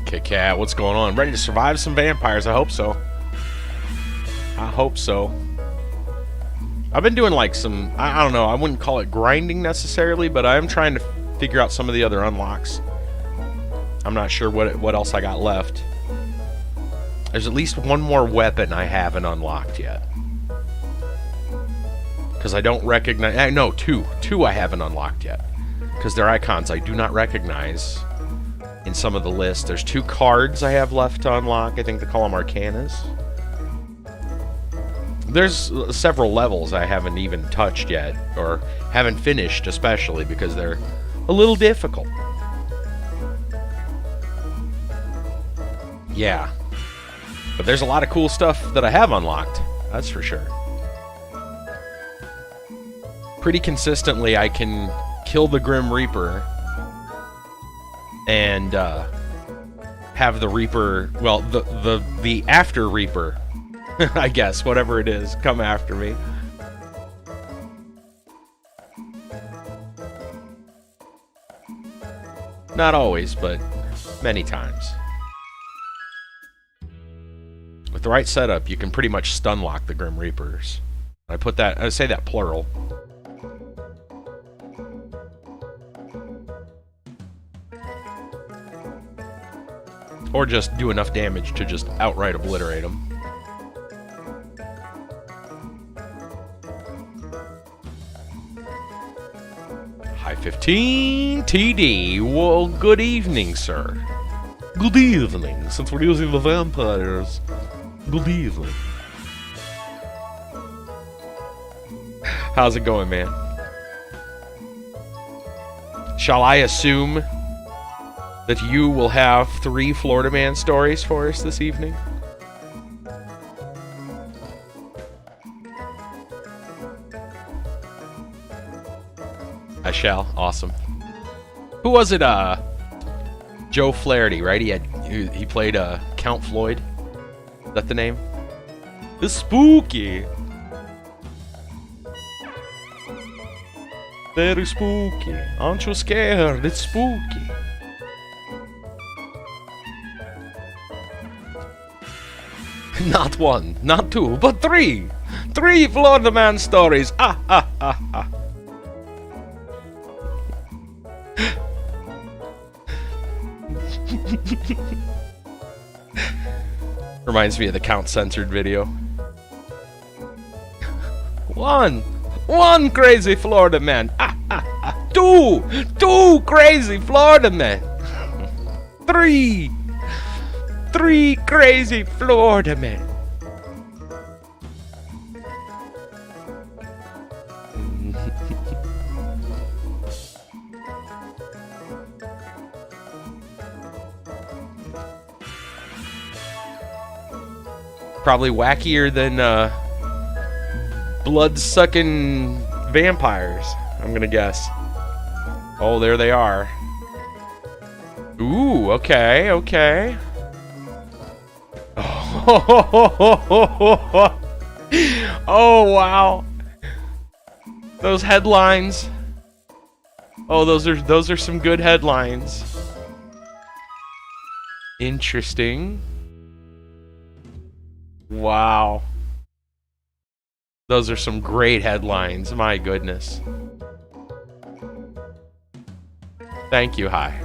Kit Kat, what's going on? Ready to survive some vampires? I hope so. I hope so. I've been doing like some, I don't know, I wouldn't call it grinding necessarily, but I am trying to figure out some of the other unlocks. I'm not sure what else I got left. There's at least one more weapon I haven't unlocked yet. Because I don't recognize, no, two. Two I haven't unlocked yet. Because they're icons I do not recognize in some of the lists. There's 2 cards I have left to unlock. I think they call them Arcanas. There's several levels I haven't even touched yet, or haven't finished especially, because they're a little difficult. Yeah. But there's a lot of cool stuff that I have unlocked, that's for sure. Pretty consistently I can kill the Grim Reaper and have the Reaper, well, the After Reaper, I guess, whatever it is, come after me. Not always, but many times. With the right setup, you can pretty much stun lock the Grim Reapers. I say that plural. Or just do enough damage to just outright obliterate them. High 15 TD. Well, good evening, sir. Good evening. Since we're using the vampires, good evening. How's it going, man? Shall I assume that you will have 3 Florida Man stories for us this evening? I shall. Awesome. Who was it? Joe Flaherty, right? He played Count Floyd. Is that the name? It's spooky. Very spooky. Aren't you scared? It's spooky. Not 1, not 2, but 3! 3 Florida Man stories! Ah, ah, ah, ah. Reminds me of the Count Censored video. One crazy Florida man! Ah, ah, ah. 2 crazy Florida men! 3 crazy Florida men. Probably wackier than blood-sucking vampires, I'm gonna guess. Oh, there they are. Ooh, okay, okay. Oh, wow. Those headlines. Oh, those are some good headlines. Interesting. Wow. Those are some great headlines. My goodness. Thank you, Hi.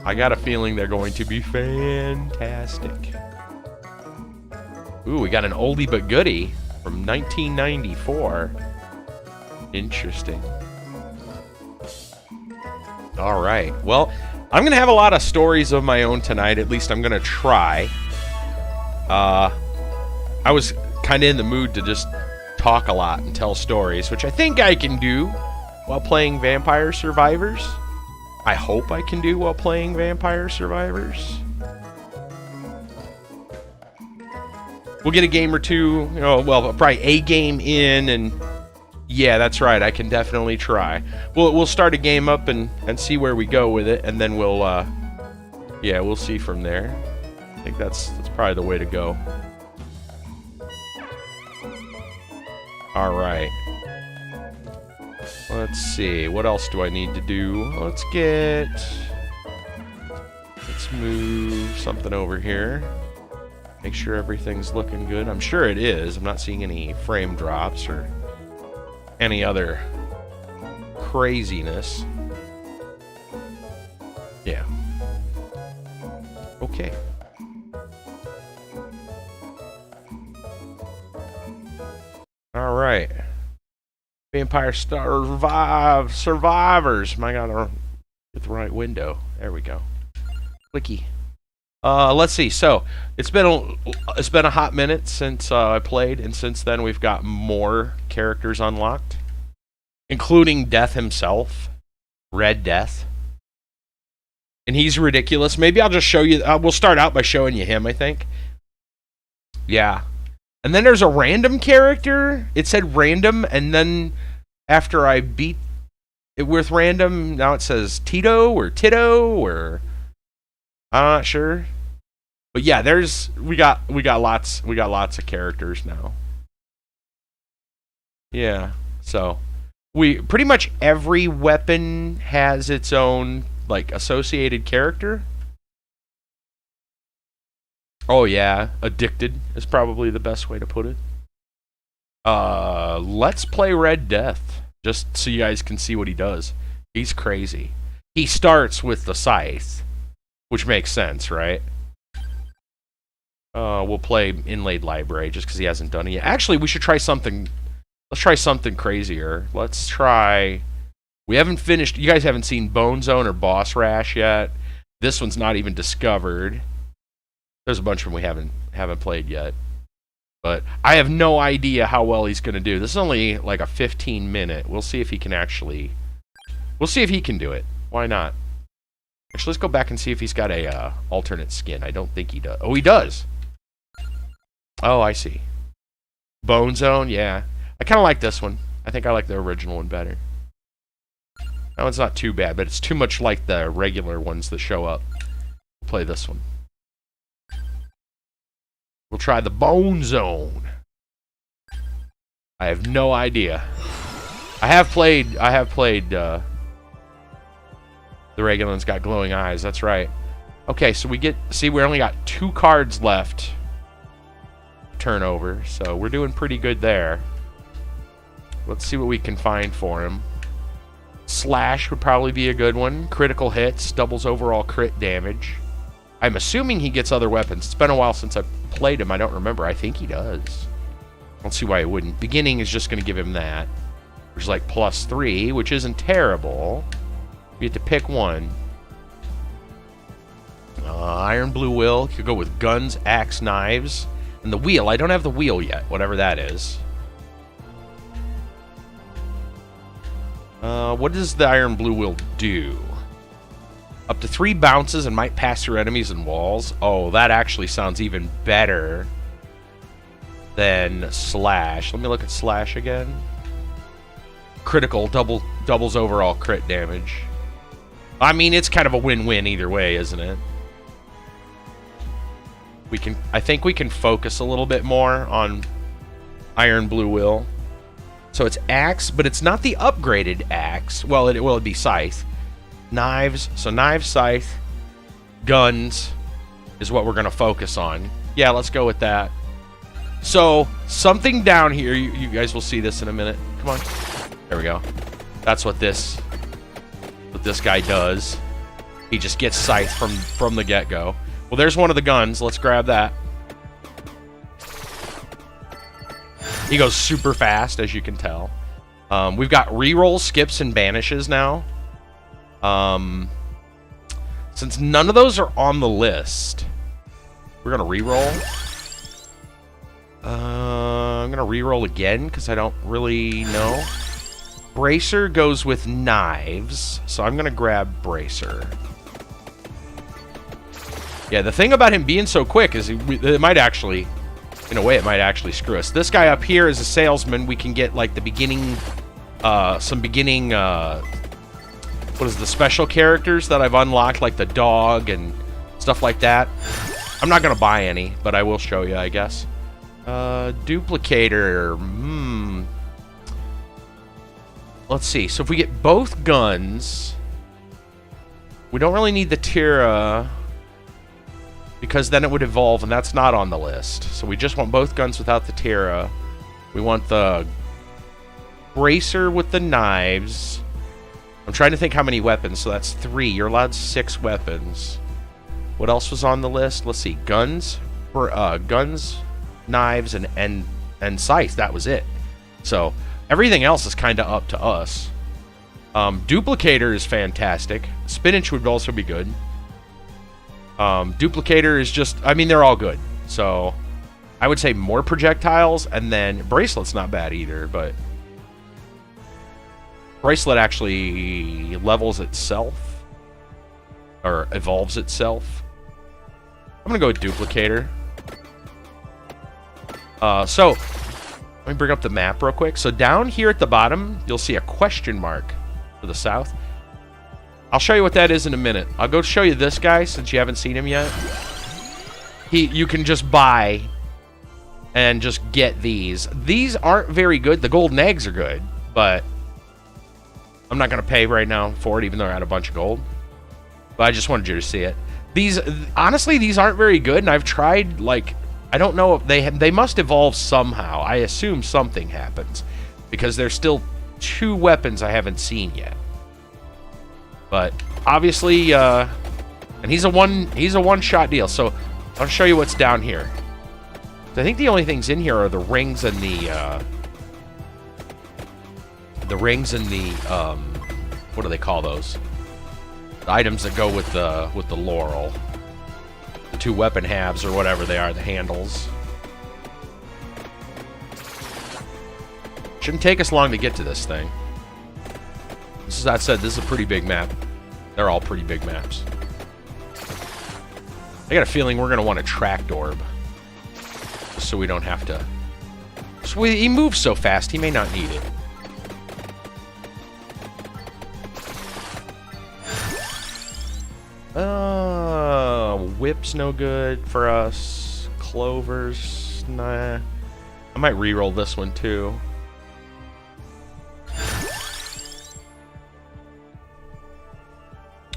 I got a feeling they're going to be fantastic. Ooh, we got an oldie but goodie from 1994. Interesting. All right. Well, I'm going to have a lot of stories of my own tonight. At least I'm going to try. I was kind of in the mood to just talk a lot and tell stories, which I think I can do while playing Vampire Survivors. I hope I can do while playing Vampire Survivors. We'll get a game or two, you know, well, probably a game in, and yeah, that's right, I can definitely try. We'll start a game up and see where we go with it, and then we'll, yeah, we'll see from there. I think that's probably the way to go. All right. Let's see, what else do I need to do? Let's get Let's move something over here. Make sure everything's looking good. I'm sure it is. I'm not seeing any frame drops or any other craziness. Yeah. Okay. All right. Vampire Survivors. My God, I'll get the right window. There we go. Clicky. Let's see. So it's been a hot minute since I played, and since then we've got more characters unlocked, including Death himself, Red Death. And he's ridiculous. Maybe I'll just show you. We'll start out by showing you him, I think. Yeah. And then there's a random character. It said random, and then after I beat it with random, now it says Tito or Tito or I'm not sure. But yeah, we got lots of characters now. Yeah. So we pretty much every weapon has its own like associated character. Oh yeah, addicted is probably the best way to put it. Let's play Red Death just so you guys can see what he does. He's crazy. He starts with the scythe, which makes sense, right? We'll play Inlaid Library just because he hasn't done it yet. Actually, we should try something. Let's try something crazier. Let's try. We haven't finished. You guys haven't seen Bone Zone or Boss Rash yet. This one's not even discovered. There's a bunch of them we haven't played yet. But I have no idea how well he's going to do. This is only like a 15-minute. We'll see if he can actually... We'll see if he can do it. Why not? Actually, let's go back and see if he's got a alternate skin. I don't think he does. Oh, he does. Oh, I see. Bone Zone, yeah. I kind of like this one. I think I like the original one better. That one's not too bad, but it's too much like the regular ones that show up. We'll play this one. We'll try the Bone Zone. I have no idea. I have played the regular one's got glowing eyes, that's right. Okay, so we only got 2 cards left. Turnover, so we're doing pretty good there. Let's see what we can find for him. Slash would probably be a good one. Critical hits, doubles overall crit damage. I'm assuming he gets other weapons. It's been a while since I played him. I don't remember. I think he does. I don't see why he wouldn't. Beginning is just going to give him that, which is like +3, which isn't terrible. You have to pick one. Iron Blue Will. You could go with guns, axe, knives. And the wheel. I don't have the wheel yet, whatever that is. What does the Iron Blue Will do? Up to 3 bounces and might pass through enemies and walls. Oh, that actually sounds even better than Slash. Let me look at Slash again. Critical, doubles overall crit damage. I mean, it's kind of a win-win either way, isn't it? I think we can focus a little bit more on Iron Blue Will. So it's axe, but it's not the upgraded axe. Well, it'd be scythe. Knives. So knives, scythe, guns is what we're going to focus on. Yeah, let's go with that. So something down here, you guys will see this in a minute. Come on. There we go. That's what this guy does. He just gets scythe from the get-go. Well, there's one of the guns. Let's grab that. He goes super fast, as you can tell. We've got rerolls, skips, and banishes now. Since none of those are on the list, we're going to reroll. I'm going to reroll again because I don't really know. Bracer goes with knives, so I'm going to grab Bracer. Yeah, the thing about him being so quick is it might actually, in a way, it might actually screw us. This guy up here is a salesman. We can get, like, the beginning, some beginning, what is the special characters that I've unlocked, like the dog and stuff like that. I'm not going to buy any, but I will show you, I guess. Duplicator, Let's see. So if we get both guns, we don't really need the Tira. because then it would evolve, and that's not on the list. So we just want both guns without the Tira. We want the bracer with the knives. I'm trying to think how many weapons, so that's 3. You're allowed 6 weapons. What else was on the list? Let's see. Guns, knives, and scythe. That was it. So everything else is kind of up to us. Duplicator is fantastic. Spinach would also be good. Duplicator is just, I mean, they're all good. So I would say more projectiles, and then bracelet's not bad either, but bracelet actually levels itself or evolves itself. I'm gonna go with duplicator. So let me bring up the map real quick. So down here at the bottom, you'll see a question mark to the south. I'll show you what that is in a minute. I'll go show you this guy since you haven't seen him yet. You can just buy and just get these. These aren't very good. The golden eggs are good, but I'm not going to pay right now for it, even though I had a bunch of gold. But I just wanted you to see it. These, honestly, these aren't very good, and I've tried, like, I don't know if they must evolve somehow. I assume something happens, because there's still 2 weapons I haven't seen yet. But obviously, and he's a one-shot deal. So I'll show you what's down here. I think the only things in here are the rings and the what do they call those? The items that go with the laurel. The 2 weapon halves or whatever they are, the handles. Shouldn't take us long to get to this thing. As I said, this is a pretty big map. They're all pretty big maps. I got a feeling we're going to want a tracked orb. So we don't have to... So he moves so fast, he may not need it. Whip's no good for us. Clovers, nah. I might re-roll this one too.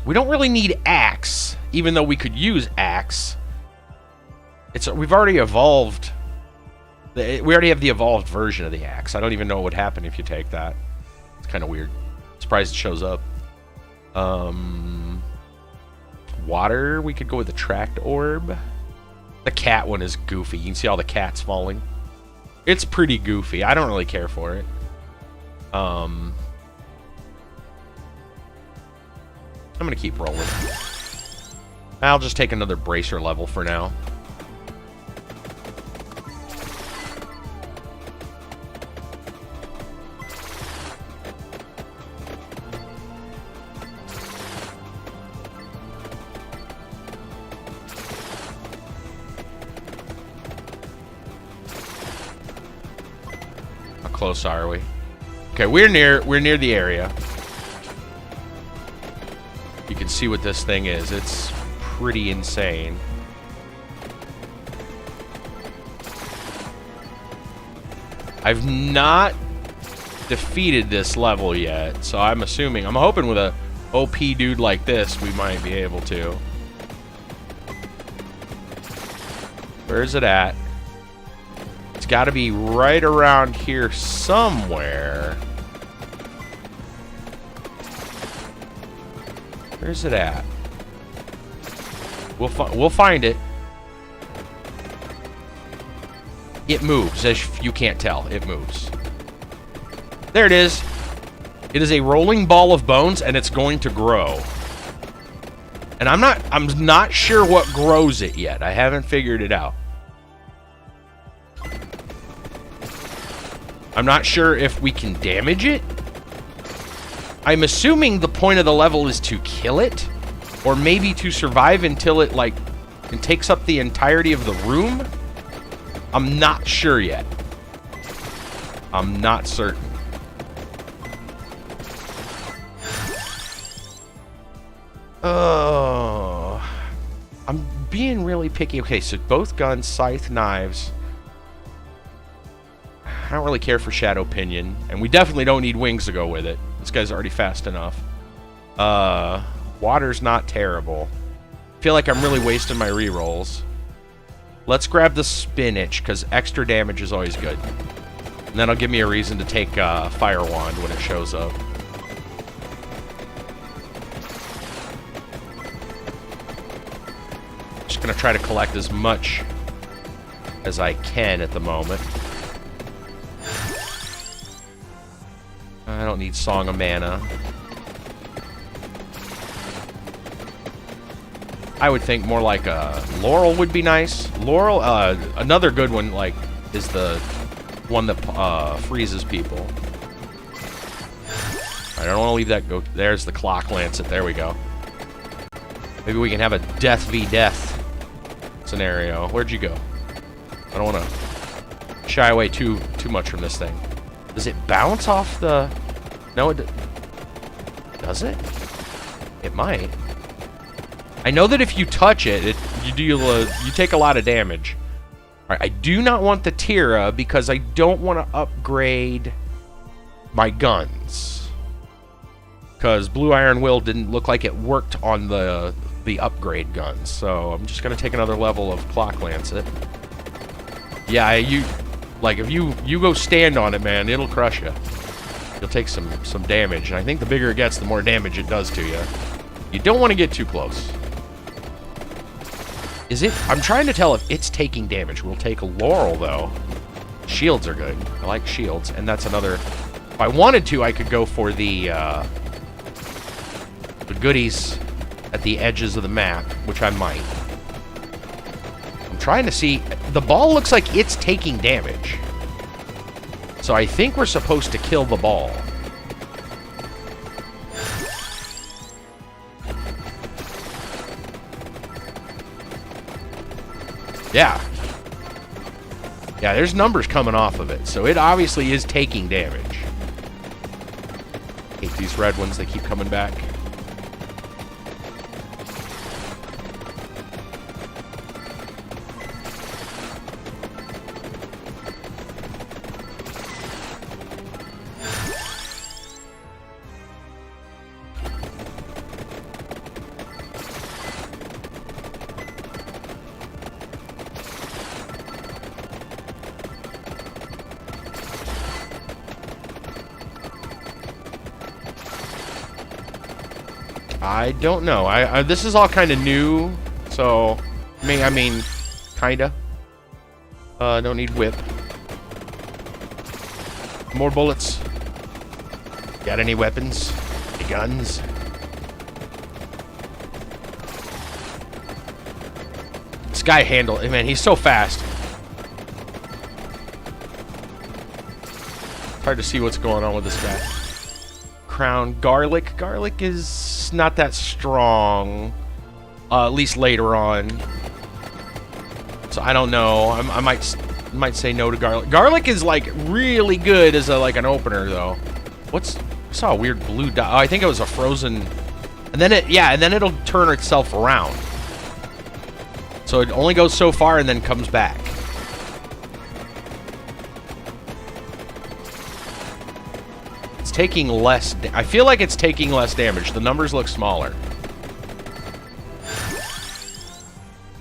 We don't really need axe, even though we could use axe. We've already evolved. We already have the evolved version of the axe. I don't even know what would happen if you take that. It's kind of weird. Surprised it shows up. Water, we could go with the tracked orb. The cat one is goofy. You can see all the cats falling. It's pretty goofy. I don't really care for it. I'm gonna keep rolling. I'll just take another bracer level for now. How close are we? Okay, we're near the area. You can see what this thing is. It's pretty insane. I've not defeated this level yet, so I'm hoping with a OP dude like this, we might be able to. Where is it at? It's got to be right around here somewhere. Where's it at? We'll find it. It moves, as you can't tell. It moves. There it is. It is a rolling ball of bones, and it's going to grow. And I'm not sure what grows it yet. I haven't figured it out. I'm not sure if we can damage it. I'm assuming the point of the level is to kill it, or maybe to survive until it takes up the entirety of the room. I'm not sure yet. I'm not certain. Oh, I'm being really picky. Okay, so both guns, scythe, knives. I don't really care for Shadow Pinion, and we definitely don't need wings to go with it. This guy's already fast enough. Water's not terrible. feel like I'm really wasting my rerolls. Let's grab the spinach, because extra damage is always good. And that'll give me a reason to take Fire Wand when it shows up. Just gonna try to collect as much as I can at the moment. I don't need Song of Mana. I would think more like a Laurel would be nice. Laurel, another good one, like, is the one that freezes people. I don't want to leave that go. There's the Clock Lancet. There we go. Maybe we can have a death v death scenario. Where'd you go? I don't want to shy away too much from this thing. Does it bounce off the... No, it... Does it? It might. I know that if you touch it, you take a lot of damage. Alright, I do not want the Tira because I don't want to upgrade my guns. Because Blue Iron Will didn't look like it worked on the upgrade guns. So I'm just going to take another level of Clock Lancet. Yeah, if you go stand on it, man, it'll crush you. You'll take some damage, and I think the bigger it gets, the more damage it does to you. You don't want to get too close. Is it? I'm trying to tell if it's taking damage. We'll take a Laurel, though. Shields are good. I like shields, and that's another... If I wanted to, I could go for the goodies at the edges of the map, which I might. I'm trying to see... The ball looks like it's taking damage. So I think we're supposed to kill the ball. Yeah. Yeah, there's numbers coming off of it, so it obviously is taking damage. Hate these red ones, they keep coming back. I don't know. This is all kind of new, so I mean, kinda. Don't need whip. More bullets. Got any weapons? Any guns? This guy man, he's so fast. It's hard to see what's going on with this guy. Crown Garlic. Garlic is not that strong, at least later on. So I don't know. I might say no to Garlic. Garlic is like really good as like an opener though. I saw a weird blue dot. Oh, I think it was a frozen. And then it'll turn itself around. So it only goes so far and then comes back. Taking less. I feel like it's taking less damage. The numbers look smaller.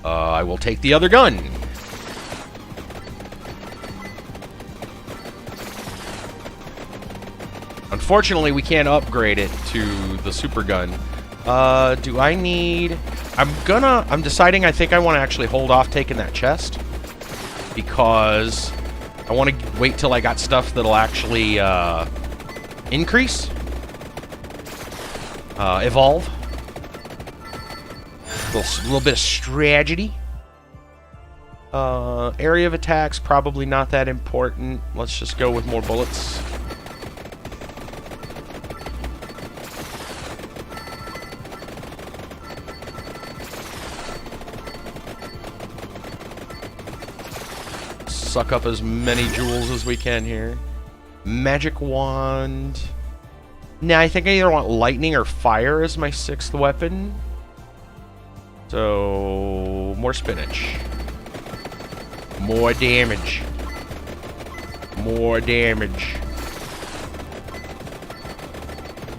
I will take the other gun. Unfortunately, we can't upgrade it to the super gun. Do I need... I'm deciding I think I want to actually hold off taking that chest. Because I want to wait till I got stuff that'll actually, increase, evolve, a little bit of strategy. Area of attacks probably not that important. Let's just go with more bullets. Suck up as many jewels as we can here. Magic wand. Nah, I think I either want lightning or fire as my 6th weapon. So, more spinach. More damage. More damage.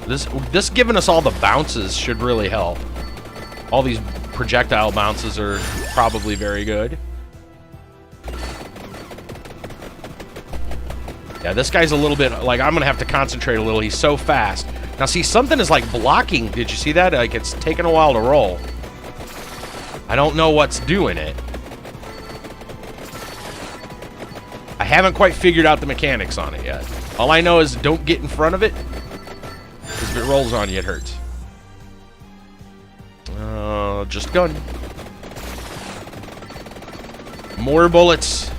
This giving us all the bounces should really help. All these projectile bounces are probably very good. Yeah, this guy's a little bit, like, I'm gonna have to concentrate a little. He's so fast. Now, see, something is, like, blocking. Did you see that? Like, it's taking a while to roll. I don't know what's doing it. I haven't quite figured out the mechanics on it yet. All I know is don't get in front of it, because if it rolls on you, it hurts. Just gun. More bullets.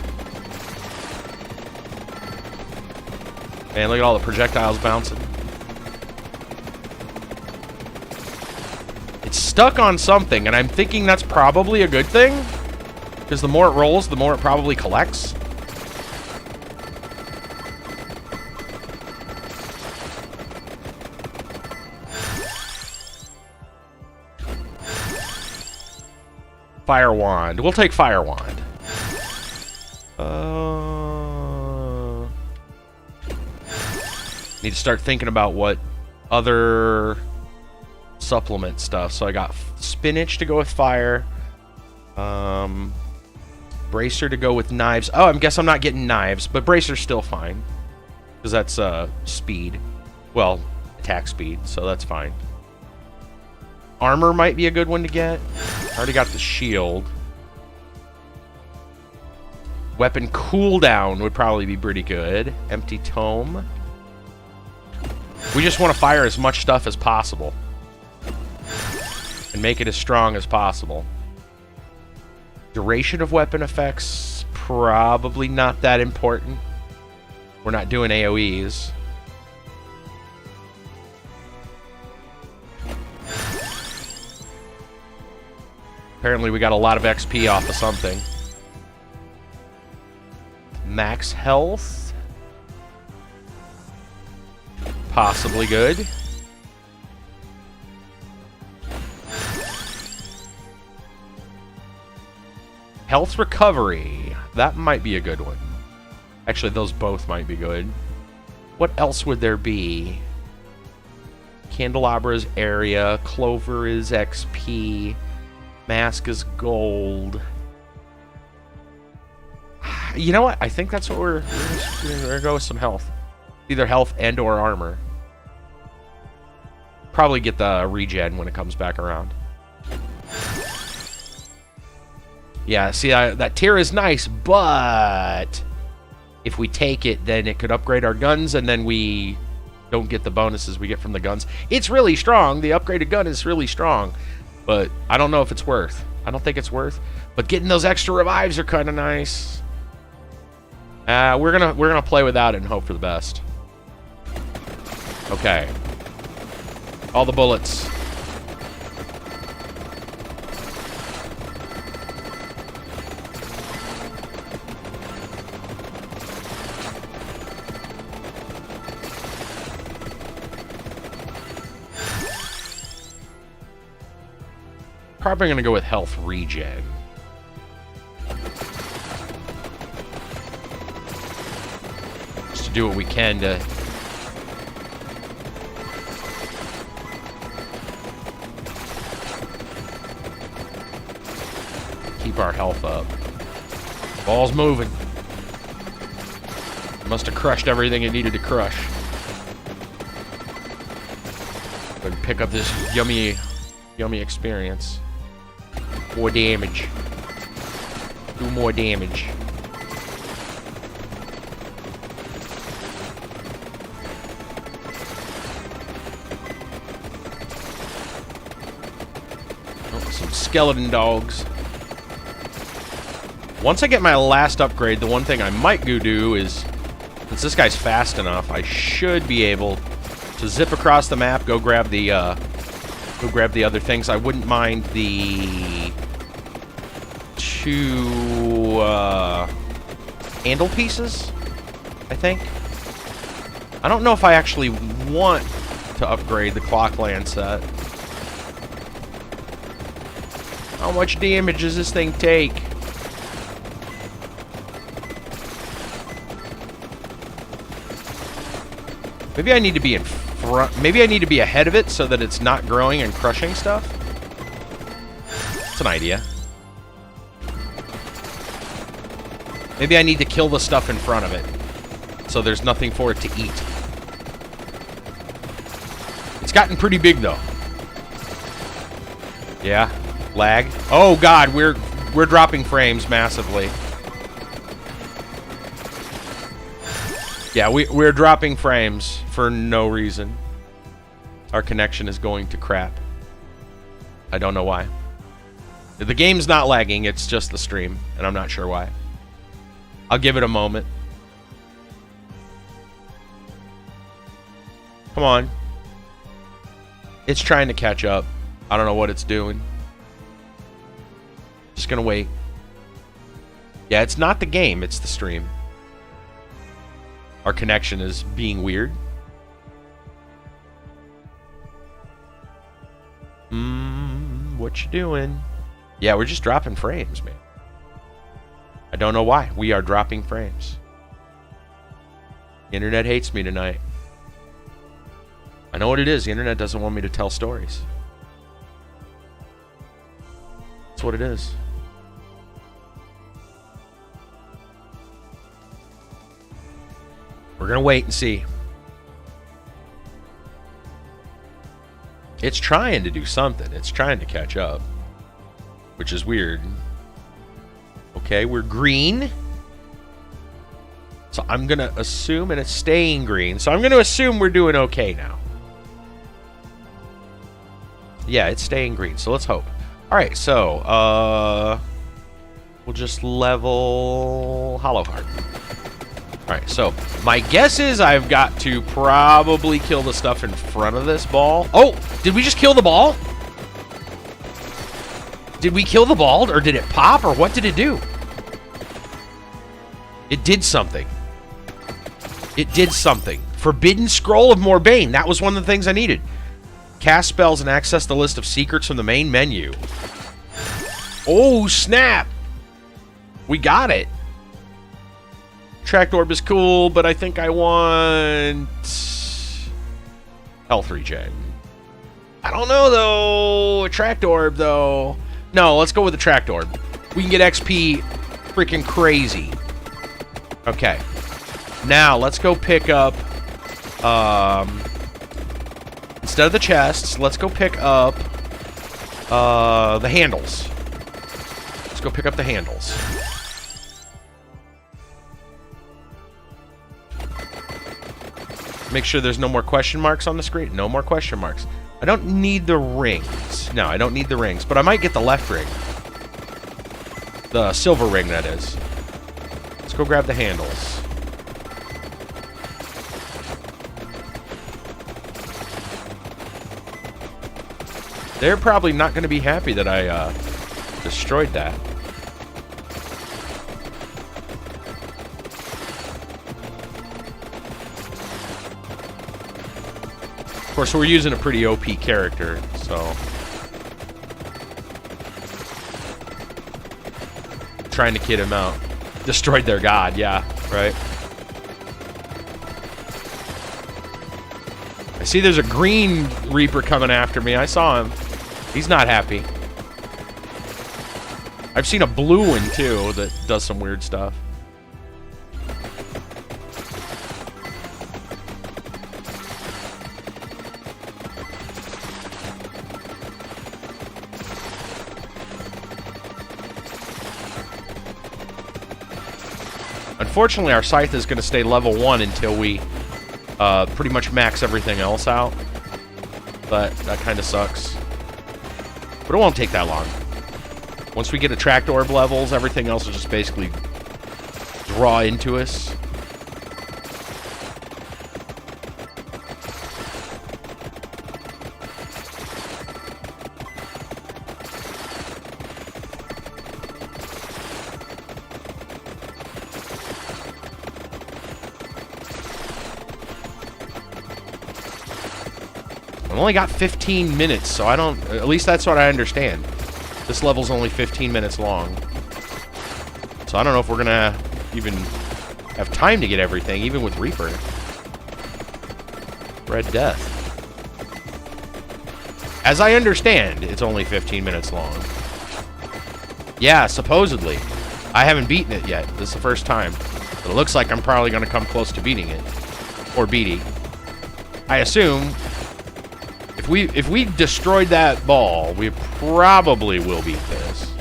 Man, look at all the projectiles bouncing. It's stuck on something, and I'm thinking that's probably a good thing, because the more it rolls, the more it probably collects. Fire wand. We'll take fire wand. Need to start thinking about what other supplement stuff. So I got spinach to go with fire. Bracer to go with knives. Oh, I guess I'm not getting knives, but bracer's still fine. Because that's speed. Well, attack speed, so that's fine. Armor might be a good one to get. I already got the shield. Weapon cooldown would probably be pretty good. Empty tome. We just want to fire as much stuff as possible. And make it as strong as possible. Duration of weapon effects, probably not that important. We're not doing AoEs. Apparently we got a lot of XP off of something. Max health. Possibly good. Health recovery. That might be a good one. Actually, those both might be good. What else would there be? Candelabra's area. Clover is XP. Mask is gold. You know what? I think that's what we're gonna go with some health. Either health and or armor. Probably get the regen when it comes back around. Yeah, see, that tier is nice, but if we take it, then it could upgrade our guns, and then we don't get the bonuses we get from the guns. It's really strong. The upgraded gun is really strong, but I don't know if it's worth. I don't think it's worth. But getting those extra revives are kind of nice. We're gonna play without it and hope for the best. Okay. All the bullets. Probably gonna go with health regen. Just to do what we can to keep our health up. Ball's moving. Must have crushed everything it needed to crush. Go and pick up this yummy experience. More damage. Do more damage. Oh, some skeleton dogs. Once I get my last upgrade, the one thing I might go do is, since this guy's fast enough, I should be able to zip across the map, go grab the other things. I wouldn't mind the two handle pieces, I think. I don't know if I actually want to upgrade the Clockland set. How much damage does this thing take? Maybe I need to be in front. Maybe I need to be ahead of it so that it's not growing and crushing stuff. It's an idea. Maybe I need to kill the stuff in front of it, so there's nothing for it to eat. It's gotten pretty big, though. Yeah, lag. Oh God, we're dropping frames massively. Yeah, we're dropping frames for no reason. Our connection is going to crap. I don't know why. The game's not lagging, it's just the stream, and I'm not sure why. I'll give it a moment. Come on. It's trying to catch up. I don't know what it's doing. Just gonna wait. Yeah, it's not the game, it's the stream. Our connection is being weird. What you doing? Yeah, we're just dropping frames, man. I don't know why. We are dropping frames. The internet hates me tonight. I know what it is. The internet doesn't want me to tell stories. That's what it is. We're gonna wait and see. It's trying to do something. It's trying to catch up, which is weird. Okay, we're green. So I'm gonna assume, and it's staying green. So I'm gonna assume we're doing okay now. Yeah, it's staying green. So let's hope. All right, so we'll just level Hollow Heart. All right, so my guess is I've got to probably kill the stuff in front of this ball. Oh, did we just kill the ball? Did we kill the ball, or did it pop, or what did it do? It did something. It did something. Forbidden Scroll of Morbane. That was one of the things I needed. Cast spells and access the list of secrets from the main menu. Oh, snap. We got it. Tracked Orb is cool, but I think I want health regen. I don't know, though. A Tracked Orb, though. No, let's go with the Tracked Orb. We can get XP freaking crazy. Okay. Now, let's go pick up... instead of the chests, let's go pick up the handles. Let's go pick up the handles. Make sure there's no more question marks on the screen. No more question marks. I don't need the rings. No, I don't need the rings, but I might get the left ring. The silver ring, that is. Let's go grab the handles. They're probably not going to be happy that I destroyed that. Of course, we're using a pretty OP character, so... trying to kid him out. Destroyed their god, yeah, right? I see there's a green Reaper coming after me. I saw him. He's not happy. I've seen a blue one, too, that does some weird stuff. Unfortunately, our scythe is going to stay level 1 until we pretty much max everything else out. But that kind of sucks. But it won't take that long. Once we get attract orb levels, everything else will just basically draw into us. I've only got 15 minutes, so I don't... At least that's what I understand. This level's only 15 minutes long. So I don't know if we're gonna even have time to get everything, even with Reaper. Red Death. As I understand, it's only 15 minutes long. Yeah, supposedly. I haven't beaten it yet. This is the first time. But it looks like I'm probably going to come close to beating it. Or beating. I assume if we destroyed that ball, we probably will beat this.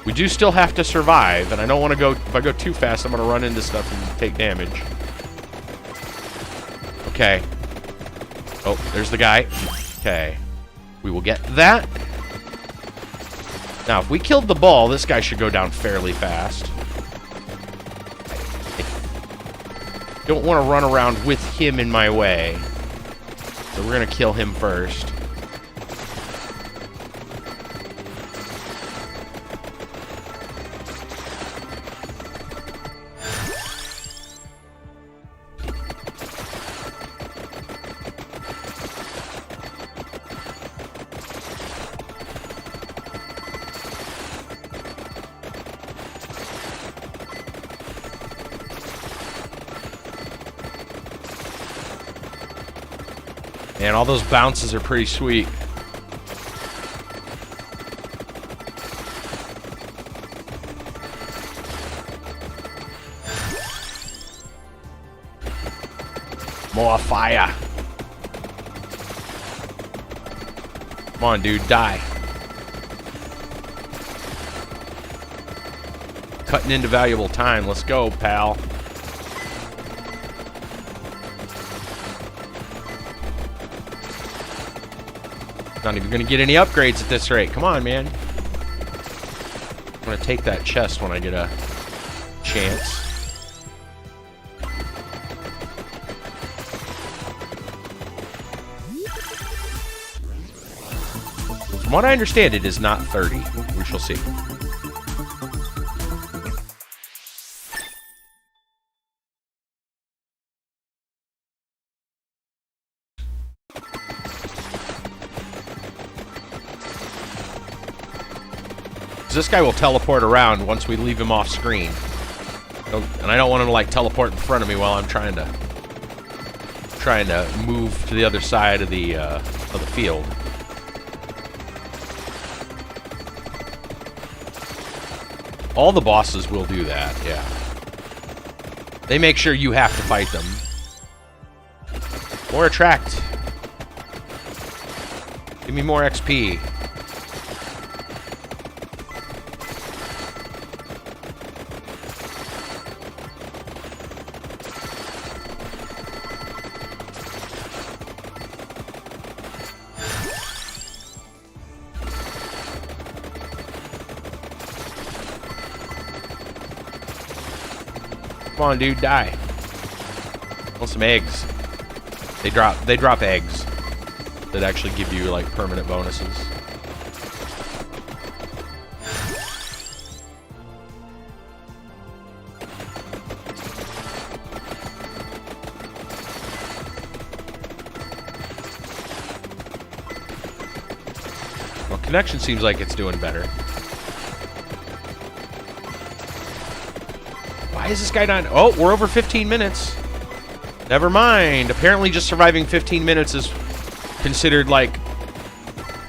We do still have to survive, and I don't want to go... If I go too fast, I'm going to run into stuff and take damage. Okay. Oh, there's the guy. Okay. We will get that. Now, if we killed the ball, this guy should go down fairly fast. I don't want to run around with him in my way. So we're going to kill him first. Man, all those bounces are pretty sweet. More fire. Come on, dude, die. Cutting into valuable time. Let's go, pal. Not even going to get any upgrades at this rate. Come on, man. I'm going to take that chest when I get a chance. From what I understand, it is not 30. We shall see. This guy will teleport around once we leave him off screen. And I don't want him to like teleport in front of me while I'm trying to move to the other side of the field. All the bosses will do that, yeah. They make sure you have to fight them. More attract. Give me more XP. Come on, dude, die. Want some eggs? They drop eggs that actually give you like permanent bonuses. Well, connection seems like it's doing better. Why is this guy not... Oh, we're over 15 minutes. Never mind. Apparently just surviving 15 minutes is considered, like,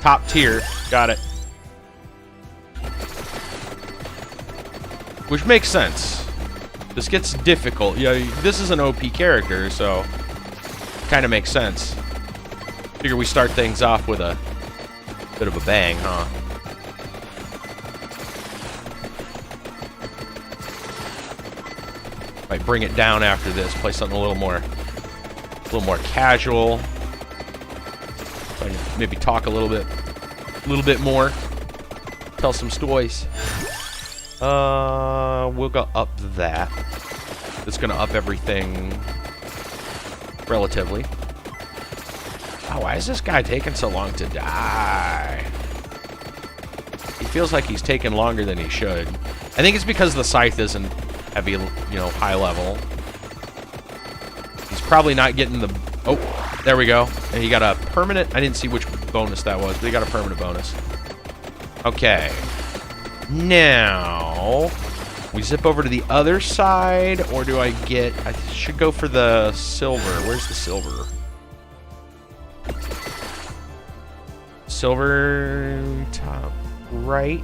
top tier. Got it. Which makes sense. This gets difficult. Yeah, this is an OP character, so... kind of makes sense. Figure we start things off with a bit of a bang, huh? Might bring it down after this. Play something a little more casual. So I can maybe talk a little bit more. Tell some stories. We'll go up that. It's gonna up everything relatively. Oh, why is this guy taking so long to die? He feels like he's taking longer than he should. I think it's because the scythe isn't heavy, high level. He's probably not getting the... Oh, there we go. And he got a permanent... I didn't see which bonus that was, but he got a permanent bonus. Okay. Now... we zip over to the other side, or do I get... I should go for the silver. Where's the silver? Silver top right.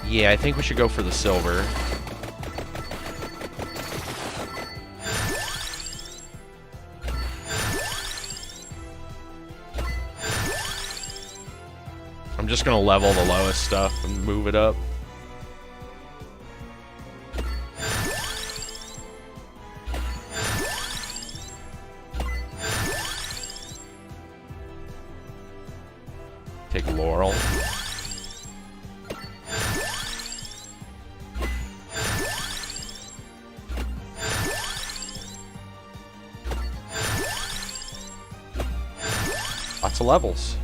Yeah, I think we should go for the silver. I'm just gonna level the lowest stuff and move it up. Take Laurel. Lots of levels.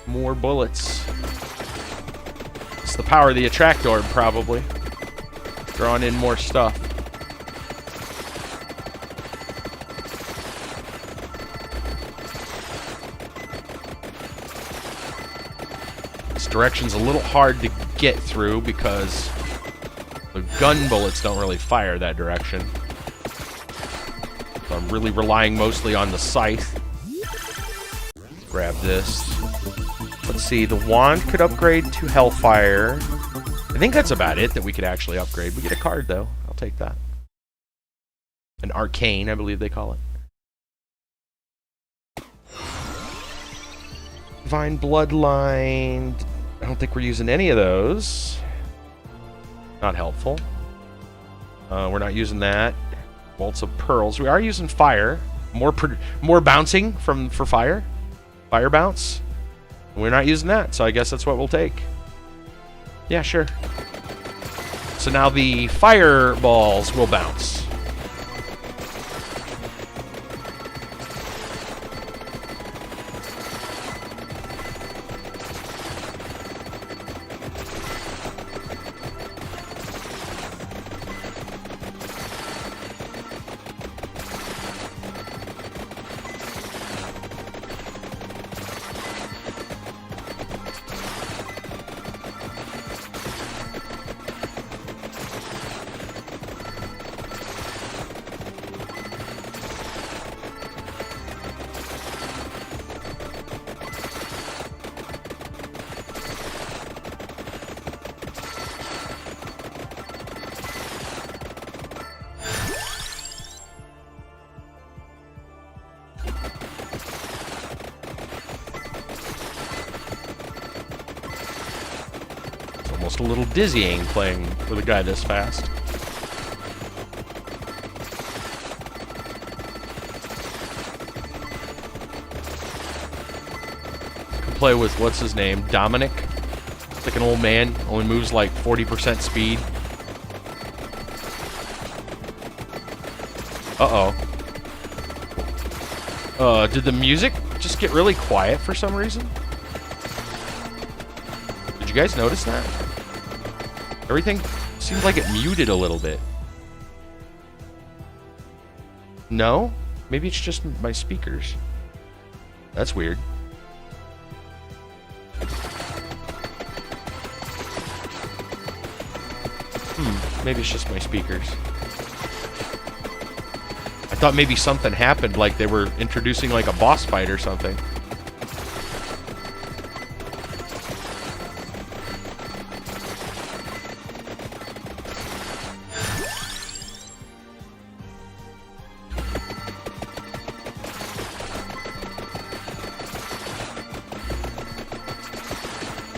More bullets. It's the power of the attract orb, probably. Drawing in more stuff. This direction's a little hard to get through because the gun bullets don't really fire that direction. So I'm really relying mostly on the scythe. Grab this. Let's see, the wand could upgrade to Hellfire. I think that's about it that we could actually upgrade. We get a card, though. I'll take that. An Arcane, I believe they call it. Divine Bloodline. I don't think we're using any of those. Not helpful. We're not using that. Bolts of Pearls. We are using fire. More bouncing for fire. Fire bounce. We're not using that, so I guess that's what we'll take. Yeah, sure. So now the fireballs will bounce. Almost a little dizzying playing with a guy this fast. Can play with, what's his name, Dominic? It's like an old man, only moves like 40% speed. Uh-oh. Did the music just get really quiet for some reason? Did you guys notice that? Everything seems like it muted a little bit. No? Maybe it's just my speakers. That's weird. Maybe it's just my speakers. I thought maybe something happened, like they were introducing like a boss fight or something.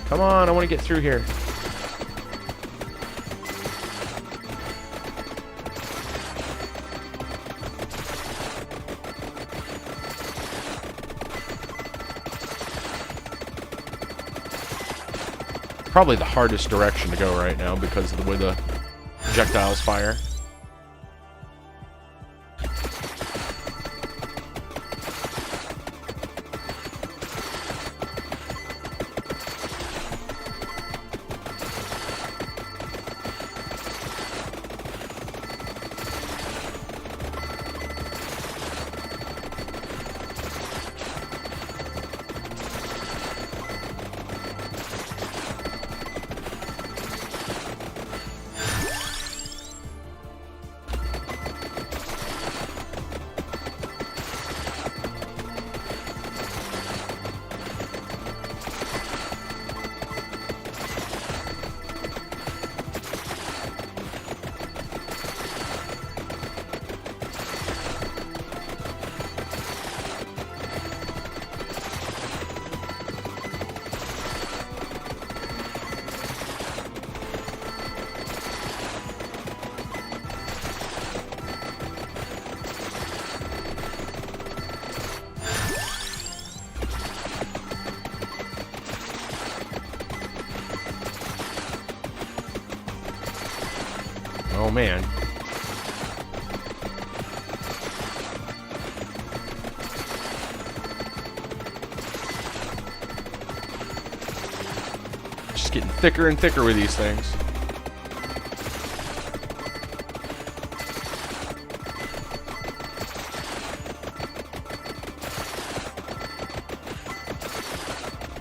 Come on, I want to get through here. Probably the hardest direction to go right now because of the way the projectiles fire. Oh, man. Just getting thicker and thicker with these things.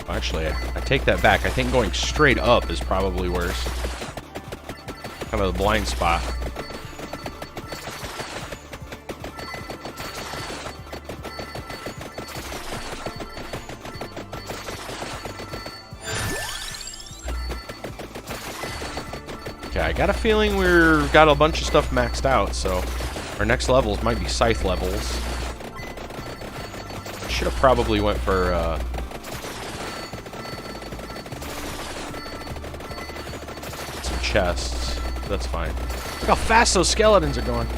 Actually, I take that back. I think going straight up is probably worse. Kind of the blind spot. Okay, I got a feeling we've got a bunch of stuff maxed out, so our next levels might be scythe levels. Should have probably went for chests. That's fine. Look how fast those skeletons are going.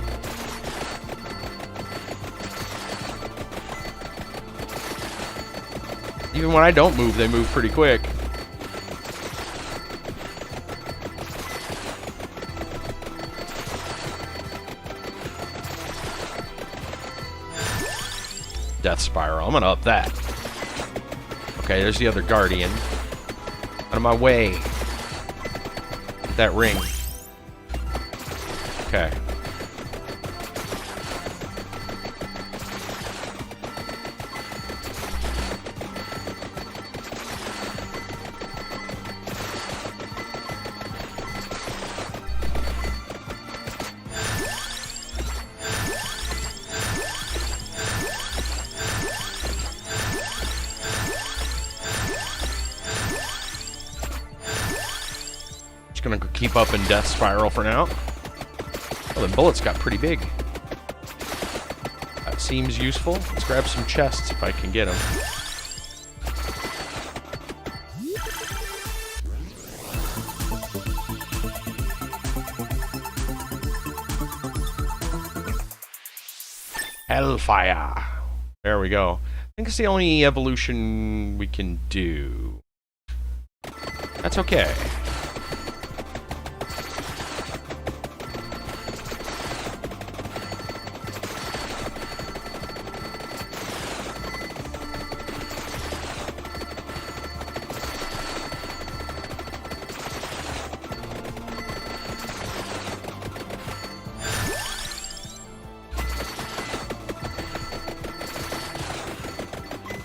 Even when I don't move, they move pretty quick. Death Spiral. I'm gonna up that. Okay, there's the other Guardian. Out of my way. That ring. Okay. Gonna keep up in Death Spiral for now. Oh, the bullets got pretty big. That seems useful. Let's grab some chests if I can get them. Hellfire. There we go. I think it's the only evolution we can do. That's okay.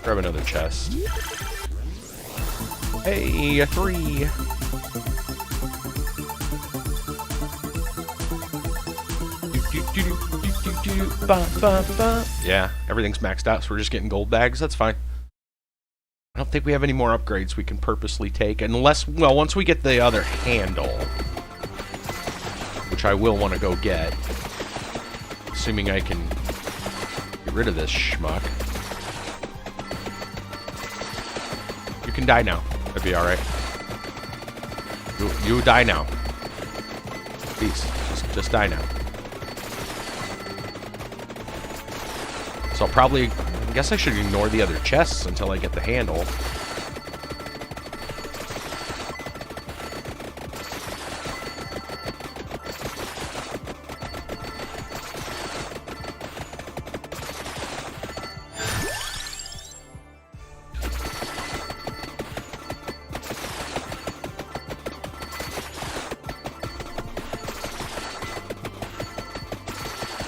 Grab another chest. Hey, a 3. Yeah, everything's maxed out, so we're just getting gold bags. That's fine. I don't think we have any more upgrades we can purposely take, unless, well, once we get the other handle, which I will want to go get, assuming I can get rid of this schmuck. You can die now. That'd be alright. You die now. Please. Just die now. So I'll probably... I guess I should ignore the other chests until I get the handle.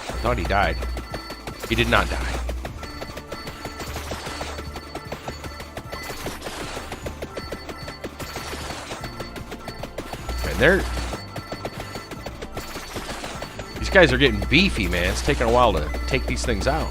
I thought he died. He did not die. And these guys are getting beefy, man. It's taking a while to take these things out.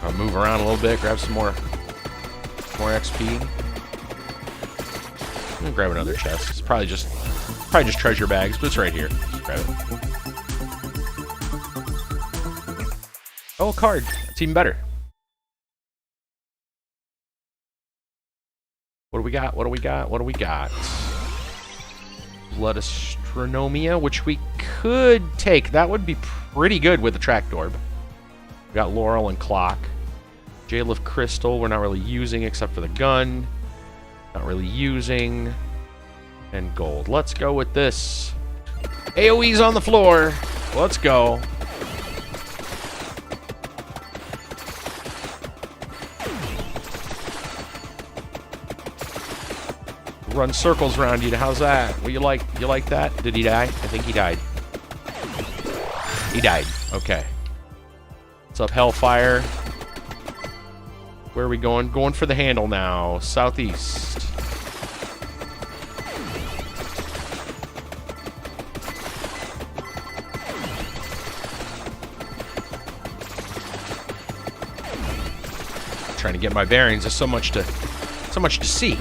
I'll move around a little bit, grab some more XP. I'm gonna grab another chest. It's probably just treasure bags, but it's right here. Just grab it. Oh, a card. That's even better. What do we got? What do we got? What do we got? Blood Astronomia, which we could take. That would be pretty good with the Tract Orb. We got Laurel and Clock. Jail of Crystal, we're not really using except for the gun. Not really using. And gold. Let's go with this. AoE's on the floor. Let's go. Run circles around you. How's that? Well, you like that? Did he die? I think he died. He died. Okay. What's up, Hellfire? Where are we going? Going for the handle now. Southeast. Trying to get my bearings. There's so much to see.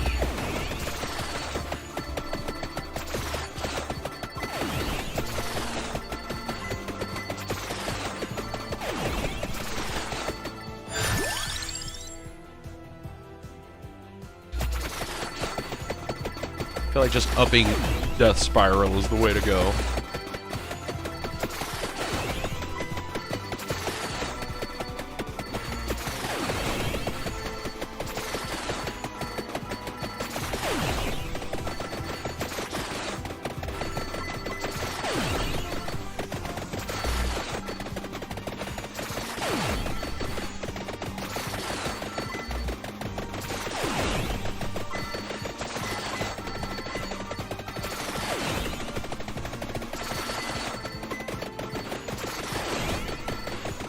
I feel like just upping Death Spiral is the way to go.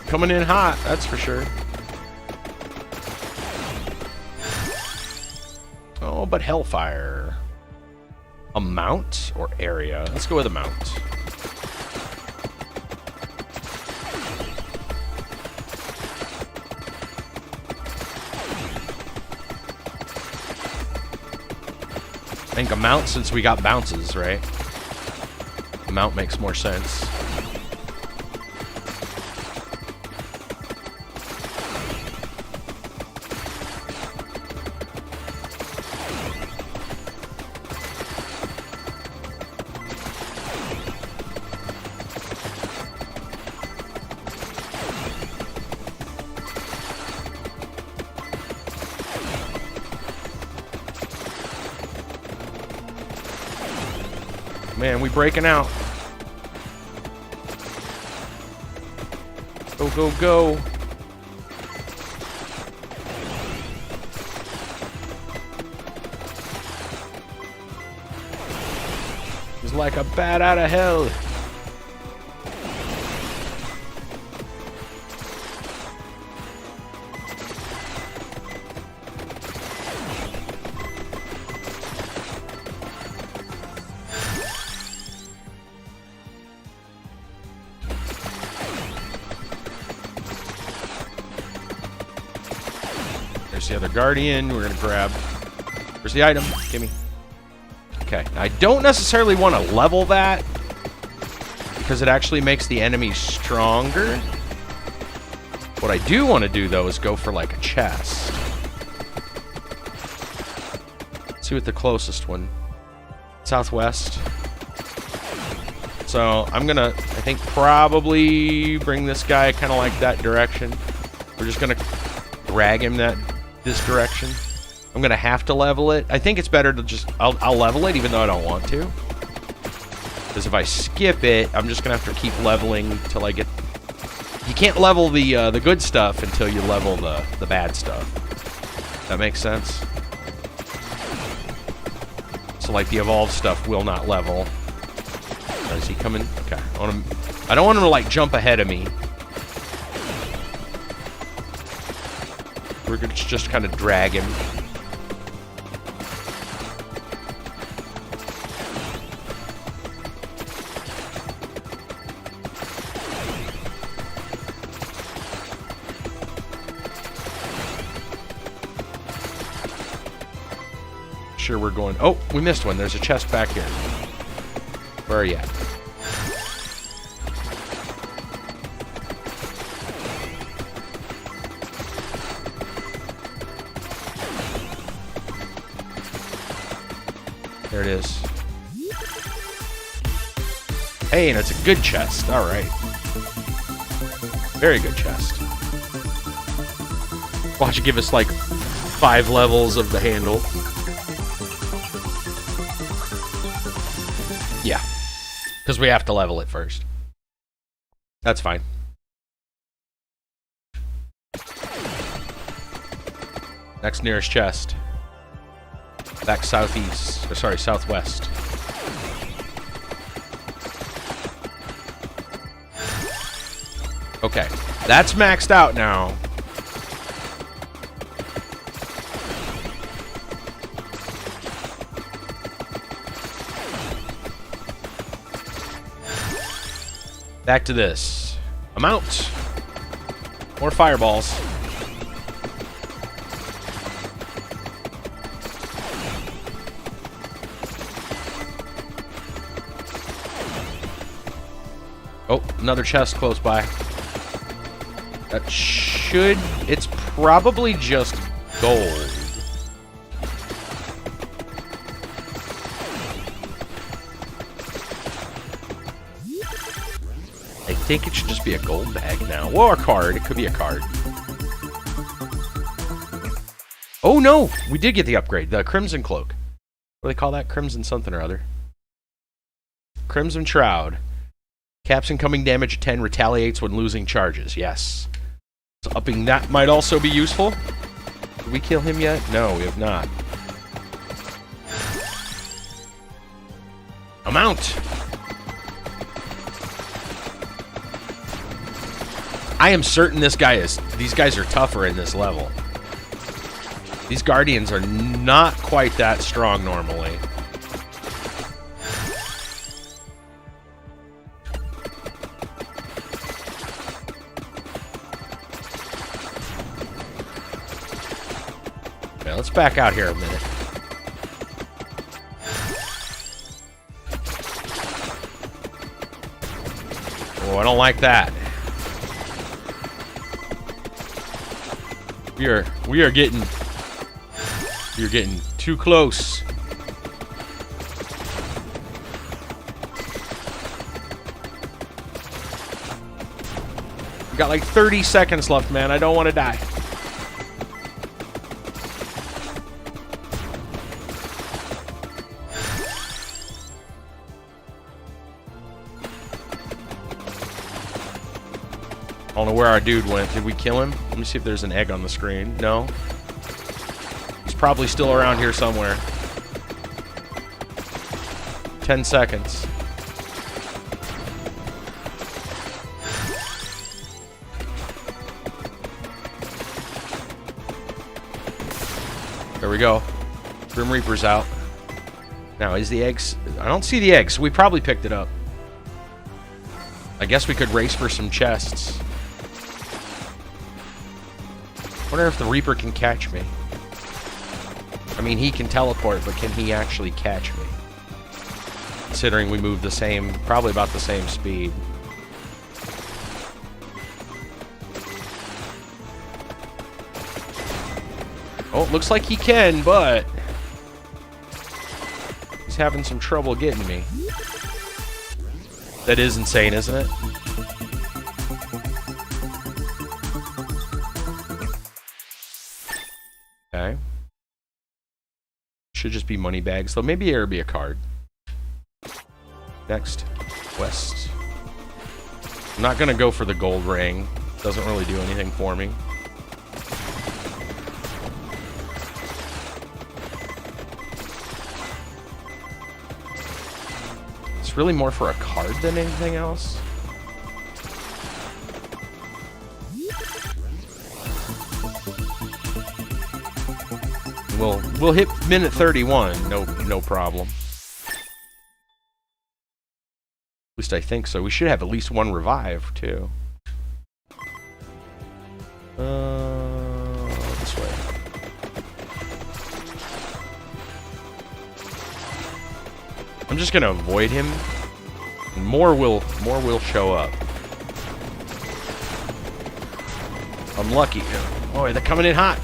Coming in hot, that's for sure. Oh, but Hellfire. A mount or area? Let's go with a mount. I think a mount since we got bounces, right? A mount makes more sense. Man, we breaking out. Go, go, go. It's like a bat out of hell. There's the other Guardian. We're going to grab. Where's the item? Gimme. Okay. I don't necessarily want to level that because it actually makes the enemy stronger. What I do want to do, though, is go for, like, a chest. Let's see what the closest one. Southwest. So, I'm going to, I think, probably bring this guy kind of like that direction. We're just going to drag him this direction. I'm gonna have to level it. I think it's better to just I'll level it even though I don't want to, because if I skip it, I'm just gonna have to keep leveling till I get. You can't level the good stuff until you level the bad stuff. That makes sense. So like the evolved stuff will not level. Is he coming? Okay. I don't want him to like jump ahead of me. We're gonna just kind of drag him. Sure, we're going. Oh, we missed one. There's a chest back here. Where are you at? There it is. Hey, and it's a good chest. All right. Very good chest. Watch it give us like 5 levels of the handle. Yeah. Because we have to level it first. That's fine. Next nearest chest. Back southeast. Or sorry, southwest. Okay. That's maxed out now. Back to this. Amount. More fireballs. Oh, another chest close by. That should... It's probably just gold. I think it should just be a gold bag now. Or a card. It could be a card. Oh, no! We did get the upgrade. The Crimson Cloak. What do they call that? Crimson something or other. Crimson Shroud. Caps incoming damage 10, retaliates when losing charges. Yes. So upping that might also be useful. Did we kill him yet? No, we have not. Amount! I am certain these guys are tougher in this level. These Guardians are not quite that strong normally. Okay, let's back out here a minute. Oh, I don't like that. We are getting you're getting too close. We got like 30 seconds left, man. I don't want to die. I don't know where our dude went. Did we kill him? Let me see if there's an egg on the screen. No. He's probably still around here somewhere. 10 seconds. There we go. Grim Reaper's out. Now, is the eggs... I don't see the eggs. We probably picked it up. I guess we could race for some chests. Wonder if the Reaper can catch me. I mean, he can teleport, but can he actually catch me? Considering we move the same, probably about the same speed. Oh, it looks like he can, but he's having some trouble getting me. That is insane, isn't it? Okay. Should just be money bags, though. Maybe it'll be a card. Next. West. I'm not gonna go for the gold ring. Doesn't really do anything for me. It's really more for a card than anything else. We'll hit minute 31, no problem. At least I think so. We should have at least one revive too. This way. I'm just gonna avoid him. And more will show up. I'm lucky. Oh, they're coming in hot.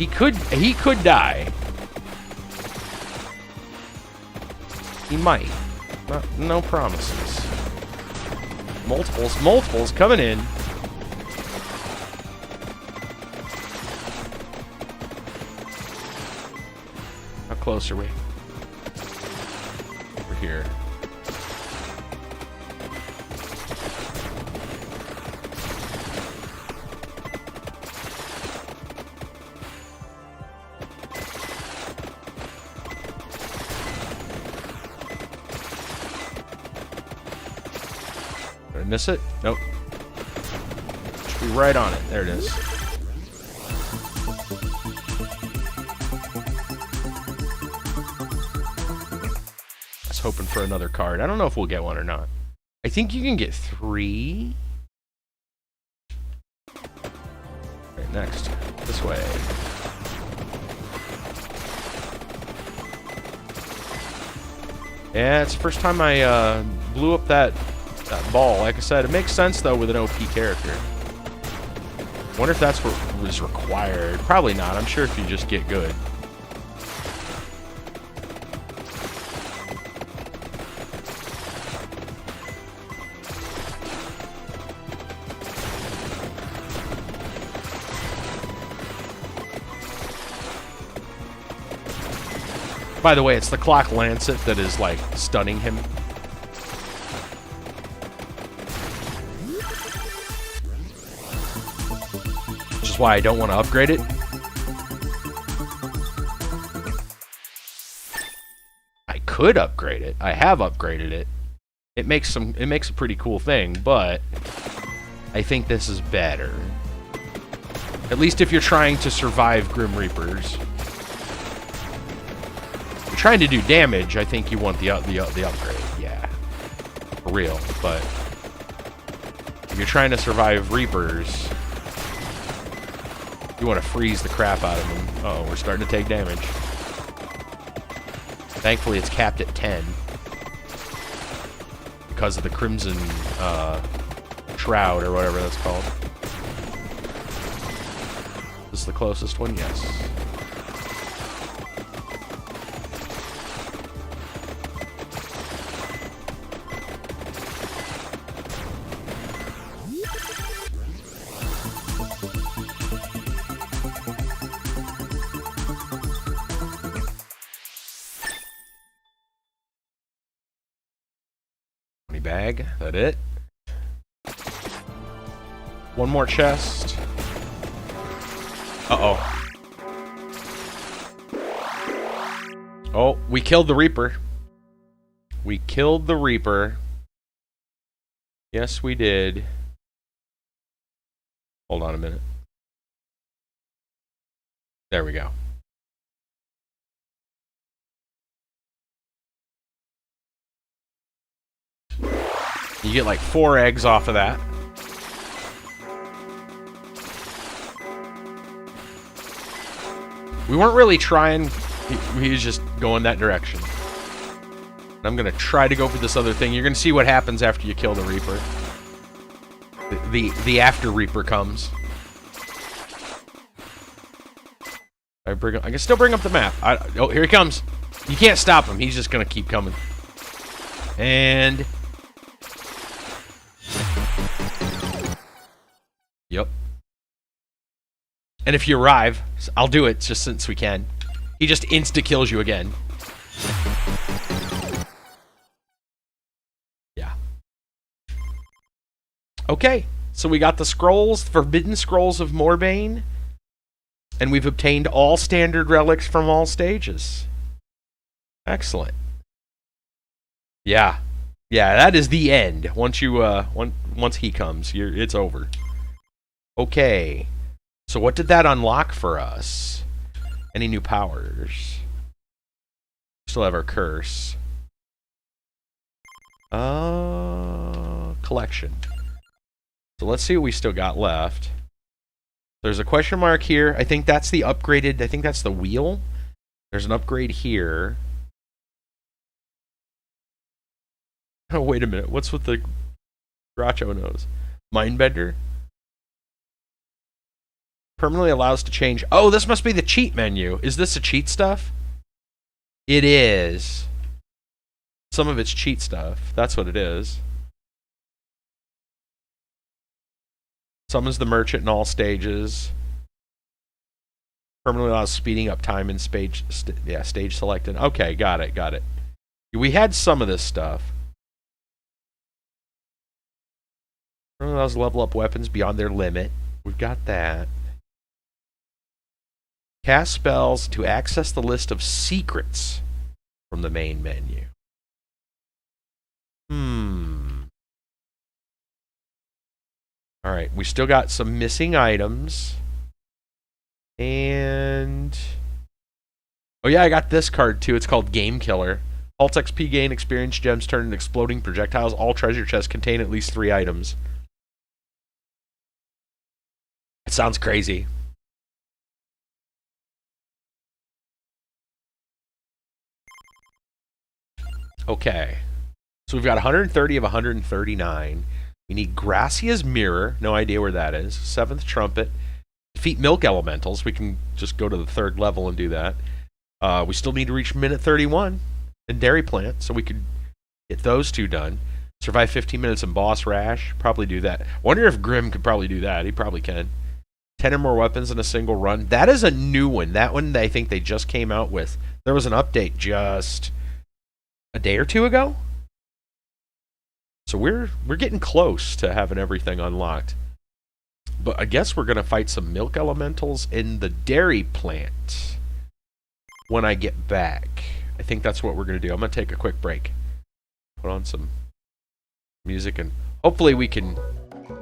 He could die. He might. No promises. Multiples coming in. How close are we? Over here. Did I miss it? Nope. Should be right on it. There it is. I was hoping for another card. I don't know if we'll get one or not. I think you can get 3. Right, next. This way. Yeah, it's the first time I blew up that ball. Like I said, it makes sense though with an OP character. Wonder if that's what was required. Probably not. I'm sure if you just get good. By the way, it's the Clock Lancet that is like stunning him. Which is why I don't want to upgrade it. I could upgrade it. I have upgraded it. It makes a pretty cool thing, but I think this is better. At least if you're trying to survive Grim Reapers. Trying to do damage, I think you want the upgrade, yeah, for real. But if you're trying to survive Reapers, you want to freeze the crap out of them. Uh-oh, we're starting to take damage. Thankfully, it's capped at 10 because of the Crimson Shroud or whatever that's called. This is the closest one, yes. Bag, that it? One more chest. Uh-oh. Oh, we killed the Reaper. We killed the Reaper. Yes, we did. Hold on a minute. There we go. You get like 4 eggs off of that. We weren't really trying. He was just going that direction. And I'm going to try to go for this other thing. You're going to see what happens after you kill the Reaper. The after Reaper comes. I can still bring up the map. Oh, here he comes. You can't stop him. He's just going to keep coming. And... Yep. And if you arrive, I'll do it just since we can. He just insta-kills you again. Yeah. Okay, so we got the scrolls, Forbidden Scrolls of Morbane. And we've obtained all standard relics from all stages. Excellent. Yeah. Yeah, that is the end. Once you once he comes, it's over. Okay. So what did that unlock for us? Any new powers? Still have our curse. Collection. So let's see what we still got left. There's a question mark here. I think that's the upgraded, I think that's the wheel. There's an upgrade here. Oh, wait a minute. What's with the Groucho nose? Mindbender? Permanently allows to change. Oh, this must be the cheat menu. Is this a cheat stuff? It is. Some of it's cheat stuff. That's what it is. Summons the merchant in all stages. Permanently allows speeding up time in stage selected. Okay, got it. We had some of this stuff. Permanently allows to level up weapons beyond their limit. We've got that. Cast spells to access the list of secrets from the main menu. Alright, we still got some missing items. And... oh yeah, I got this card too. It's called Game Killer. Alt XP gain, experience gems turn into exploding projectiles. All treasure chests contain at least 3 items. It sounds crazy. Okay. So we've got 130 of 139. We need Gracia's Mirror. No idea where that is. 7th Trumpet. Defeat Milk Elementals. We can just go to the 3rd level and do that. We still need to reach minute 31 in Dairy Plant, so we could get those 2 done. Survive 15 minutes in Boss Rash. Probably do that. Wonder if Grim could probably do that. He probably can. 10 or more weapons in a single run. That is a new one. That one I think they just came out with. There was an update just a day or 2 ago. So we're getting close to having everything unlocked. But I guess we're going to fight some milk elementals in the Dairy Plant when I get back. I think that's what we're going to do. I'm going to take a quick break. Put on some music and hopefully we can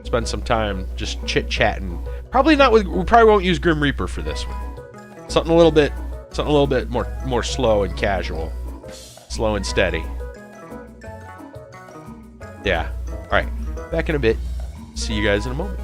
spend some time just chit-chatting. Probably not with, we probably won't use Grim Reaper for this one. Something a little bit more slow and casual. Slow and steady. Yeah. All right. Back in a bit. See you guys in a moment.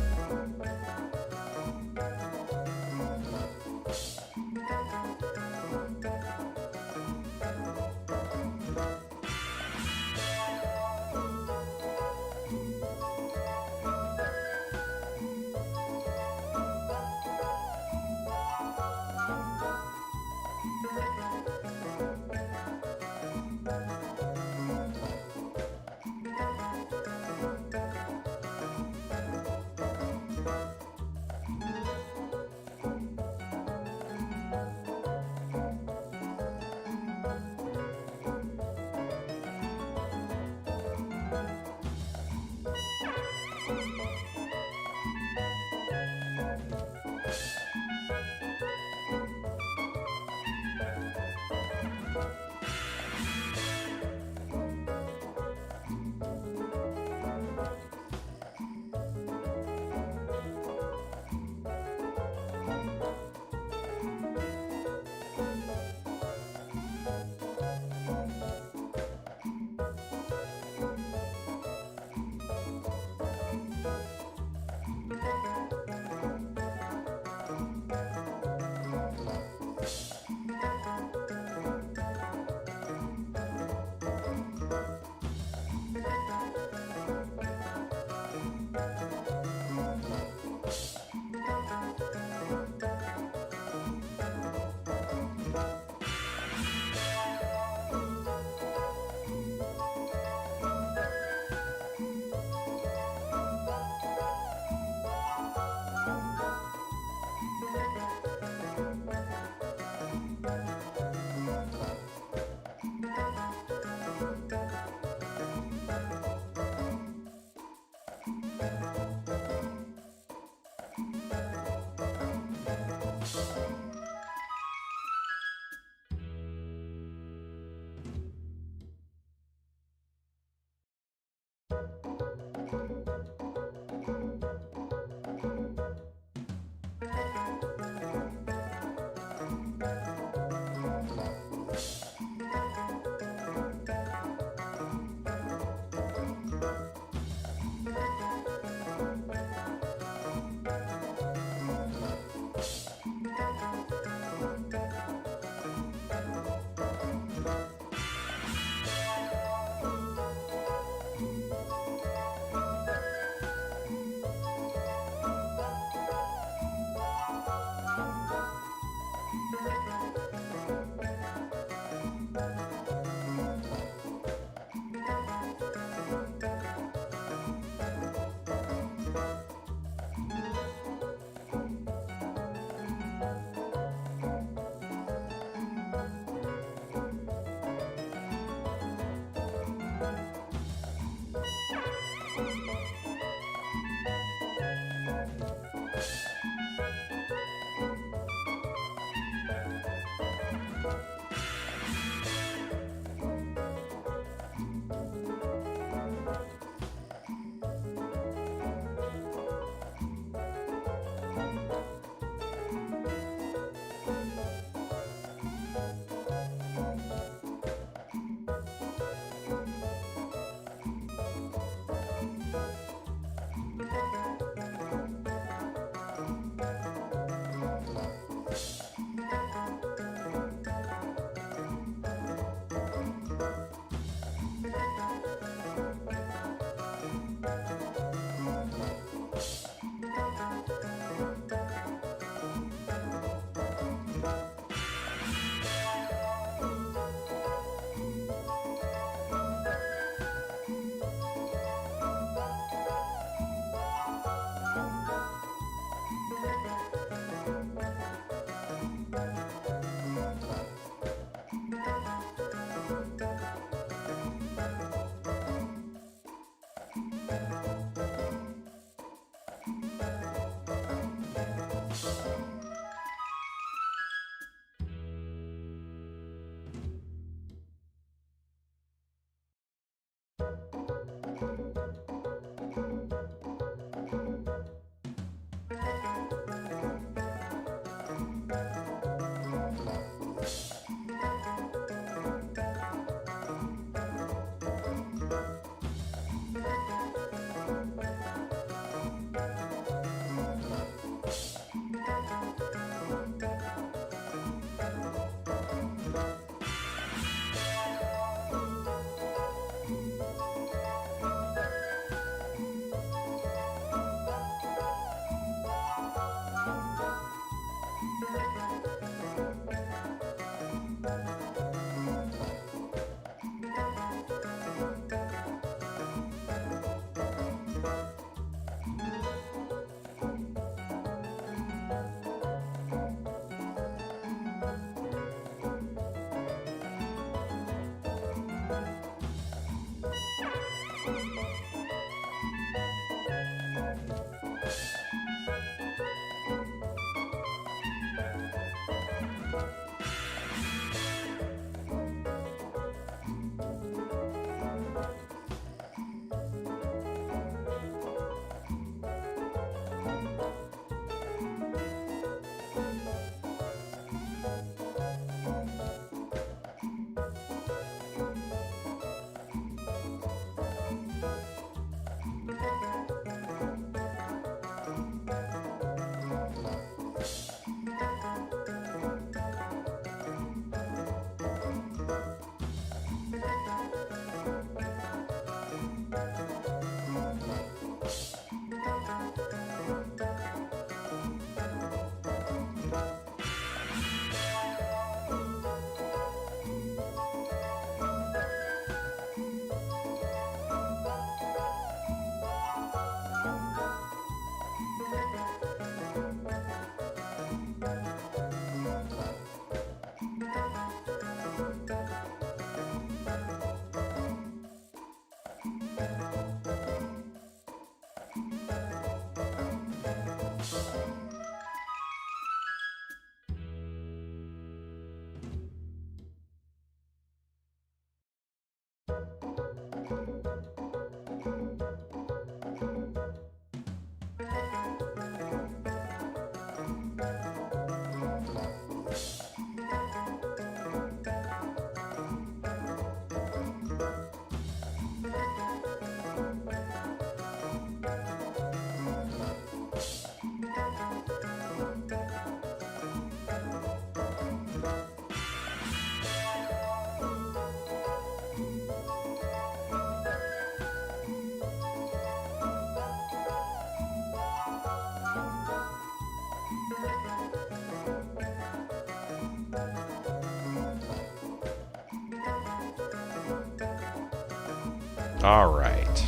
Alright.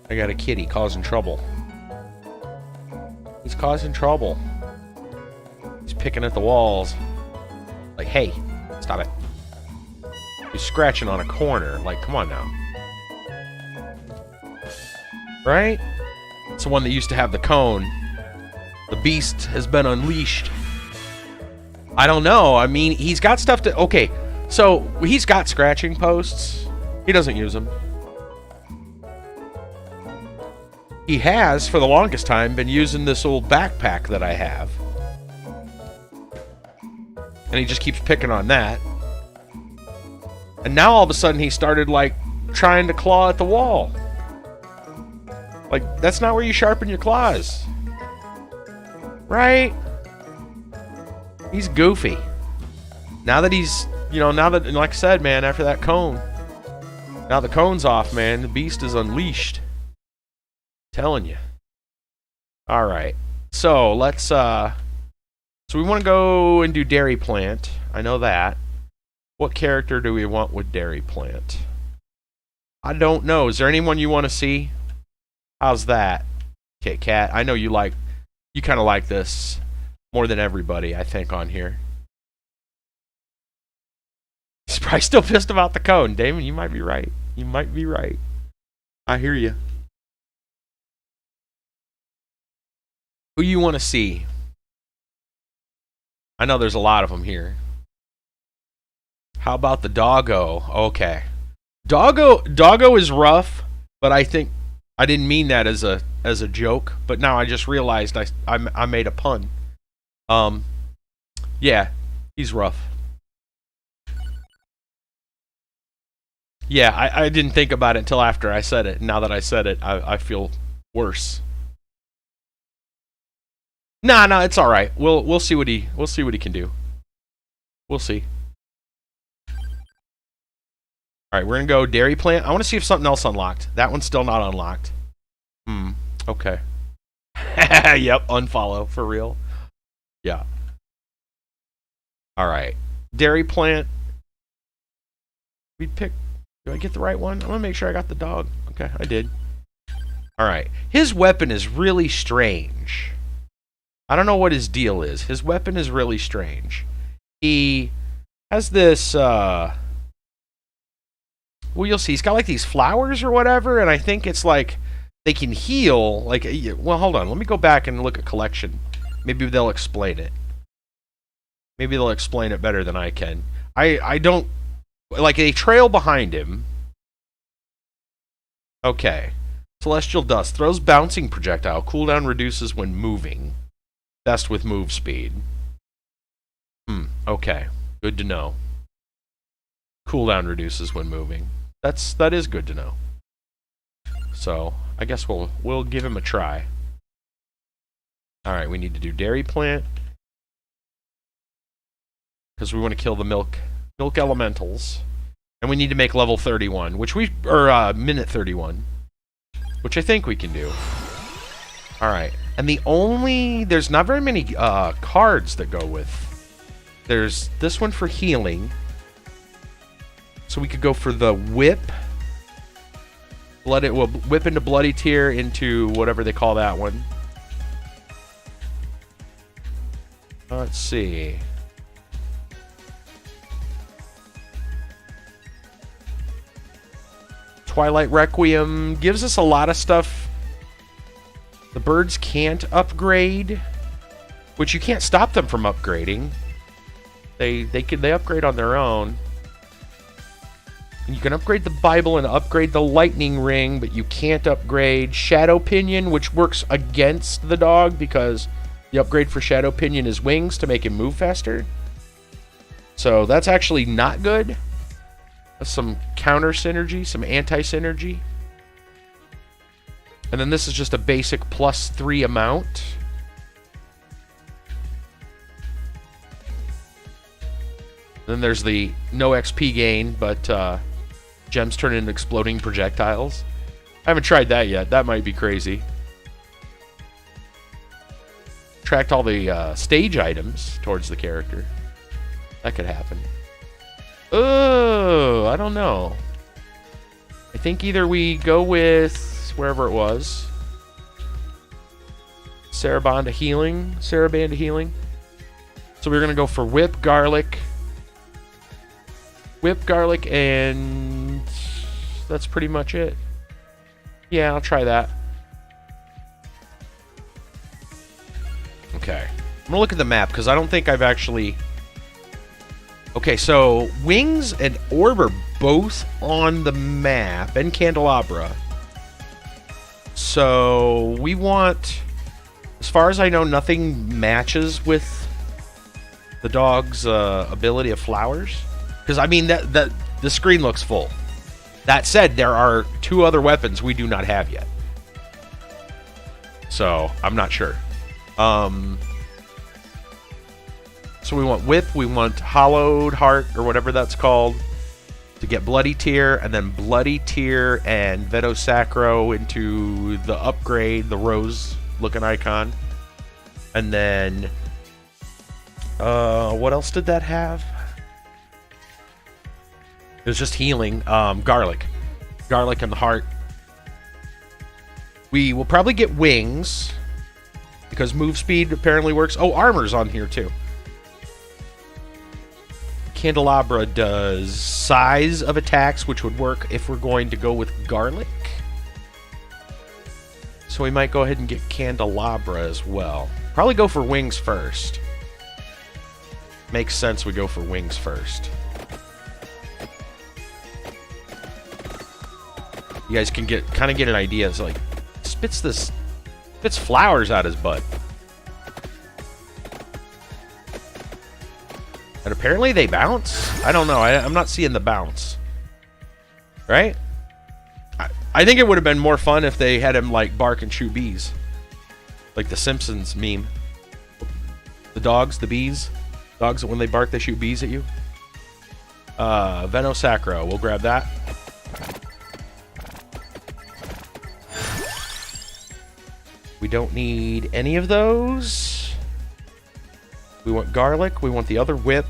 I got a kitty causing trouble. He's causing trouble. He's picking at the walls. Like, hey, stop it. He's scratching on a corner. Like, come on now. Right? It's the one that used to have the cone. The beast has been unleashed. I don't know. I mean, he's got stuff to... Okay, so he's got scratching posts. He doesn't use them. He has, for the longest time, been using this old backpack that I have. And he just keeps picking on that. And now all of a sudden he started, like, trying to claw at the wall. Like, that's not where you sharpen your claws. Right? He's goofy. Now that he's, you know, now that, like I said, man, after that cone, now the cone's off, man, the beast is unleashed. Telling you. Alright. So, let's, so we want to go and do Dairy Plant. I know that. What character do we want with Dairy Plant? I don't know. Is there anyone you want to see? How's that? Okay, Cat. I know you kind of like this more than everybody, I think, on here. He's probably still pissed about the cone. Damon, you might be right. You might be right. I hear you. Who you want to see? I know there's a lot of them here. How about the Doggo? Okay. Doggo is rough, but I think I didn't mean that as a joke, but now I just realized I made a pun. Yeah, he's rough. Yeah, I didn't think about it until after I said it. Now that I said it, I feel worse. Nah, it's all right. We'll see what he can do. We'll see. All right, we're gonna go Dairy Plant. I want to see if something else unlocked. That one's still not unlocked. Okay. Yep, unfollow for real. Yeah. All right, Dairy Plant. We pick. Do I get the right one? I'm gonna make sure I got the dog. Okay, I did. All right. His weapon is really strange. I don't know what his deal is. His weapon is really strange. He has this, well, you'll see. He's got like these flowers or whatever, and I think it's like they can heal. Like, well, hold on. Let me go back and look at collection. Maybe they'll explain it. Maybe they'll explain it better than I can. I don't, like, a trail behind him. Okay. Celestial Dust. Throws bouncing projectile. Cooldown reduces when moving. Best with move speed. Okay. Good to know. Cooldown reduces when moving. That is good to know. So, I guess we'll give him a try. Alright, we need to do Dairy Plant. Because we want to kill the milk elementals. And we need to make level 31, or minute 31. Which I think we can do. Alright. And there's not very many cards that go with. There's this one for healing. So we could go for the whip. We'll whip into Bloody Tear into whatever they call that one. Let's see. Twilight Requiem gives us a lot of stuff. The birds can't upgrade, which you can't stop them from upgrading. They upgrade on their own. And you can upgrade the Bible and upgrade the lightning ring, but you can't upgrade Shadow Pinion, which works against the dog because the upgrade for Shadow Pinion is wings to make him move faster. So that's actually not good. That's some counter synergy, some anti-synergy. And then this is just a basic +3 amount. Then there's the no XP gain, but gems turn into exploding projectiles. I haven't tried that yet. That might be crazy. Tracked all the stage items towards the character. That could happen. Oh, I don't know. I think either we go with wherever it was. Sarabanda Healing. So we're going to go for whip, garlic. Whip, garlic, and that's pretty much it. Yeah, I'll try that. Okay. I'm going to look at the map because I don't think I've actually... Okay, so Wings and Orb are both on the map, and Candelabra. So we want, as far as I know, nothing matches with the dog's ability of flowers. Because I mean, that the screen looks full. That said, there are 2 other weapons we do not have yet. So I'm not sure. So we want Whip, we want Hollowed Heart, or whatever that's called, to get Bloody Tear, and then Bloody Tear and Veto Sacro into the upgrade, the rose-looking icon. And then, what else did that have? It was just healing. Garlic. Garlic and the heart. We will probably get Wings, because move speed apparently works. Oh, armor's on here, too. Candelabra does size of attacks, which would work if we're going to go with garlic. So we might go ahead and get Candelabra as well. Probably go for Wings first. Makes sense we go for Wings first. You guys can kind of get an idea. It's like, spits flowers out his butt. And apparently they bounce? I don't know. I'm not seeing the bounce. Right? I think it would have been more fun if they had him, like, bark and shoot bees. Like the Simpsons meme. The dogs, the bees. Dogs, when they bark, they shoot bees at you. Veto Sacro. We'll grab that. We don't need any of those. We want garlic. We want the other whip.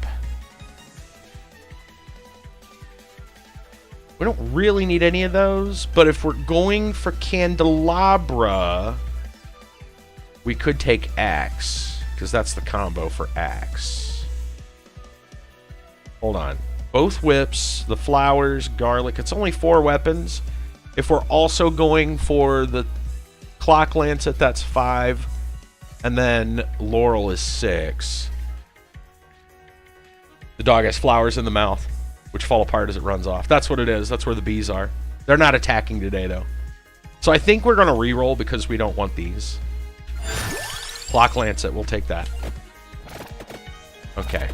We don't really need any of those, but if we're going for Candelabra, we could take Axe, because that's the combo for Axe. Hold on. Both whips, the flowers, garlic. It's only 4 weapons. If we're also going for the Clock Lancet, that's 5. And then Laurel is 6. The dog has flowers in the mouth, which fall apart as it runs off. That's what it is. That's where the bees are. They're not attacking today, though. So I think we're going to reroll because we don't want these. Clock Lancet, we'll take that. Okay.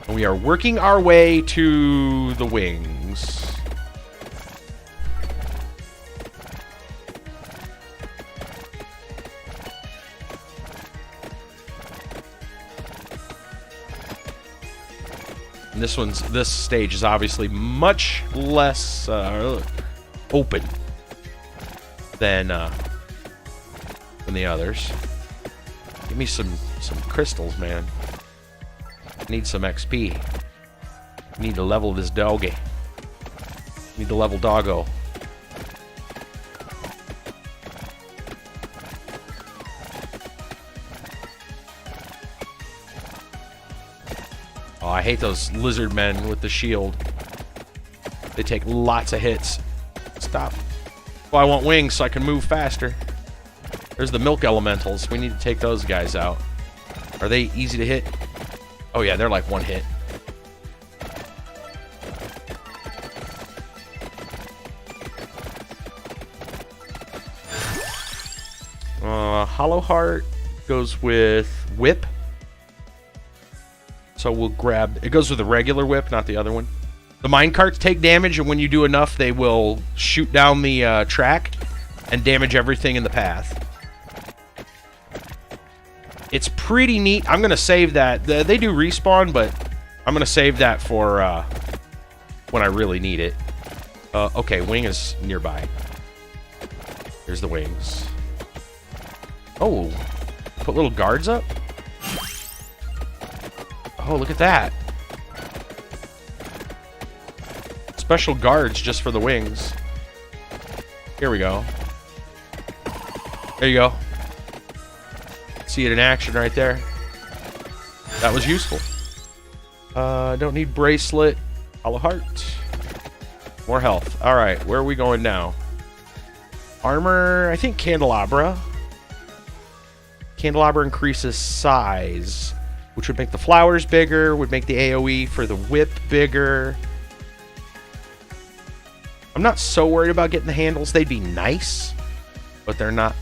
And we are working our way to the wings. And this stage is obviously much less open than the others. Give me some crystals, man. I need some XP. I need to level this doggy. I need to level doggo. Oh, I hate those lizard men with the shield. They take lots of hits. Stop. Well, I want wings so I can move faster. There's the milk elementals. We need to take those guys out. Are they easy to hit? Oh yeah, they're like one hit. Hollow Heart goes with Whip. So we'll grab... It goes with the regular whip, not the other one. The minecarts take damage, and when you do enough, they will shoot down the track and damage everything in the path. It's pretty neat. I'm going to save that. They do respawn, but I'm going to save that for when I really need it. Okay, wing is nearby. Here's the wings. Oh, put little guards up? Oh, look at that. Special guards just for the wings. Here we go. There you go. See it in action right there. That was useful. Don't need bracelet. Hollow heart. More health. Alright, where are we going now? Armor, I think candelabra. Candelabra increases size, which would make the flowers bigger, would make the AoE for the whip bigger. I'm not so worried about getting the handles. They'd be nice, but they're not.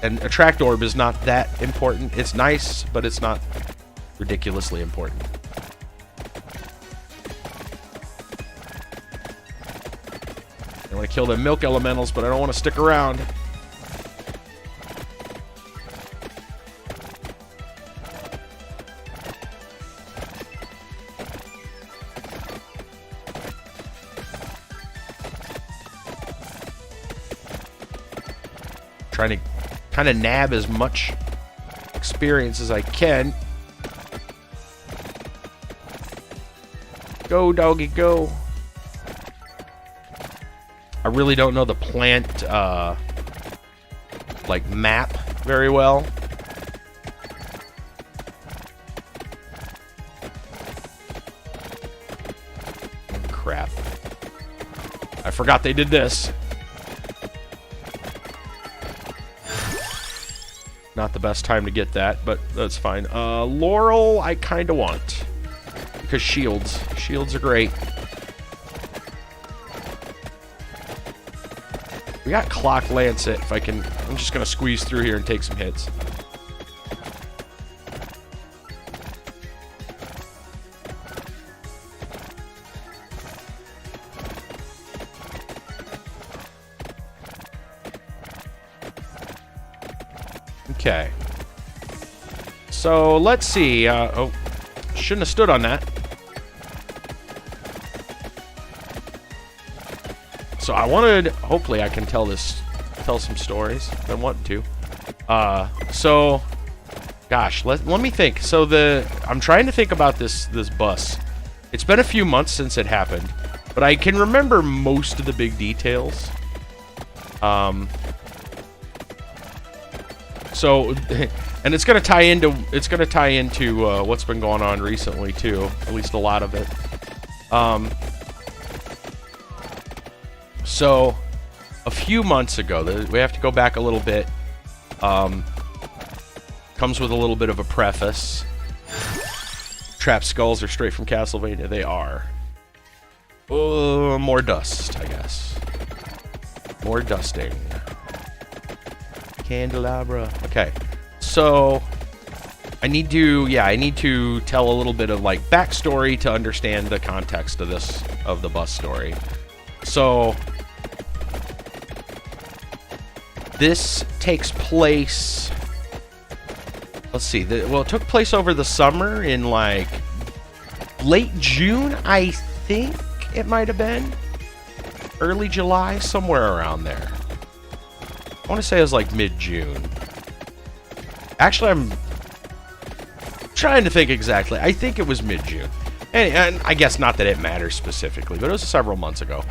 And Attract Orb is not that important. It's nice, but it's not ridiculously important. I want to kill the milk elementals, but I don't want to stick around. Trying to kind of nab as much experience as I can. Go, doggy, go. I really don't know the plant, like, map very well. Crap. I forgot they did this. Not the best time to get that, but that's fine. Laurel, I kind of want. Because shields. Shields are great. We got Clock Lancet. If I can... I'm just going to squeeze through here and take some hits. Okay. So, let's see. Oh, shouldn't have stood on that. So, I wanted... Hopefully, I can tell some stories. I want to. So... Gosh, let me think. So, I'm trying to think about this bus. It's been a few months since it happened. But I can remember most of the big details. So, and it's gonna tie into what's been going on recently too. At least a lot of it. So, a few months ago, we have to go back a little bit. Comes with a little bit of a preface. Trap skulls are straight from Castlevania. They are. More dust, I guess. More dusting. Candelabra. Okay, so I need to tell a little bit of like backstory to understand the context of the bus story. So this takes place. Let's see. Well, it took place over the summer in like late June, I think it might have been. Early July, somewhere around there. I want to say it was like mid-June. Actually, I'm trying to think exactly. I think it was mid-June. And I guess not that it matters specifically, but it was several months ago.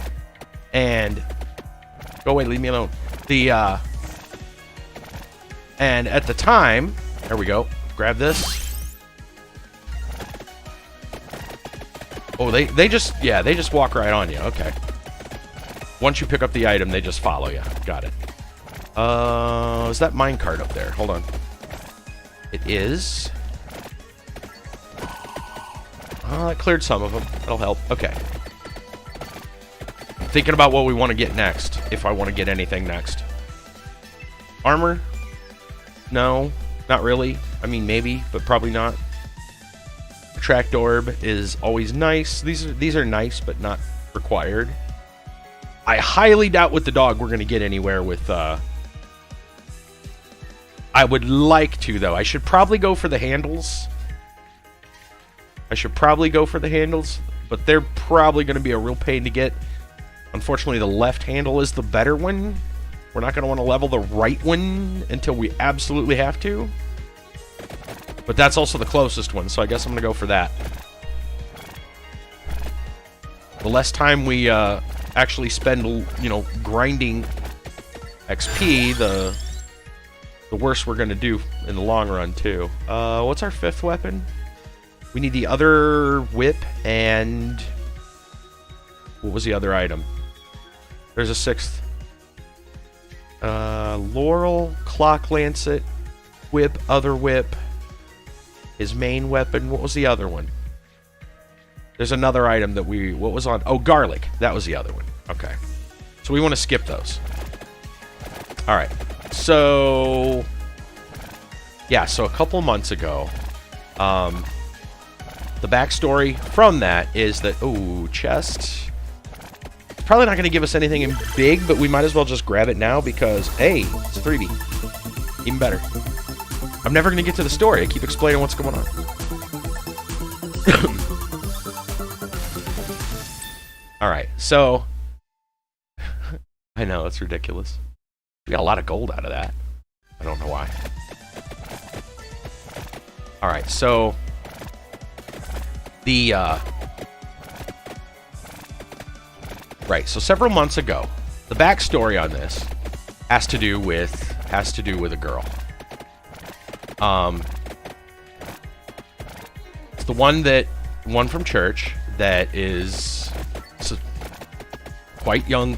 And... Go away, leave me alone. And at the time... There we go. Grab this. Oh, they just walk right on you. Okay. Once you pick up the item, they just follow you. Got it. Is that minecart up there? Hold on. It is. Oh, that cleared some of them. That'll help. Okay. I'm thinking about what we want to get next, if I want to get anything next. Armor? No, not really. I mean, maybe, but probably not. Attract Orb is always nice. These are nice, but not required. I highly doubt with the dog we're going to get anywhere with... I would like to, though. I should probably go for the handles. But they're probably going to be a real pain to get. Unfortunately, the left handle is the better one. We're not going to want to level the right one until we absolutely have to. But that's also the closest one, so I guess I'm going to go for that. The less time we actually spend, you know, grinding XP, the worse we're going to do in the long run, too. What's our 5th weapon? We need the other whip and... What was the other item? There's a 6th. Laurel, Clock Lancet, whip, other whip. His main weapon. What was the other one? There's another item that we... What was on... Oh, garlic. That was the other one. Okay. So we want to skip those. Alright. So... Yeah, so a couple months ago... the backstory from that is that... Ooh, chest... It's probably not going to give us anything in big, but we might as well just grab it now because, hey, it's a 3B. Even better. I'm never going to get to the story. I keep explaining what's going on. Alright, so... I know, it's ridiculous. We got a lot of gold out of that. I don't know why. Alright, so... The, Right, so several months ago, the backstory on this has to do with a girl. It's the one from church that is quite young,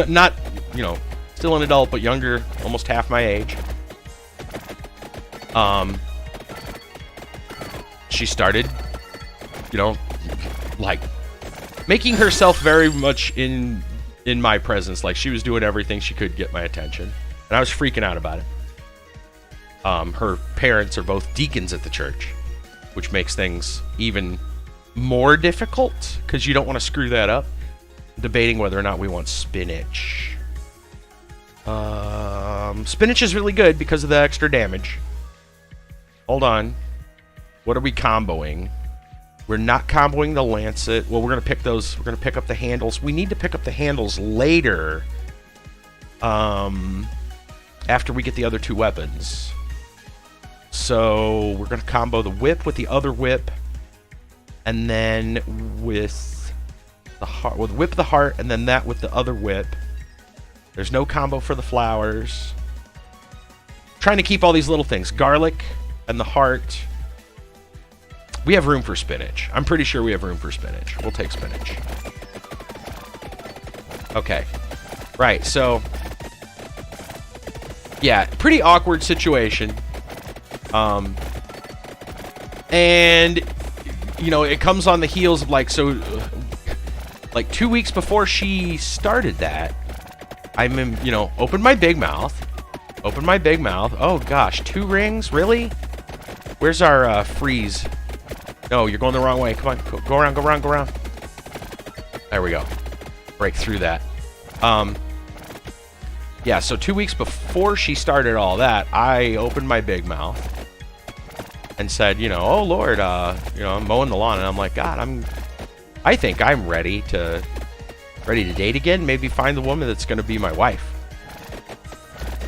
not, you know, still an adult, but younger, almost half my age. She started, you know, like, making herself very much in my presence. Like, she was doing everything she could get my attention. And I was freaking out about it. Her parents are both deacons at the church, which makes things even more difficult, because you don't want to screw that up. Debating whether or not we want spinach. Spinach is really good because of the extra damage. Hold on. What are we comboing? We're not comboing the Lancet. Well, we're going to pick those. We're going to pick up the handles. We need to pick up the handles later. After we get the other 2 weapons. So, we're going to combo the whip with the other whip. And then with the heart. With whip the heart, and then that with the other whip. There's no combo for the flowers. Trying to keep all these little things. Garlic and the heart. We have room for spinach. I'm pretty sure we have room for spinach. We'll take spinach. Okay. Right, so... Yeah, pretty awkward situation. And, you know, it comes on the heels of, like, so... Like, 2 weeks before she started that, I'm in, you know, open my big mouth. Open my big mouth. Oh, gosh, 2 rings? Really? Where's our freeze? No, you're going the wrong way. Come on, go around, go around, go around. There we go. Break through that. Yeah, so 2 weeks before she started all that, I opened my big mouth and said, you know, oh Lord, you know, I'm mowing the lawn, and I'm like, God, I think I'm ready to date again. Maybe find the woman that's going to be my wife.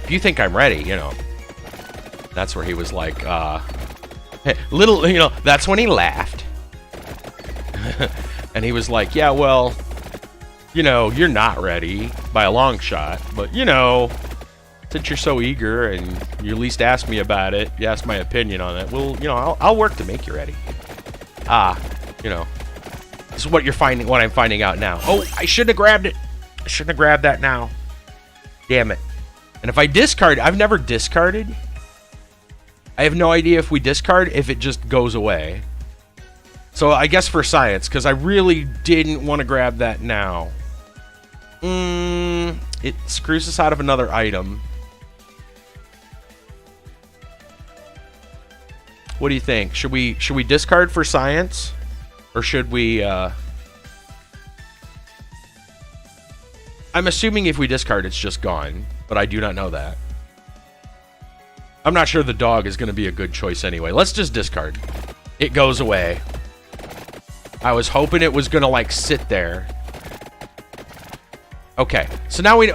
If you think I'm ready, you know. That's where he was like, little, you know, that's when he laughed. And he was like, yeah, well, you know, you're not ready by a long shot, but, you know, since you're so eager and you at least asked me about it, you asked my opinion on it, well, you know, I'll work to make you ready. You know, this is what I'm finding out now. Oh, I shouldn't have grabbed it. I shouldn't have grabbed that now. Damn it. And if I discard, I've never discarded. I have no idea if we discard, if it just goes away. So I guess for science, because I really didn't want to grab that now. It screws us out of another item. What do you think? Should we discard for science? Or should we, I'm assuming if we discard, it's just gone. But I do not know that. I'm not sure the dog is going to be a good choice anyway. Let's just discard. It goes away. I was hoping it was going to, like, sit there. Okay, so now we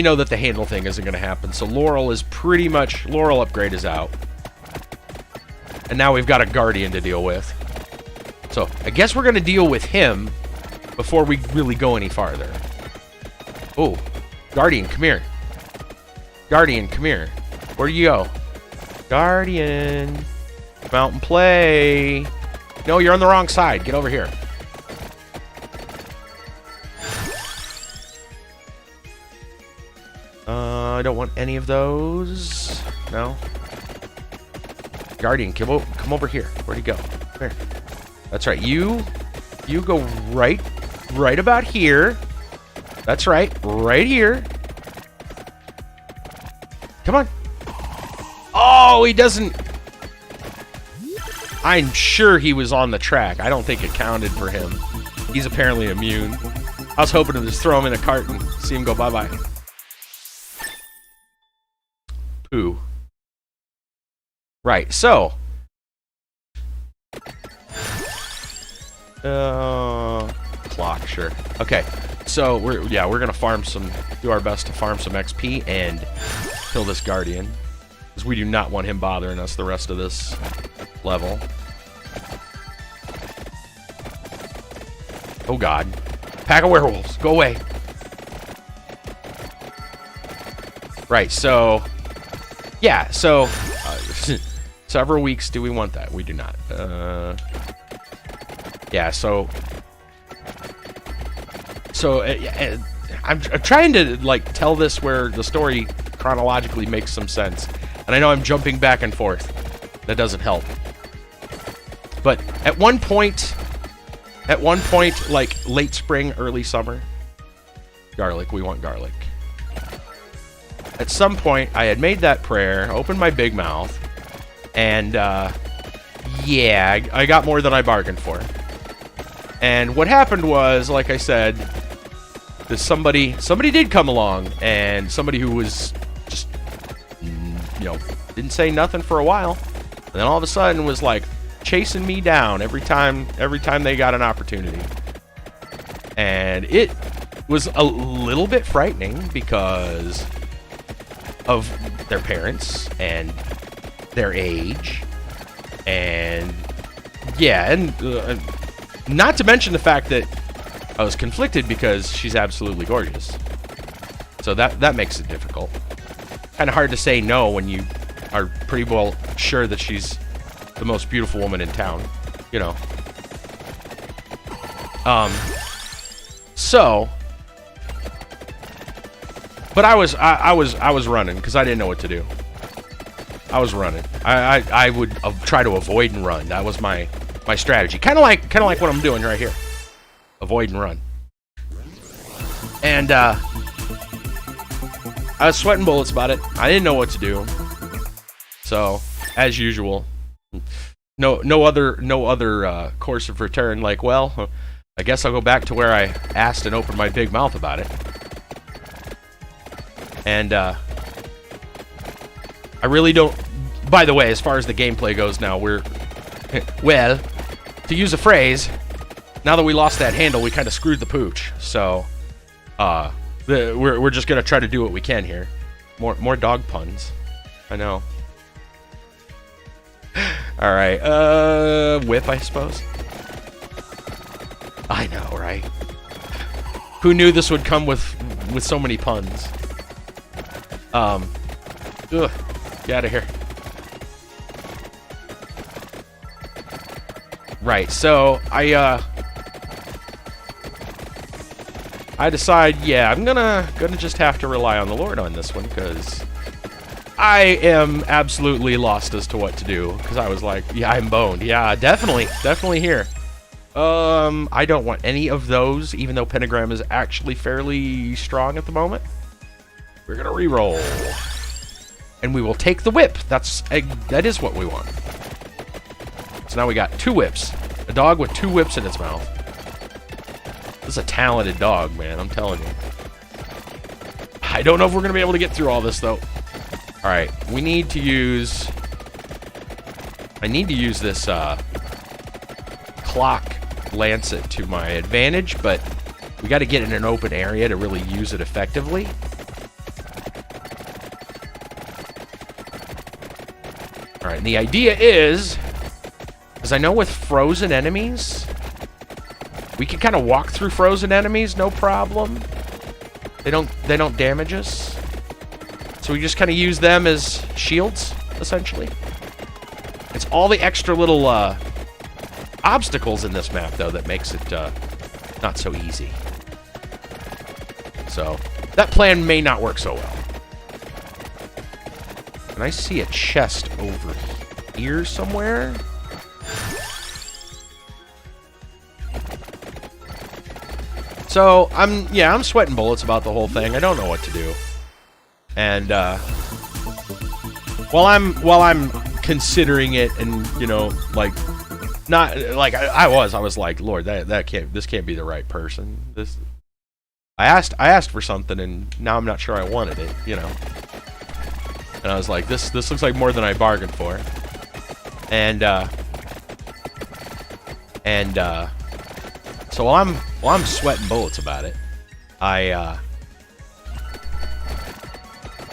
know that the handle thing isn't going to happen. So Laurel upgrade is out. And now we've got a Guardian to deal with. So I guess we're going to deal with him before we really go any farther. Oh, Guardian, come here. Guardian, come here. Where do you go? Guardian. Come out and play. No, you're on the wrong side. Get over here. I don't want any of those. No. Guardian, come over here. Where'd he go? Come here. That's right. You go right about here. That's right. Right here. Come on. Oh, he doesn't. I'm sure he was on the track. I don't think it counted for him. He's apparently immune. I was hoping to just throw him in a cart and see him go bye-bye. Poo. Right, so. Clock, sure. Okay, so we're gonna farm some, do our best to farm some XP and kill this Guardian. Because we do not want him bothering us the rest of this level. Oh god. Pack of werewolves, go away. Right, so yeah, so several weeks, do we want that? We do not. Yeah, so I'm trying to like tell this where the story chronologically makes some sense. And I know I'm jumping back and forth. That doesn't help. But at one point, like late spring, early summer, garlic, we want garlic. At some point, I had made that prayer, opened my big mouth, and yeah, I got more than I bargained for. And what happened was, like I said, somebody did come along, and somebody who was just, you know, didn't say nothing for a while, and then all of a sudden was like chasing me down every time they got an opportunity. And it was a little bit frightening because of their parents and their age, and yeah, and not to mention the fact that I was conflicted because she's absolutely gorgeous. So that makes it difficult. Kind of hard to say no when you are pretty well sure that she's the most beautiful woman in town, you know. So, but I was running because I didn't know what to do. I was running. I would try to avoid and run. That was my strategy. Kind of like what I'm doing right here. Avoid and run. And I was sweating bullets about it. I didn't know what to do. So, as usual, no other course of return. Like, well, I guess I'll go back to where I asked and opened my big mouth about it. And I really don't. By the way, as far as the gameplay goes now, we're well, to use a phrase, now that we lost that handle, we kind of screwed the pooch. So, we're just gonna try to do what we can here. More dog puns. I know. All right, whip, I suppose. I know, right? Who knew this would come with so many puns? Ugh, get out of here. Right, so I decide, yeah, I'm gonna just have to rely on the Lord on this one, because I am absolutely lost as to what to do. Because I was like, yeah, I'm boned. Yeah, definitely here. I don't want any of those, even though Pentagram is actually fairly strong at the moment. We're gonna re-roll, and we will take the whip. That is what we want. So now we got 2 whips. A dog with 2 whips in its mouth. This is a talented dog, man. I'm telling you. I don't know if we're gonna be able to get through all this though. All right, we need to use. I need to use this clock lancet to my advantage, but we got to get in an open area to really use it effectively. All right, and the idea is, because I know with frozen enemies, we can kind of walk through frozen enemies, no problem. They don't damage us. So we just kind of use them as shields, essentially. It's all the extra little obstacles in this map, though, that makes it not so easy. So that plan may not work so well. And I see a chest over here somewhere. So I'm sweating bullets about the whole thing. I don't know what to do. And while I'm considering it, and you know, like, not like I was like, Lord, this can't be the right person. I asked for something, and now I'm not sure I wanted it, you know. And I was like, this looks like more than I bargained for. And so while I'm sweating bullets about it, I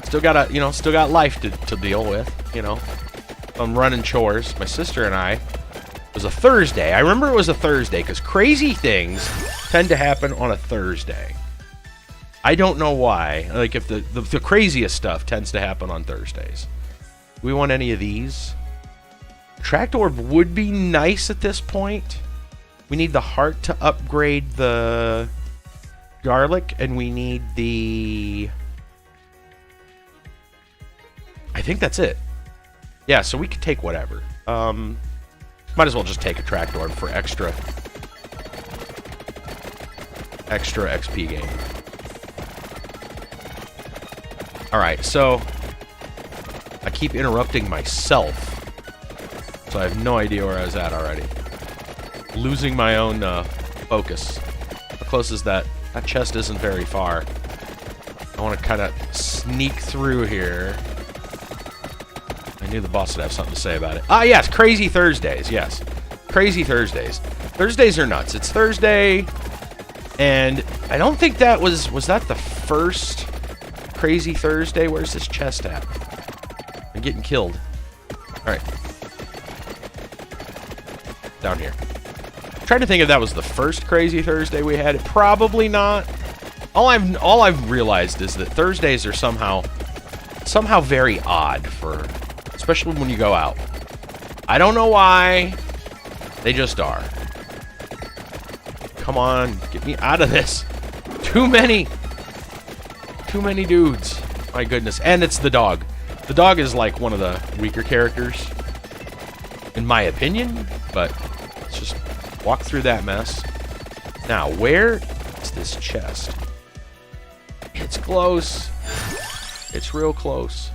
still got life to deal with, you know. I'm running chores. My sister and I, it was a Thursday. I remember it was a Thursday because crazy things tend to happen on a Thursday. I don't know why. Like, if the craziest stuff tends to happen on Thursdays. Do we want any of these? Tracked orb would be nice at this point. We need the heart to upgrade the garlic, and we need the... I think that's it. Yeah, so we could take whatever. Might as well just take a tracked orb for extra XP gain. Alright, so I keep interrupting myself, so I have no idea where I was at already. Losing my own focus. How close is that? That chest isn't very far. I want to kind of sneak through here. I knew the boss would have something to say about it. Ah, yes, Crazy Thursdays, yes. Crazy Thursdays. Thursdays are nuts. It's Thursday, and I don't think that was that the first Crazy Thursday? Where's this chest at? I'm getting killed. Alright. Down here. I'm trying to think if that was the first Crazy Thursday we had. Probably not. All I've realized is that Thursdays are somehow very odd for, especially when you go out. I don't know why. They just are. Come on, get me out of this. Too many dudes. My goodness. And it's the dog. The dog is like one of the weaker characters, in my opinion, but let's just walk through that mess. Now, where is this chest? It's close. It's real close.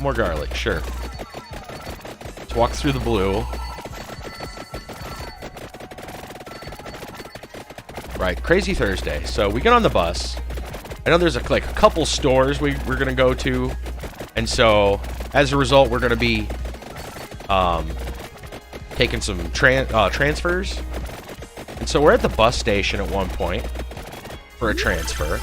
More garlic, sure. Let's walk through the blue. Right, Crazy Thursday. So we get on the bus. I know there's like a couple stores we're going to go to. And so, as a result, we're going to be taking some transfers. And so we're at the bus station at one point for a transfer.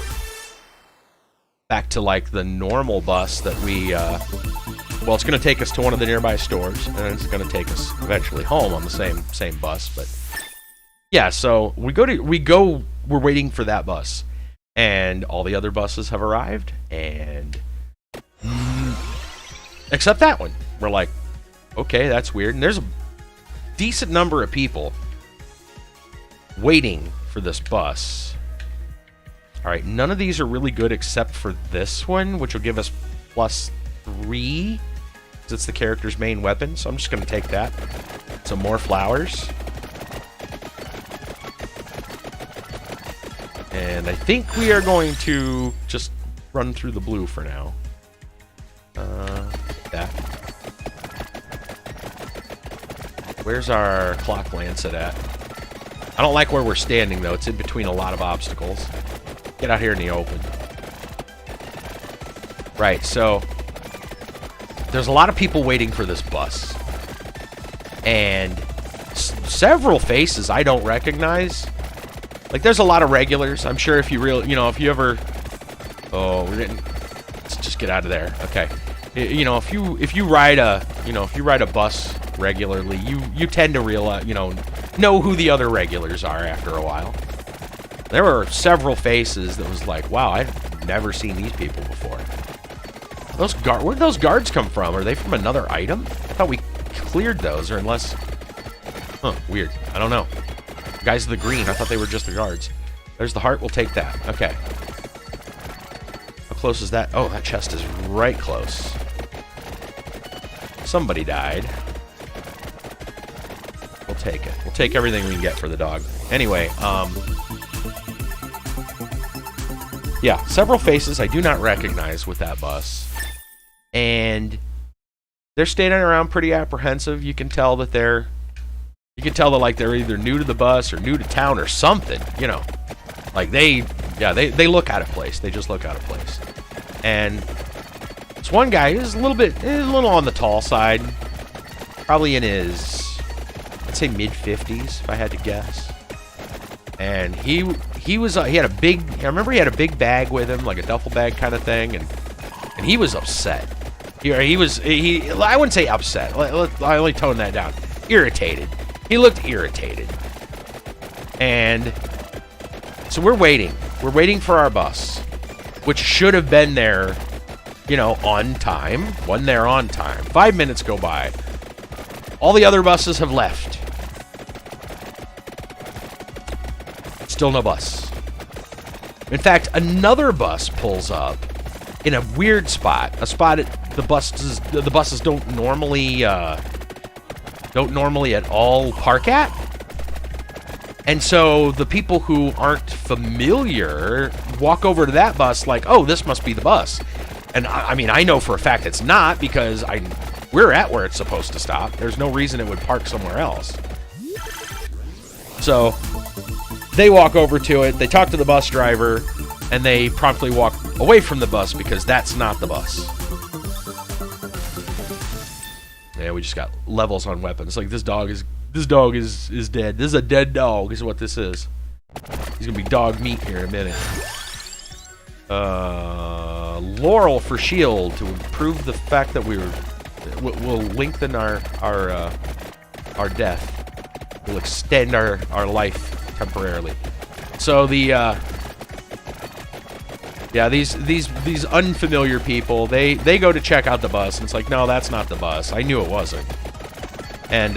Back to like the normal bus that we... well, it's going to take us to one of the nearby stores. And it's going to take us eventually home on the same bus. But yeah, so we're waiting for that bus. And all the other buses have arrived, and except that one. We're like, okay, that's weird. And there's a decent number of people waiting for this bus. All right, none of these are really good except for this one, which will give us +3, because it's the character's main weapon. So I'm just going to take that. Some more flowers. And I think we are going to just run through the blue for now. That. Where's our clock lancet at? I don't like where we're standing, though. It's in between a lot of obstacles. Get out here in the open. Right, so there's a lot of people waiting for this bus. And several faces I don't recognize. Like, there's a lot of regulars. I'm sure if you if you ever... Oh, we're getting... Let's just get out of there. Okay. You know, if you ride a bus regularly, you tend to realize, know who the other regulars are after a while. There were several faces that was like, wow, I've never seen these people before. Where'd those guards come from? Are they from another item? I thought we cleared those, or unless... Huh, weird. I don't know. Guys with the green, I thought they were just the guards. There's the heart, we'll take that. Okay. How close is that? Oh, that chest is right close. Somebody died. We'll take it. We'll take everything we can get for the dog. Anyway, yeah, several faces I do not recognize with that bus. And they're standing around pretty apprehensive. You can tell that they're they're either new to the bus or new to town or something, you know. Like they look out of place. They just look out of place. And this one guy is a little on the tall side. Probably in his, I'd say mid-50s if I had to guess. And he had a big, I remember he had a big bag with him, like a duffel bag kind of thing, and he was upset. I wouldn't say upset. I only tone that down. Irritated. He looked irritated. And so we're waiting. We're waiting for our bus, which should have been there, you know, on time. Wasn't there on time. 5 minutes go by. All the other buses have left. Still no bus. In fact, another bus pulls up in a weird spot. A spot the buses don't normally at all park at. And so the people who aren't familiar walk over to that bus like, oh, this must be the bus. And I mean, I know for a fact it's not, because we're at where it's supposed to stop. There's no reason it would park somewhere else. So they walk over to it, they talk to the bus driver, and they promptly walk away from the bus because that's not the bus. Yeah, we just got levels on weapons. Like this dog is dead. This is a dead dog, is what this is. He's gonna be dog meat here in a minute. Laurel for shield to improve the fact that we'll lengthen our death. We'll extend our life temporarily. So the these unfamiliar people, they go to check out the bus, and it's like, no, that's not the bus. I knew it wasn't. And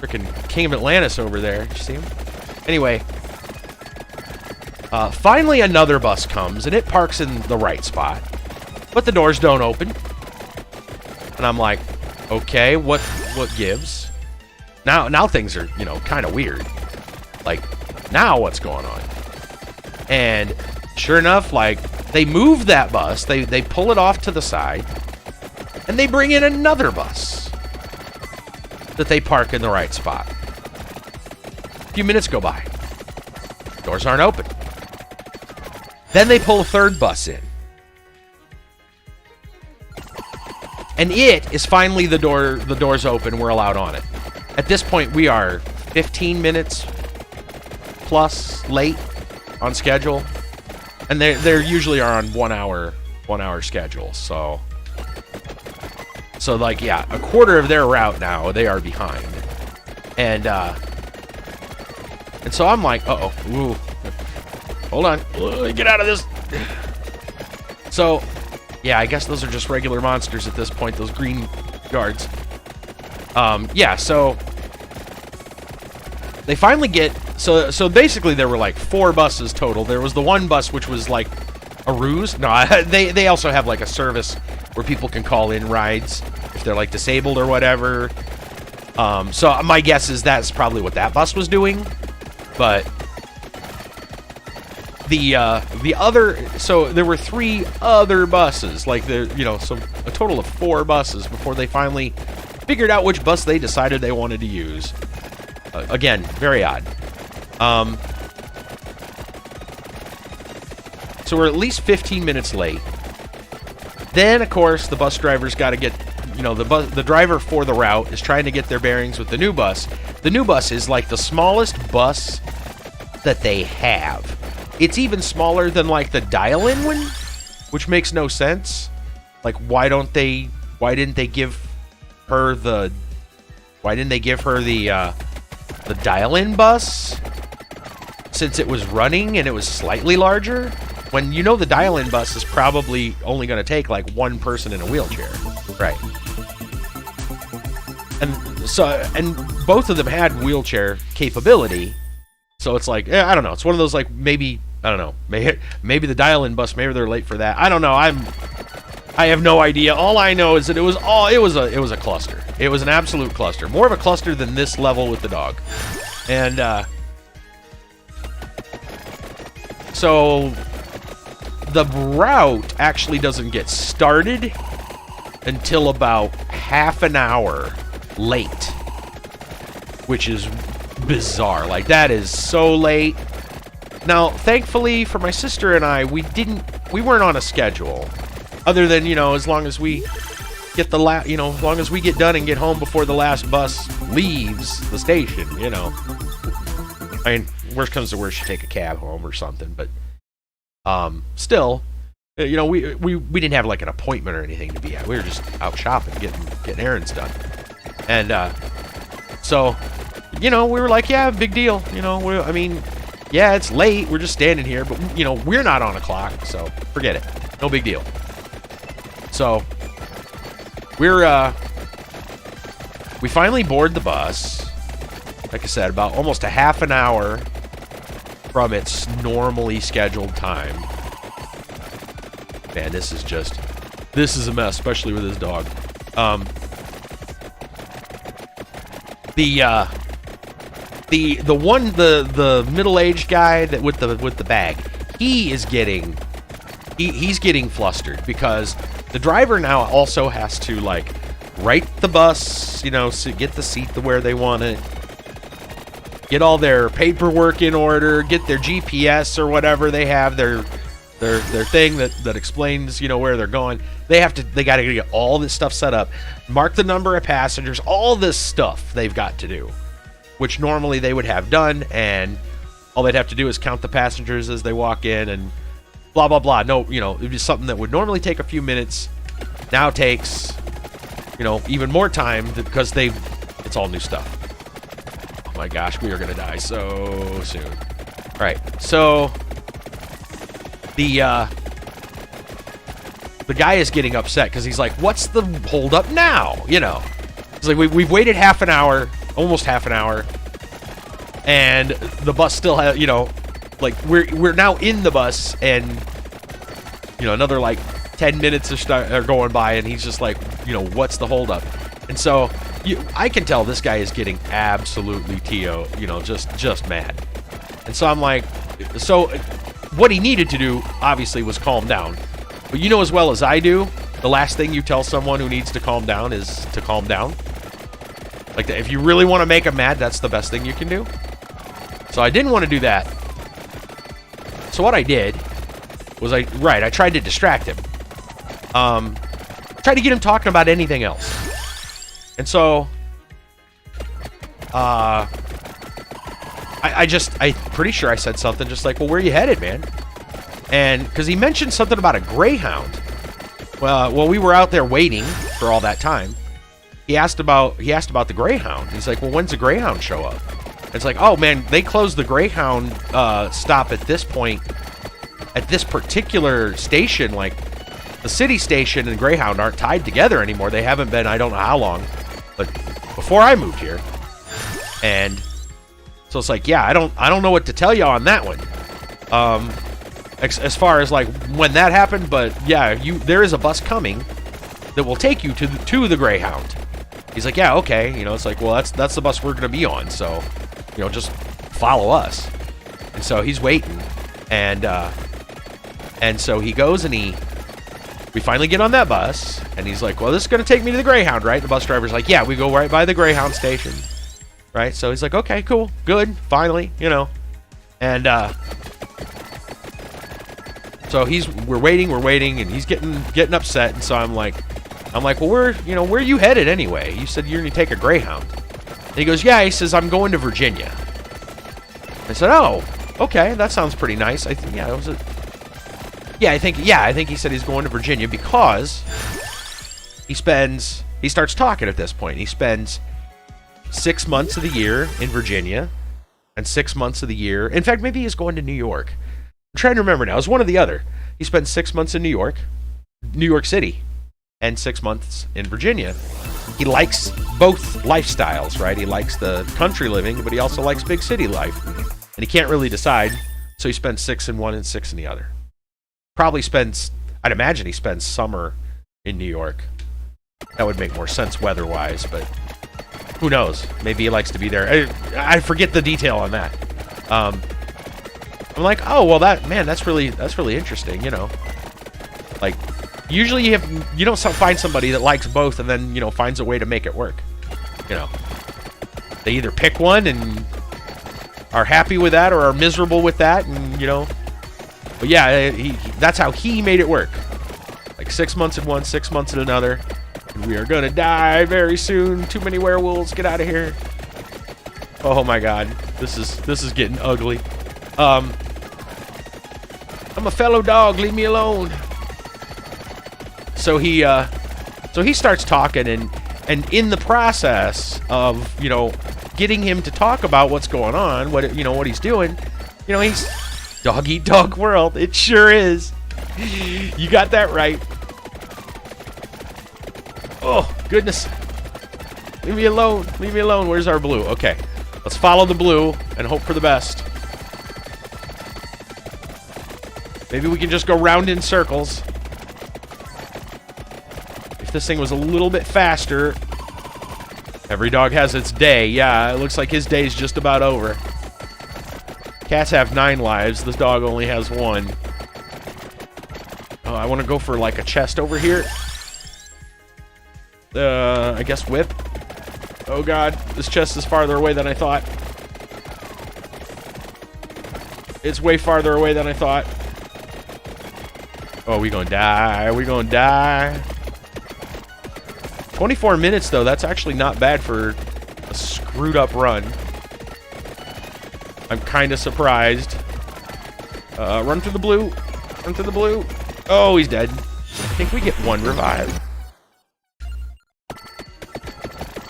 freaking King of Atlantis over there. Did you see him? Anyway, finally another bus comes, and it parks in the right spot, but the doors don't open. And I'm like, okay, what gives? Now things are, you know, kind of weird. Like, now what's going on? And sure enough, like, they move that bus, they pull it off to the side, and they bring in another bus that they park in the right spot. A few minutes go by. Doors aren't open. Then they pull a third bus in. And it is finally the door's open, we're allowed on it. At this point, we are 15 minutes plus late on schedule. And they usually are on one hour schedules, so like, yeah, a quarter of their route now, they are behind. And so I'm like, ooh, hold on, get out of this. So, yeah, I guess those are just regular monsters at this point, those green guards. Yeah, so they finally get, so basically there were like 4 buses total. There was the one bus which was like a ruse. No, they also have like a service where people can call in rides if they're like disabled or whatever. So my guess is that's probably what that bus was doing. But the other, so there were 3 other buses, like so a total of 4 buses before they finally figured out which bus they decided they wanted to use. Again, very odd. So we're at least 15 minutes late. Then, of course, the bus driver's got to get, the driver for the route is trying to get their bearings with the new bus. The new bus is like the smallest bus that they have. It's even smaller than like the dial-in one, which makes no sense. Like, why didn't they give her the dial-in bus? since it was running and it was slightly larger, when you know the dial-in bus is probably only going to take like one person in a wheelchair. Right. And both of them had wheelchair capability. So it's like, I don't know. It's one of those like maybe maybe the dial-in bus, maybe they're late for that. I don't know. I have no idea. All I know is that it was a cluster. It was an absolute cluster. More of a cluster than this level with the dog. And so the route actually doesn't get started until about half an hour late, which is bizarre. Like, that is so late. Now, thankfully for my sister and I, we weren't on a schedule, other than, as long as we get as long as we get done and get home before the last bus leaves the station. I mean, worst comes to worst, you take a cab home or something, but still, we didn't have like an appointment or anything to be at. We were just out shopping, getting errands done. And so, we were like, yeah, big deal. Yeah, it's late. We're just standing here, but we're not on a clock, so forget it. No big deal. So we finally board the bus. Like I said, about almost a half an hour from its normally scheduled time. Man, this is a mess, especially with this dog. The middle-aged guy that with the bag, he's getting flustered because the driver now also has to like write the bus, so get the seat to where they want it, get all their paperwork in order, get their GPS or whatever they have, their thing that explains where they're going. They got to get all this stuff set up, mark the number of passengers, all this stuff they've got to do, which normally they would have done, and all they'd have to do is count the passengers as they walk in and blah blah blah. No, it'd be something that would normally take a few minutes, now takes even more time because it's all new stuff. Oh my gosh, we are gonna die so soon. All right, so the guy is getting upset because he's like, what's the hold up now? It's like we've waited half an hour, almost half an hour, and the bus still has, like we're now in the bus, and another like 10 minutes are going by, and he's just like, what's the hold up? And so I can tell this guy is getting absolutely just mad. And so I'm like, so what he needed to do obviously was calm down. But as well as I do, the last thing you tell someone who needs to calm down is to calm down. Like, if you really want to make him mad, that's the best thing you can do. So I didn't want to do that. So what I did was I tried to distract him. Tried to get him talking about anything else. And so I'm pretty sure I said something just like, well, where are you headed, man? And because he mentioned something about a Greyhound. Well, we were out there waiting for all that time. He asked about the Greyhound. He's like, well, when's the Greyhound show up? It's like, oh man, they closed the Greyhound stop at this point, at this particular station. Like, the city station and Greyhound aren't tied together anymore. They haven't been, I don't know how long, but before I moved here. And so it's like, yeah, I don't know what to tell you on that one. As far as like when that happened, but yeah, there is a bus coming that will take you to the Greyhound. He's like, yeah, okay. It's like, well, that's the bus we're gonna be on, so just follow us. And so he's waiting, and so he goes and we finally get on that bus, and he's like, well, this is gonna take me to the Greyhound, right? The bus driver's like, yeah, we go right by the Greyhound station, right? So he's like, okay, cool, good, finally, and so we're waiting, and he's getting upset, and so I'm like, well, where are you headed anyway? You said you're gonna take a Greyhound. And he goes, yeah. He says, I'm going to Virginia. I said, oh, okay, that sounds pretty nice. I think he said he's going to Virginia because he starts talking at this point. He spends 6 months of the year in Virginia, and 6 months of the year. In fact, maybe he's going to New York. I'm trying to remember now. It was one or the other. He spent 6 months in New York City, and 6 months in Virginia. He likes both lifestyles, right? He likes the country living, but he also likes big city life. And he can't really decide, so he spends 6 in one and 6 in the other. Probably spends, I'd imagine he spends summer in New York. That would make more sense weather-wise, but who knows? Maybe he likes to be there. I forget the detail on that. I'm like, oh, well, that's really interesting, you know. Like, usually you don't find somebody that likes both and then, you know, finds a way to make it work. You know, they either pick one and are happy with that or are miserable with that, and, you know. But yeah, that's how he made it work. Like 6 months in one, 6 months in another. We are gonna die very soon. Too many werewolves. Get out of here. Oh my god, this is getting ugly. I'm a fellow dog. Leave me alone. So he starts talking, and in the process of, you know, getting him to talk about what's going on, what he's doing, you know, he's dog eat dog world. It sure is. You got that right. Oh goodness. Leave me alone. Leave me alone. Where's our blue? Okay, let's follow the blue and hope for the best. Maybe we can just go round in circles. If this thing was a little bit faster. Every dog has its day. Yeah, it looks like his day's just about over. Cats have 9 lives. This dog only has 1. Oh, I want to go for like a chest over here. I guess whip. Oh god, this chest is farther away than I thought. It's way farther away than I thought. Oh, we gonna die. We gonna die. 24 minutes, though. That's actually not bad for a screwed up run. I'm kind of surprised. Run through the blue. Run through the blue. Oh, he's dead. I think we get 1 revive.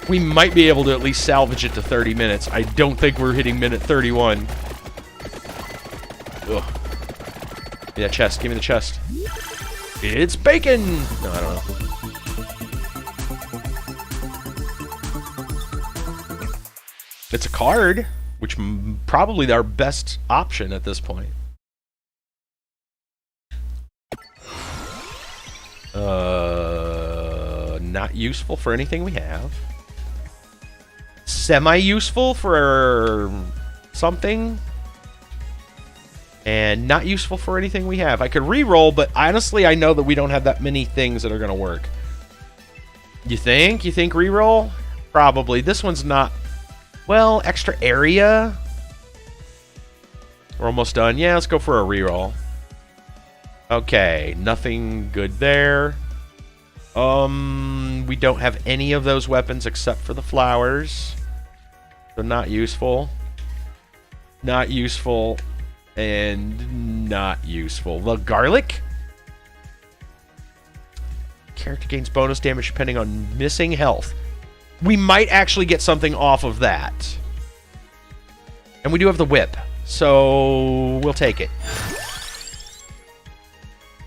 We might be able to at least salvage it to 30 minutes. I don't think we're hitting minute 31. Ugh. Yeah, chest. Give me the chest. It's bacon! No, I don't know. It's a card, which probably our best option at this point. Not useful for anything we have. Semi-useful for something. And not useful for anything we have. I could re-roll, but honestly, I know that we don't have that many things that are going to work. You think? You think re-roll? Probably. This one's not... Well, extra area. We're almost done. Yeah, let's go for a re-roll. Okay, nothing good there. We don't have any of those weapons except for the flowers. So not useful. Not useful. And not useful. The garlic? Character gains bonus damage depending on missing health. We might actually get something off of that. And we do have the whip. So we'll take it.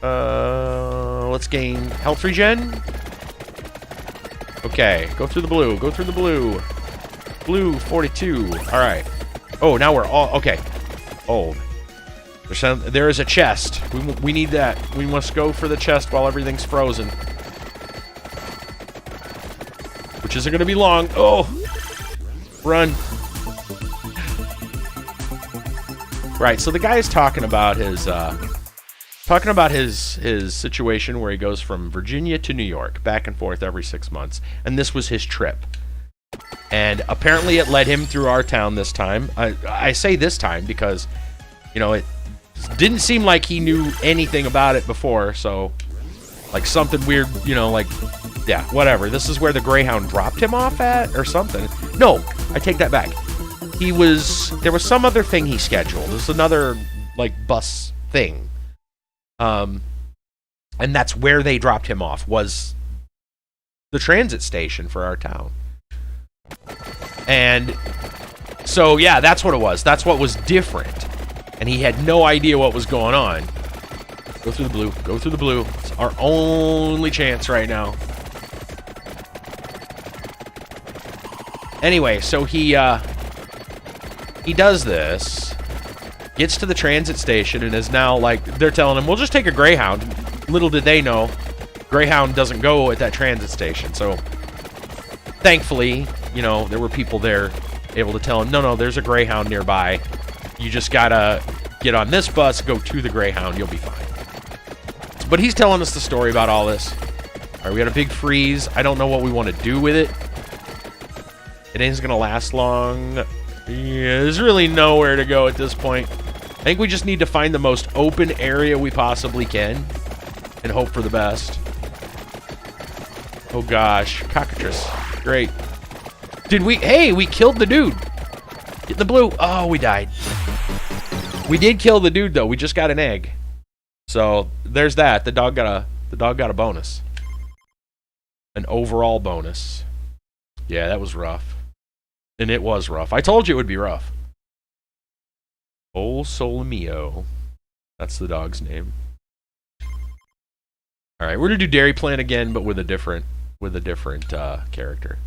Let's gain health regen. Okay, go through the blue. Go through the blue. Blue 42. All right. Oh, now we're all okay. Oh, there is a chest. We need that. We must go for the chest while everything's frozen. Which isn't going to be long. Oh, run. Right. So the guy is talking about his situation where he goes from Virginia to New York, back and forth every 6 months, and this was his trip. And apparently, it led him through our town this time. I say this time because, you know, it didn't seem like he knew anything about it before. So, like something weird, you know, like, yeah, whatever. This is where the Greyhound dropped him off at, or something. No, I take that back. There was some other thing he scheduled. It was another like bus thing. And that's where they dropped him off, was the transit station for our town. And So, yeah, that's what it was. That's what was different. And he had no idea what was going on. Go through the blue. Go through the blue. It's our only chance right now. Anyway, so he does this, gets to the transit station, and is now, like, they're telling him, we'll just take a Greyhound. Little did they know, Greyhound doesn't go at that transit station. So, thankfully, you know, there were people there able to tell him, no, there's a Greyhound nearby. You just gotta get on this bus, go to the Greyhound, you'll be fine. But he's telling us the story about all this. All right, we got a big freeze. I don't know what we want to do with it. It ain't gonna last long. Yeah, there's really nowhere to go at this point. I think we just need to find the most open area we possibly can and hope for the best. Oh gosh, cockatrice. Great. Hey, we killed the dude. Get the blue. Oh, we died. We did kill the dude though. We just got an egg. So there's that. The dog got a bonus. An overall bonus. Yeah, that was rough. And it was rough. I told you it would be rough. Ol Sole Mio. That's the dog's name. Alright, we're gonna do Dairy Plan again, but with a different character.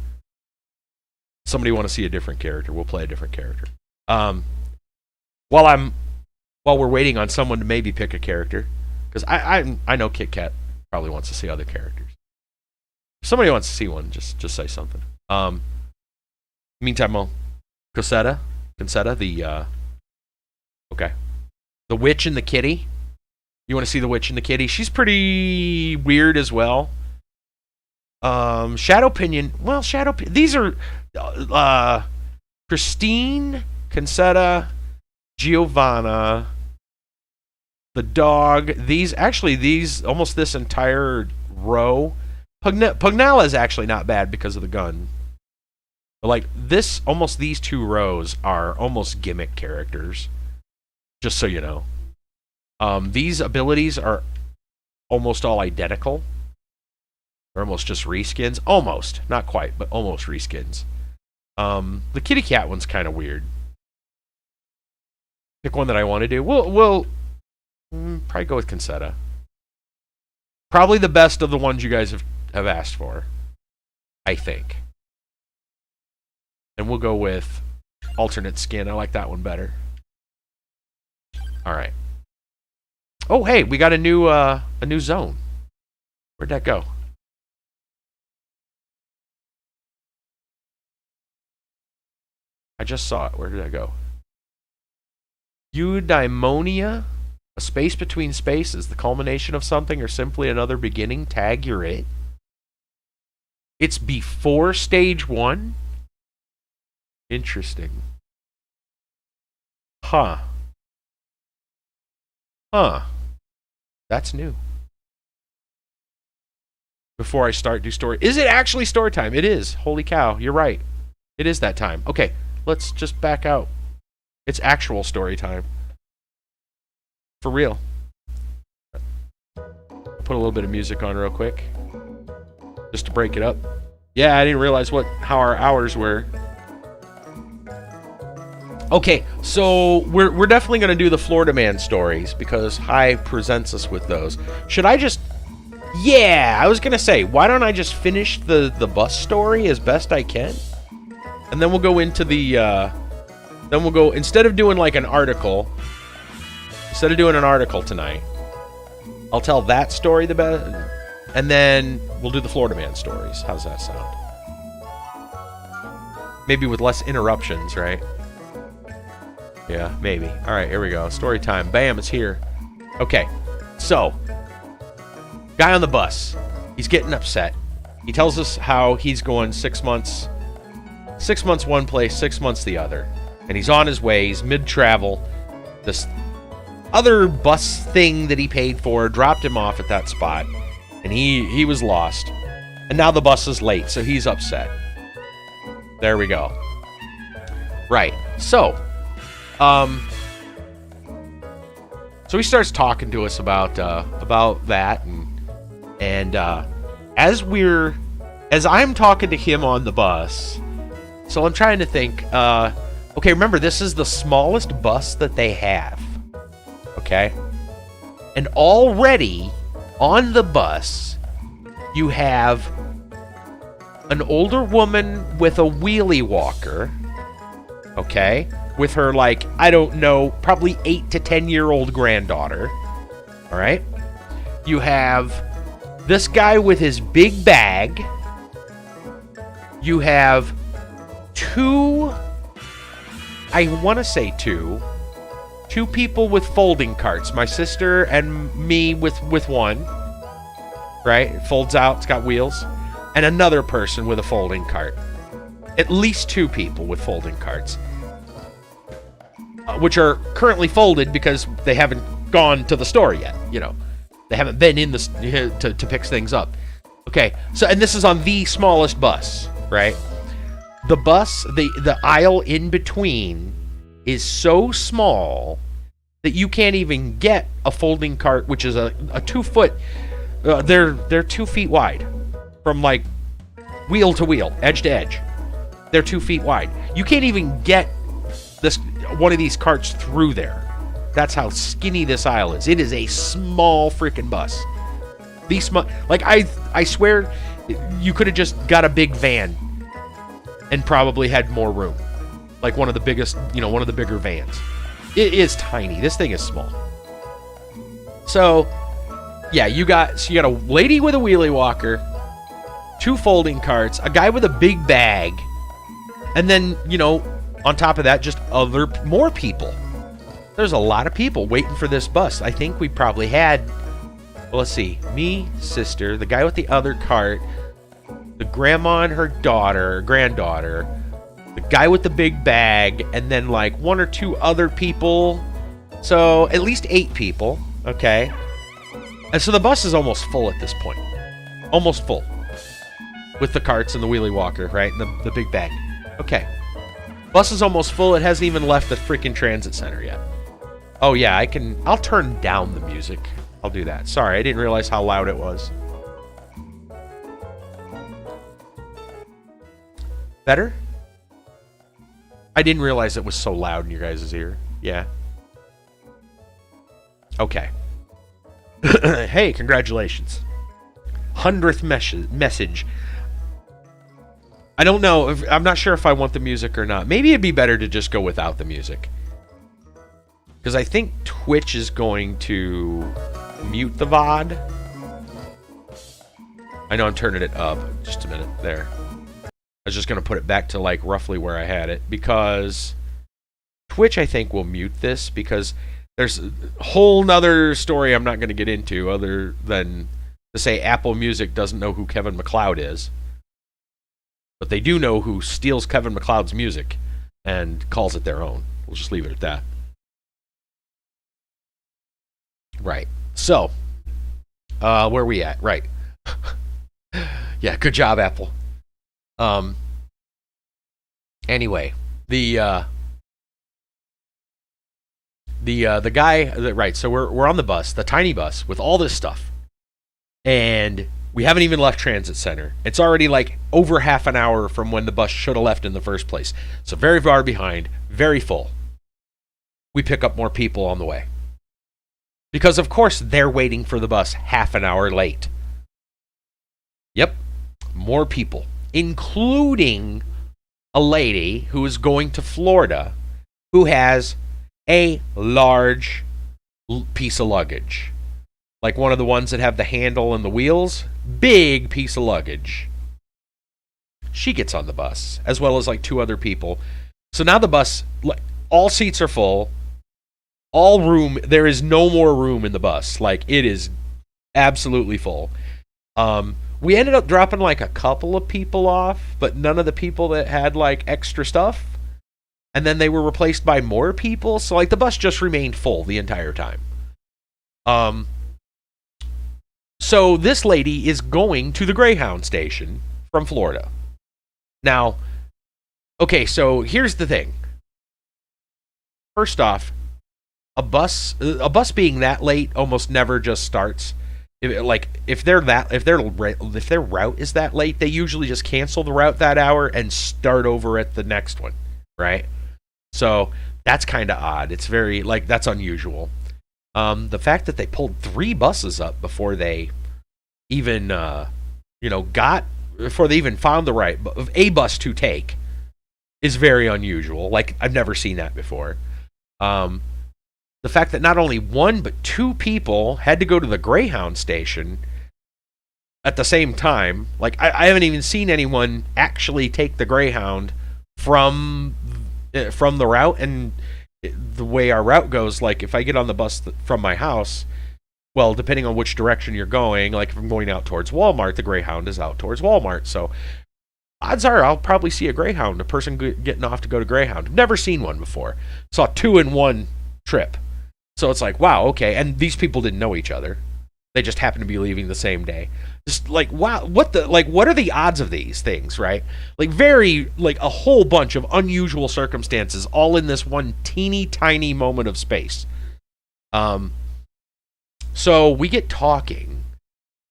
Somebody want to see a different character, we'll play a different character. While we're waiting on someone to maybe pick a character, because I know Kit Kat probably wants to see other characters. If somebody wants to see one, just say something. Meantime, Cosetta, okay. The Witch and the Kitty. You want to see the Witch and the Kitty? She's pretty weird as well. Shadow Pinion. Well, these are Christine, Concetta, Giovanna, the dog. These almost this entire row. Pugnala is actually not bad because of the gun. But like this, almost these two rows are almost gimmick characters. Just so you know. These abilities are almost all identical. They're almost just reskins. Almost. Not quite, but almost reskins. The kitty cat one's kind of weird. Pick one that I want to do. We'll probably go with Concetta. Probably the best of the ones you guys have asked for. I think. And we'll go with alternate skin. I like that one better. Alright. Oh, hey, we got a new zone. Where'd that go? I just saw it. Where did that go? Eudaimonia? A space between spaces. The culmination of something or simply another beginning. Tag, you're it. It's before stage 1? Interesting. Huh. That's new. Before I start, do story. Is it actually story time? It is. Holy cow. You're right. It is that time. Okay. Let's just back out. It's actual story time. For real. Put a little bit of music on real quick. Just to break it up. Yeah, I didn't realize how our hours were. Okay, so we're definitely going to do the Florida Man stories because High presents us with those. Should I just... Yeah, I was going to say, why don't I just finish the bus story as best I can? And then we'll go into the... then we'll go... Instead of doing like an article... Instead of doing an article tonight, I'll tell that story the best. And then we'll do the Florida Man stories. How's that sound? Maybe with less interruptions, right? Yeah, maybe. All right, here we go. Story time. Bam, it's here. Okay, so guy on the bus. He's getting upset. He tells us how he's going 6 months. 6 months one place, 6 months the other. And he's on his way. He's mid-travel. This other bus thing that he paid for dropped him off at that spot. And he was lost. And now the bus is late, so he's upset. There we go. Right. So he starts talking to us about that, and as I'm talking to him on the bus, so I'm trying to think. Okay, remember, this is the smallest bus that they have. Okay? And already on the bus, you have an older woman with a wheelie walker. Okay? With her, like, I don't know, probably 8 to 10-year-old granddaughter. All right? You have this guy with his big bag. You have two, I want to say two people with folding carts. My sister and me with one. Right? It folds out. It's got wheels. And another person with a folding cart. At least 2 people with folding carts. Which are currently folded because they haven't gone to the store yet. You know, they haven't been in the to pick things up. Okay, so and this is on the smallest bus, right? The bus, the aisle in between is so small that you can't even get a folding cart, which is a 2 foot. They're 2 feet wide, from like wheel to wheel, edge to edge. They're 2 feet wide. You can't even get one of these carts through there. That's how skinny this aisle is. It is a small freaking bus. Like I swear, you could have just got a big van and probably had more room. Like one of the biggest, one of the bigger vans. It is tiny. This thing is small. So, yeah, you got a lady with a wheelie walker, 2 folding carts, a guy with a big bag, and then, on top of that, just more people. There's a lot of people waiting for this bus. I think we probably had, well, let's see, me, sister, the guy with the other cart, the grandma and her granddaughter, the guy with the big bag, and then like 1 or 2 other people. So at least 8 people, okay? And so the bus is almost full at this point. Almost full. With the carts and the wheelie walker, right? And the big bag. Okay. Bus is almost full. It hasn't even left the freaking transit center yet. Oh yeah, I'll turn down the music. I'll do that. Sorry, I didn't realize how loud it was. Better? I didn't realize it was so loud in your guys' ear. Yeah. Okay. Hey, congratulations. 100th message. I don't know. I'm not sure if I want the music or not. Maybe it'd be better to just go without the music. Because I think Twitch is going to mute the VOD. I know I'm turning it up. Just a minute. There. I was just going to put it back to like roughly where I had it. Because Twitch, I think, will mute this. Because there's a whole nother story I'm not going to get into other than to say Apple Music doesn't know who Kevin MacLeod is. But they do know who steals Kevin MacLeod's music and calls it their own. We'll just leave it at that. Right. So, where are we at? Right. Yeah, good job, Apple. Anyway, the guy, right, so we're on the bus, the tiny bus with all this stuff. And we haven't even left transit center. It's already like over half an hour from when the bus should have left in the first place. So very far behind, very full. We pick up more people on the way. Because of course they're waiting for the bus half an hour late. Yep, more people, including a lady who is going to Florida who has a large piece of luggage. Like one of the ones that have the handle and the wheels. Big piece of luggage. She gets on the bus, as well as like 2 other people. So now the bus, all seats are full. All room, there is no more room in the bus. Like, it is absolutely full. We ended up dropping like a couple of people off, but none of the people that had like extra stuff. And then they were replaced by more people. So like the bus just remained full the entire time. So this lady is going to the Greyhound station from Florida. Now, okay, so here's the thing. First off, a bus being that late almost never just starts. If their route is that late, they usually just cancel the route that hour and start over at the next one, right? So that's kind of odd. It's very, like, that's unusual. The fact that they pulled 3 buses up before they even, before they even found a bus to take is very unusual. Like, I've never seen that before. The fact that not only 1 but 2 people had to go to the Greyhound station at the same time. Like, I haven't even seen anyone actually take the Greyhound from the route. And the way our route goes, like, if I get on the bus from my house, well, depending on which direction you're going, like if I'm going out towards Walmart, the Greyhound is out towards Walmart. So odds are I'll probably see a Greyhound, a person getting off to go to Greyhound. I've never seen one before. Saw 2 in 1 trip. So it's like, wow, okay. And these people didn't know each other. They just happened to be leaving the same day. Just like, wow, what are the odds of these things, right? Like, a whole bunch of unusual circumstances all in this one teeny tiny moment of space. So we get talking,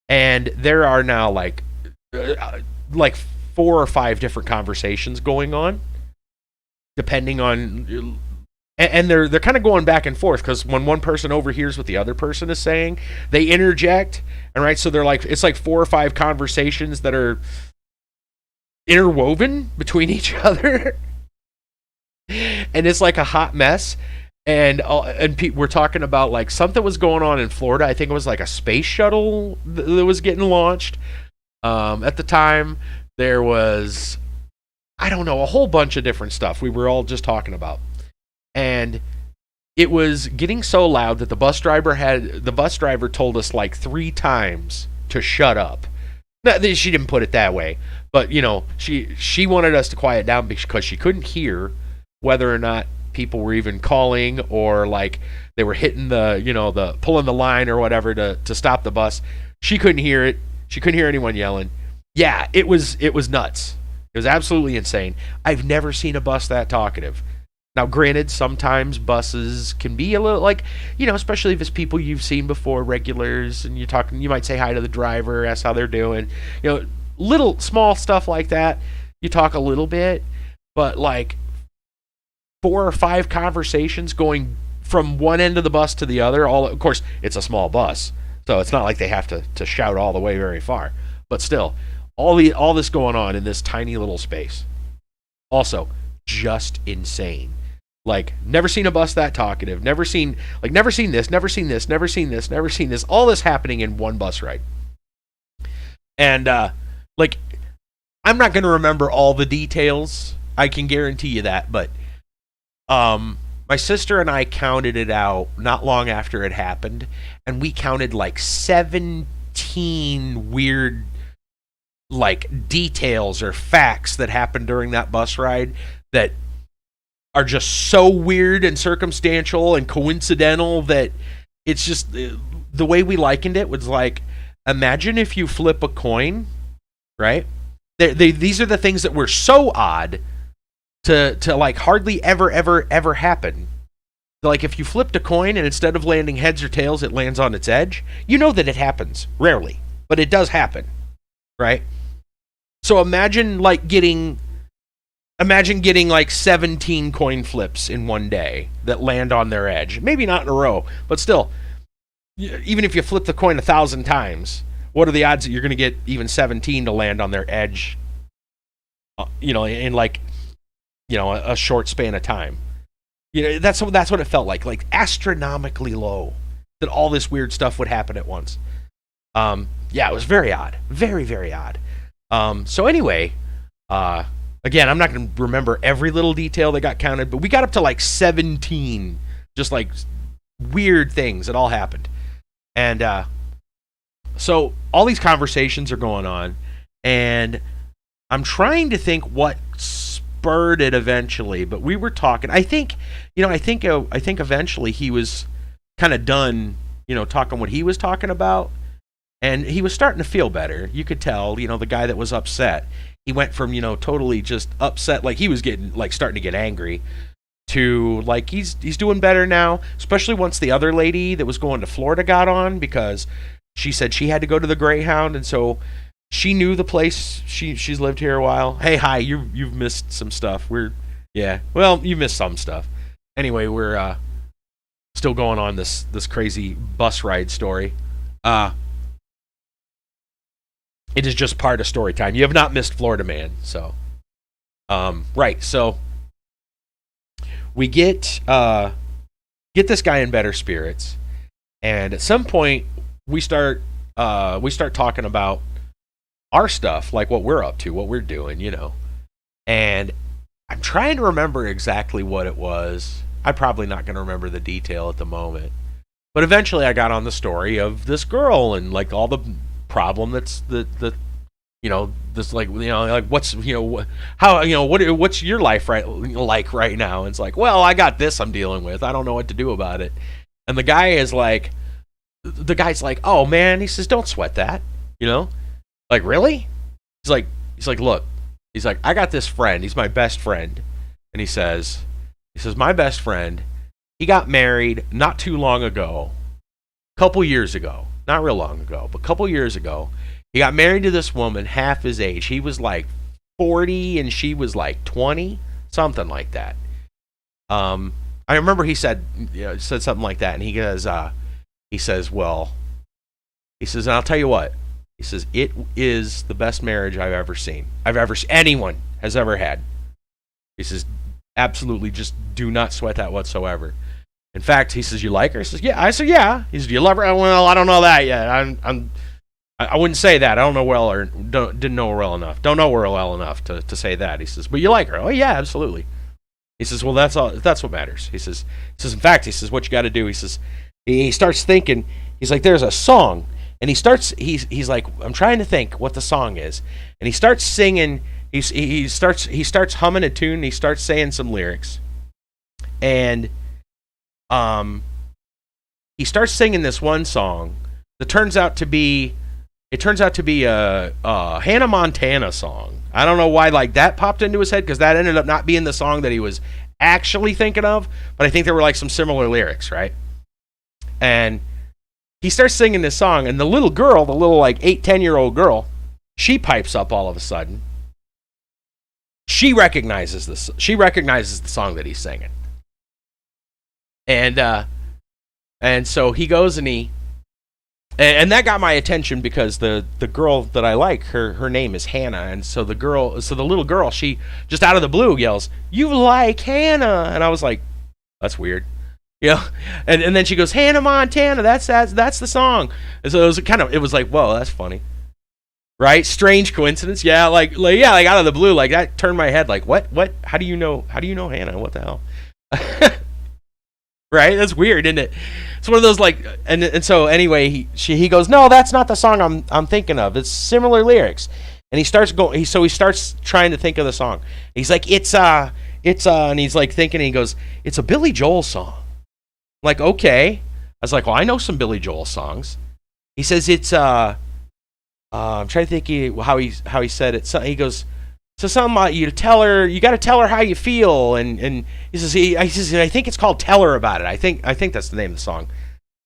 and there are now like 4 or 5 different conversations going on, depending on, and they're kind of going back and forth, because when one person overhears what the other person is saying, they interject, and right, so they're like, it's like 4 or 5 conversations that are interwoven between each other, and it's like a hot mess. And we're talking about, like, something was going on in Florida. I think it was like a space shuttle that was getting launched. At the time, there was, I don't know, a whole bunch of different stuff we were all just talking about. And it was getting so loud that the bus driver told us like 3 times to shut up. Now, she didn't put it that way, but, you know, she wanted us to quiet down because she couldn't hear whether or not people were even calling, or like they were hitting the pulling the line or whatever to stop the bus. She couldn't hear it. She couldn't hear anyone yelling. Yeah, it was nuts. It was absolutely insane. I've never seen a bus that talkative. Now, granted, sometimes buses can be a little, like, especially if it's people you've seen before, regulars, and you might say hi to the driver, ask how they're doing. Little small stuff like that. You talk a little bit, but like 4 or 5 conversations going from one end of the bus to the other. Of course, it's a small bus, so it's not like they have to shout all the way very far. But still, all this going on in this tiny little space. Also, just insane. Like, never seen a bus that talkative. Never seen this. All this happening in one bus ride. And I'm not going to remember all the details. I can guarantee you that, but my sister and I counted it out not long after it happened, and we counted like 17 weird, like, details or facts that happened during that bus ride that are just so weird and circumstantial and coincidental that it's just, the way we likened it was like, imagine if you flip a coin, right? These are the things that were so odd to like hardly ever happen. Like, if you flipped a coin and instead of landing heads or tails, it lands on its edge, you know that it happens rarely, but it does happen, right? So imagine getting like 17 coin flips in one day that land on their edge. Maybe not in a row, but still, even if you flip the coin 1,000 times, what are the odds that you're going to get even 17 to land on their edge, in like, a short span of time? That's what it felt like astronomically low that all this weird stuff would happen at once. Yeah, it was very odd, very, very odd. So anyway, again, I'm not going to remember every little detail that got counted, but we got up to like 17, just like weird things that all happened. And so all these conversations are going on, and I'm trying to think what spurred it eventually, but we were talking. I think eventually he was kind of done, talking what he was talking about, and he was starting to feel better. You could tell, the guy that was upset, he went from, totally just upset, like he was getting, like, starting to get angry, to like he's doing better now, especially once the other lady that was going to Florida got on, because she said she had to go to the Greyhound, and so she knew the place. She's lived here a while. Hey, hi, you've missed some stuff. We're Yeah. Well, you missed some stuff. Anyway, we're still going on this crazy bus ride story. It is just part of story time. You have not missed Florida Man. So, right. So we get this guy in better spirits, and at some point we start talking about our stuff, like what we're up to, what we're doing, And I'm trying to remember exactly what it was. I'm probably not going to remember the detail at the moment. But eventually I got on the story of this girl and like all the problem that's this like what's what's your life right now? And it's like, well, I got this I'm dealing with. I don't know what to do about it. And the guy's like, oh man, he says, don't sweat that. Like, really? He's like, look, he's like, I got this friend. He's my best friend. And he says, my best friend, he got married not too long ago, couple years ago, not real long ago, but couple years ago. He got married to this woman half his age. He was like 40 and she was like 20, something like that. I remember he said something like that, and he says, and I'll tell you what. He says, it is the best marriage I've ever seen. Anyone has ever had. He says, absolutely, just do not sweat that whatsoever. In fact, he says, you like her? He says, yeah. I said, yeah. He says, do you love her? Well, I don't know that yet. I wouldn't say that. I don't know well, or didn't know her well enough. Don't know her well enough to say that. He says, but you like her? Oh yeah, absolutely. He says, well, that's all. That's what matters. He says, in fact, he says, what you got to do. He says, he starts thinking. He's like, there's a song. And he's like, I'm trying to think what the song is. And he starts singing, he starts humming a tune, and he starts saying some lyrics. And he starts singing this one song that turns out to be a Hannah Montana song. I don't know why like that popped into his head, because that ended up not being the song that he was actually thinking of, but I think there were like some similar lyrics, right? And he starts singing this song, and the little like 8-10-year-old girl, she pipes up all of a sudden. She recognizes this. She recognizes the song that he's singing, and so he goes and that got my attention, because the girl that I like, her name is Hannah, and so the little girl, she just out of the blue yells, "You like Hannah?" And I was like, that's weird. And then she goes, Hannah Montana, that's the song. And so it was like, whoa, that's funny, right? Strange coincidence, yeah, like out of the blue, like that turned my head, like what? How do you know Hannah? What the hell? Right? That's weird, isn't it? It's one of those like, and so anyway, he goes, no, that's not the song I'm thinking of. It's similar lyrics, and he starts trying to think of the song. He's like, it's and he's like thinking, and he goes, it's a Billy Joel song. Like, okay. I was like, well, I know some Billy Joel songs. He says it's I'm trying to think how he said it. So he goes, so something about you got to tell her how you feel, and he says I think it's called Tell Her About It. I think that's the name of the song.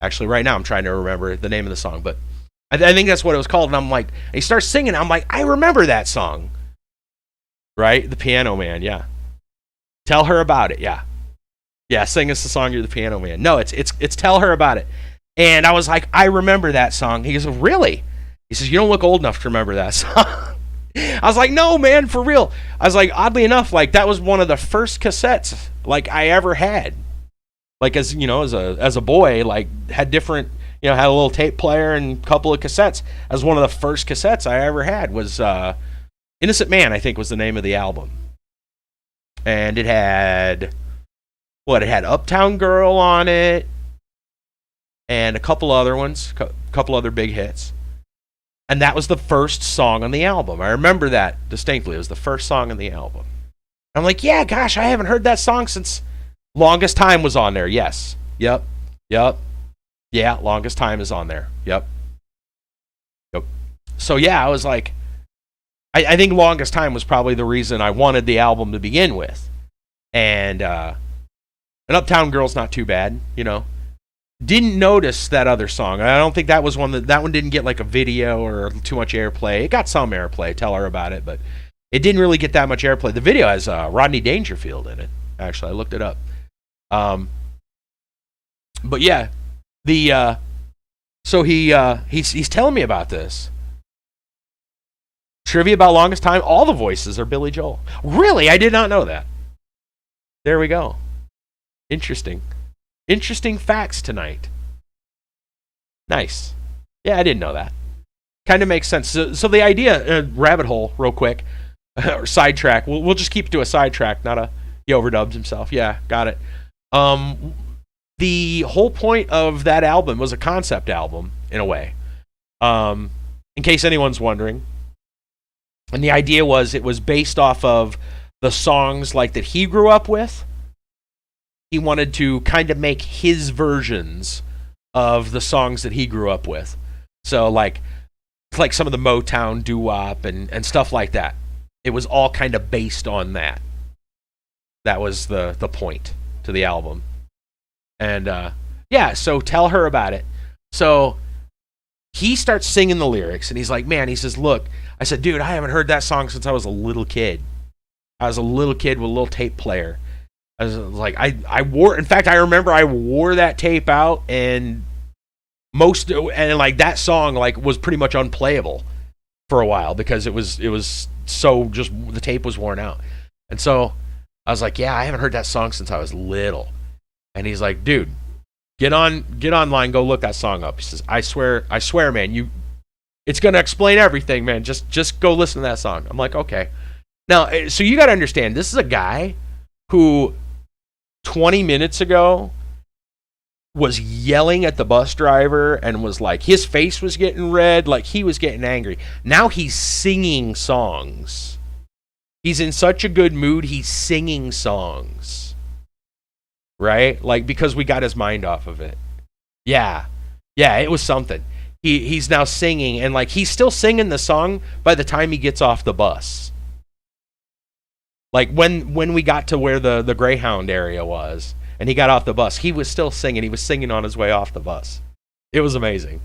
Actually, right now I'm trying to remember the name of the song, but I think that's what it was called. And I'm like, and he starts singing. I'm like, I remember that song. Right, The Piano Man, yeah. Tell Her About It, yeah. Yeah, sing us the song, You're the Piano Man. No, it's Tell Her About It. And I was like, I remember that song. He goes, really? He says, you don't look old enough to remember that song. I was like, no, man, for real. I was like, oddly enough, like that was one of the first cassettes like I ever had. Like as a boy, like had different, had a little tape player and a couple of cassettes. As one of the first cassettes I ever had was Innocent Man, I think was the name of the album. And it had Uptown Girl on it, and a couple other ones, couple other big hits. And that was the first song on the album. I remember that distinctly. It was the first song on the album. I'm like, yeah, gosh, I haven't heard that song since Longest Time was on there. Yes. Yep. Yeah, Longest Time is on there. Yep. So yeah, I was like, I think Longest Time was probably the reason I wanted the album to begin with. And Uptown Girl's not too bad, Didn't notice that other song. I don't think that was one that one didn't get like a video or too much airplay. It got some airplay, Tell Her About It, but It didn't really get that much airplay. The video has Rodney Dangerfield in it. Actually, I looked it up. But yeah, so he's telling me about this. Trivia about Longest Time, all the voices are Billy Joel. Really? I did not know that. There we go. Interesting. Interesting facts tonight. Nice. Yeah, I didn't know that. Kind of makes sense. So the idea, rabbit hole, real quick, or sidetrack. We'll just keep it to a sidetrack, not a. He overdubs himself. Yeah, got it. The whole point of that album was a concept album, in a way. In case anyone's wondering. And the idea was it was based off of the songs like that he grew up with. He wanted to kind of make his versions of the songs that he grew up with. So like some of the Motown doo-wop and stuff like that. It was all kind of based on that. That was the point to the album. And yeah, so tell her about it. So he starts singing the lyrics, and he's like, man, he says, look, I said, dude, I haven't heard that song since I was a little kid. I was a little kid with a little tape player. I was like, I wore, in fact, I remember I wore that tape out, and like that song like was pretty much unplayable for a while because it was so just the tape was worn out. And so I was like, yeah, I haven't heard that song since I was little. And he's like, dude, get online, go look that song up. He says, I swear, man, it's gonna explain everything, man. Just go listen to that song. I'm like, okay. Now, so you gotta understand, this is a guy who 20 minutes ago was yelling at the bus driver and was like, his face was getting red, like he was getting angry. Now he's singing songs. He's in such a good mood, he's singing songs. Right? Like, because we got his mind off of it. Yeah, it was something. He's now singing, and like he's still singing the song by the time he gets off the bus. Like when we got to where the Greyhound area was, and he got off the bus, he was still singing. He was singing on his way off the bus. It was amazing.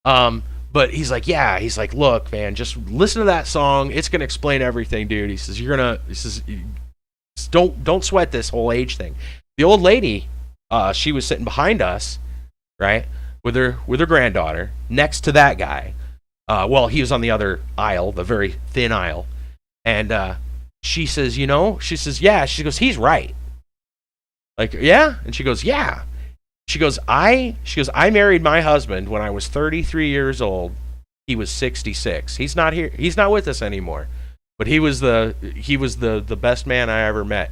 But he's like, yeah, he's like, look, man, just listen to that song. It's gonna explain everything, dude. He says, don't sweat this whole age thing. The old lady, she was sitting behind us, right, with her granddaughter, next to that guy. Well, he was on the other aisle, the very thin aisle, and she says, yeah. She goes, he's right. Like, yeah, and she goes, yeah. She goes, I married my husband when I was 33 years old. He was 66. He's not here. He's not with us anymore. But he was the best man I ever met.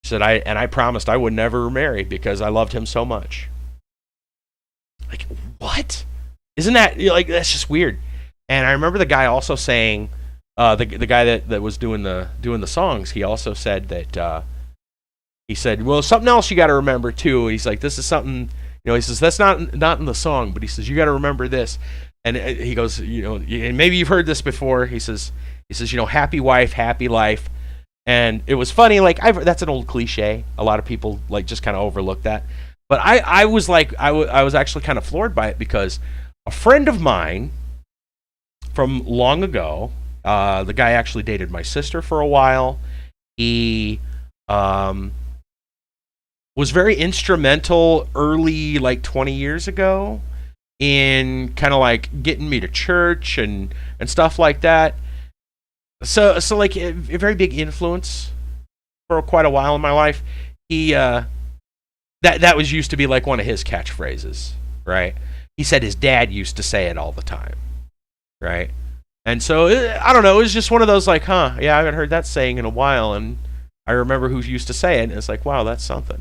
She said, I promised I would never marry because I loved him so much. Like, what? Isn't that, like, that's just weird. And I remember the guy also saying, the guy that was doing the songs, he also said that, he said, well, something else you got to remember too. He's like, this is something, he says, that's not in the song, but he says, you got to remember this. And he goes, and maybe you've heard this before. He says, happy wife, happy life. And it was funny, like, that's an old cliche. A lot of people like just kind of overlook that. But I was like, I was actually kind of floored by it because a friend of mine from long ago, the guy actually dated my sister for a while. He was very instrumental early, like 20 years ago, in kind of like getting me to church and stuff like that. So like a very big influence for quite a while in my life. He that was used to be like one of his catchphrases, right? He said his dad used to say it all the time, right? And so I don't know, it was just one of those like, yeah, I haven't heard that saying in a while, and I remember who used to say it, and it's like, wow, that's something.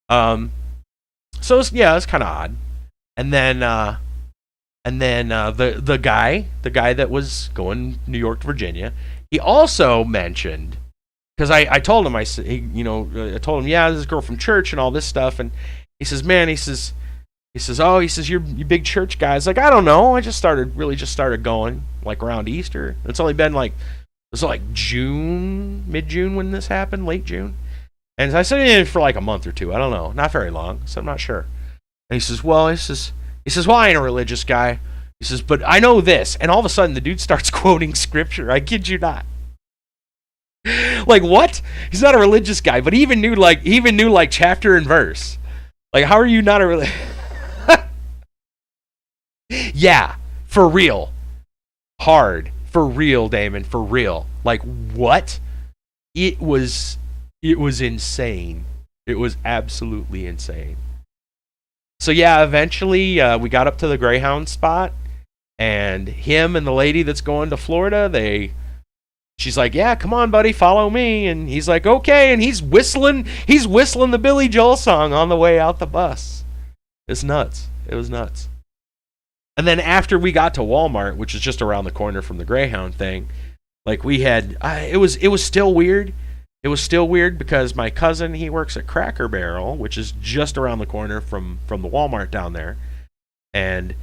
So it's kind of odd. And then the guy that was going New York to Virginia, he also mentioned, because I told him, I told him, yeah, this is a girl from church and all this stuff, and he says, man, he says, you're you big church guy. I was like, I don't know, I just started going like around Easter. It's only been like, mid-June when this happened, late June. And I said for like a month or two. I don't know, not very long, so I'm not sure. And he says, well, I ain't a religious guy. He says, but I know this. And all of a sudden, the dude starts quoting scripture. I kid you not. Like, what? He's not a religious guy, but he even knew like chapter and verse. Like, how are you not a Yeah, for real. Hard. For real, Damon. For real. Like, what? It was insane. It was absolutely insane. So yeah, eventually we got up to the Greyhound spot, and him and the lady that's going to Florida, she's like, yeah, come on, buddy, follow me. And he's like, okay, and he's whistling the Billy Joel song on the way out the bus. It's nuts. It was nuts. And then after we got to Walmart, which is just around the corner from the Greyhound thing, like we had, it was still weird. It was still weird because my cousin, he works at Cracker Barrel, which is just around the corner from the Walmart down there. And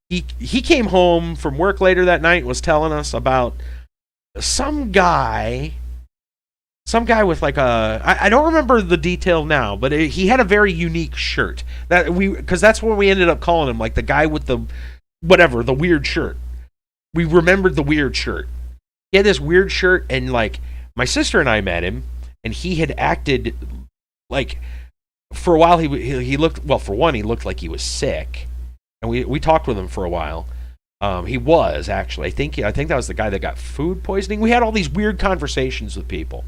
he came home from work later that night and was telling us about some guy with like I don't remember the detail now, but he had a very unique shirt. Because that's what we ended up calling him, like the guy with the weird shirt. We remembered the weird shirt. He had this weird shirt, and like my sister and I met him, and he had acted like, for a while he looked, well, for one, he looked like he was sick, and we talked with him for a while. He was actually, I think that was the guy that got food poisoning. We had all these weird conversations with people,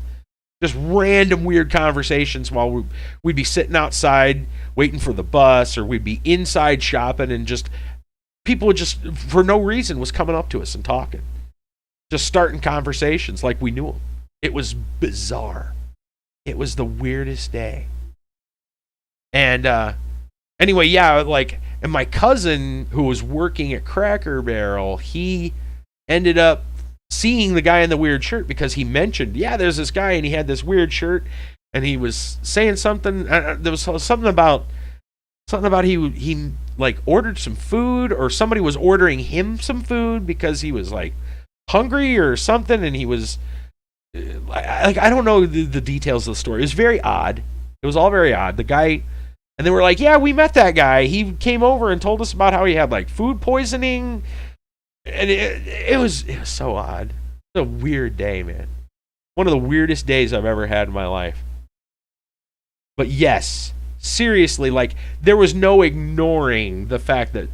just random weird conversations while we'd be sitting outside waiting for the bus, or we'd be inside shopping, and just people would just, for no reason, was coming up to us and talking, just starting conversations like we knew them. It was bizarre. It was the weirdest day. And anyway, yeah, like, and my cousin who was working at Cracker Barrel, he ended up seeing the guy in the weird shirt because he mentioned, yeah, there's this guy and he had this weird shirt, and he was saying something. There was something about he like ordered some food, or somebody was ordering him some food because he was like hungry or something, and he was like, I don't know the details of the story. It was very odd. It was all very odd. The guy, and they were like, yeah, we met that guy. He came over and told us about how he had like food poisoning, and it was so odd. It was a weird day, man. One of the weirdest days I've ever had in my life. But yes, seriously, like, there was no ignoring the fact that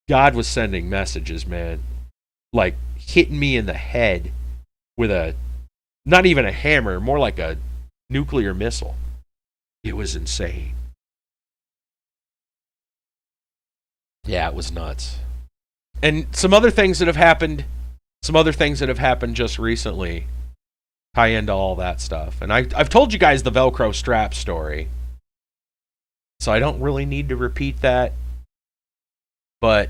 God was sending messages, man. Like, hitting me in the head with not even a hammer, more like a nuclear missile. It was insane. Yeah, it was nuts. And some other things that have happened just recently tie into all that stuff. And I've told you guys the Velcro strap story, so I don't really need to repeat that. But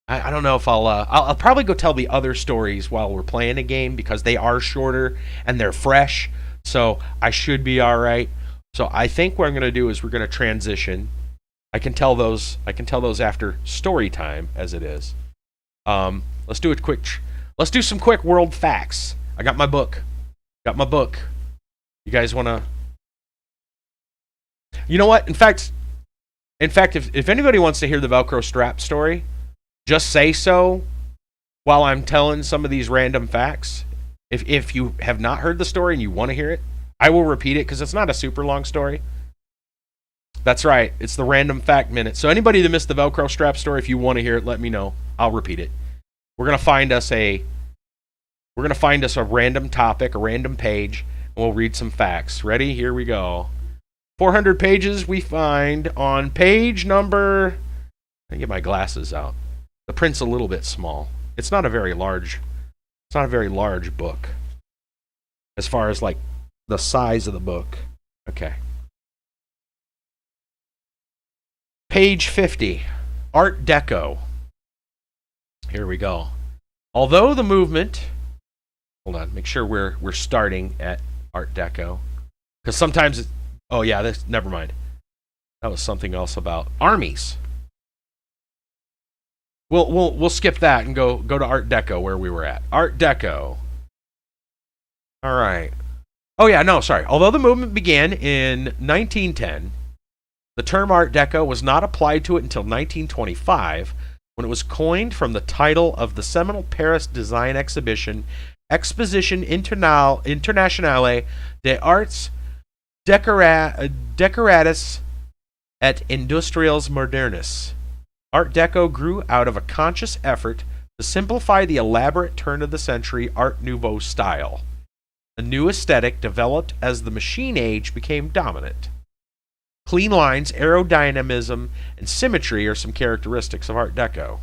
I don't know if I'll probably go tell the other stories while we're playing a game, because they are shorter and they're fresh, so I should be all right. So I think what I'm going to do is we're going to transition. I can tell those after story time, as it is. Let's do some quick world facts. I got my book. You guys want to? You know what? In fact, if anybody wants to hear the Velcro strap story, just say so while I'm telling some of these random facts. If you have not heard the story and you want to hear it, I will repeat it because it's not a super long story. That's right. It's the random fact minute. So anybody that missed the Velcro strap story, if you want to hear it, let me know. I'll repeat it. We're gonna find us a random topic, a random page, and we'll read some facts. Ready? Here we go. 400 pages we find on page number. I get my glasses out. The print's a little bit small. It's not a very large book as far as like the size of the book. Okay. Page 50. Art Deco. Here we go. Although the movement, hold on, make sure we're starting at Art Deco, because sometimes it, oh yeah, never mind. That was something else about armies. We'll skip that and go to Art Deco, where we were at. Art Deco. All right. Oh yeah, no, sorry. Although the movement began in 1910, the term Art Deco was not applied to it until 1925, when it was coined from the title of the seminal Paris design exhibition, Exposition Internationale des Arts Decoratis et Industriels Modernes. Art Deco grew out of a conscious effort to simplify the elaborate turn-of-the-century Art Nouveau style. A new aesthetic developed as the machine age became dominant. Clean lines, aerodynamism, and symmetry are some characteristics of Art Deco.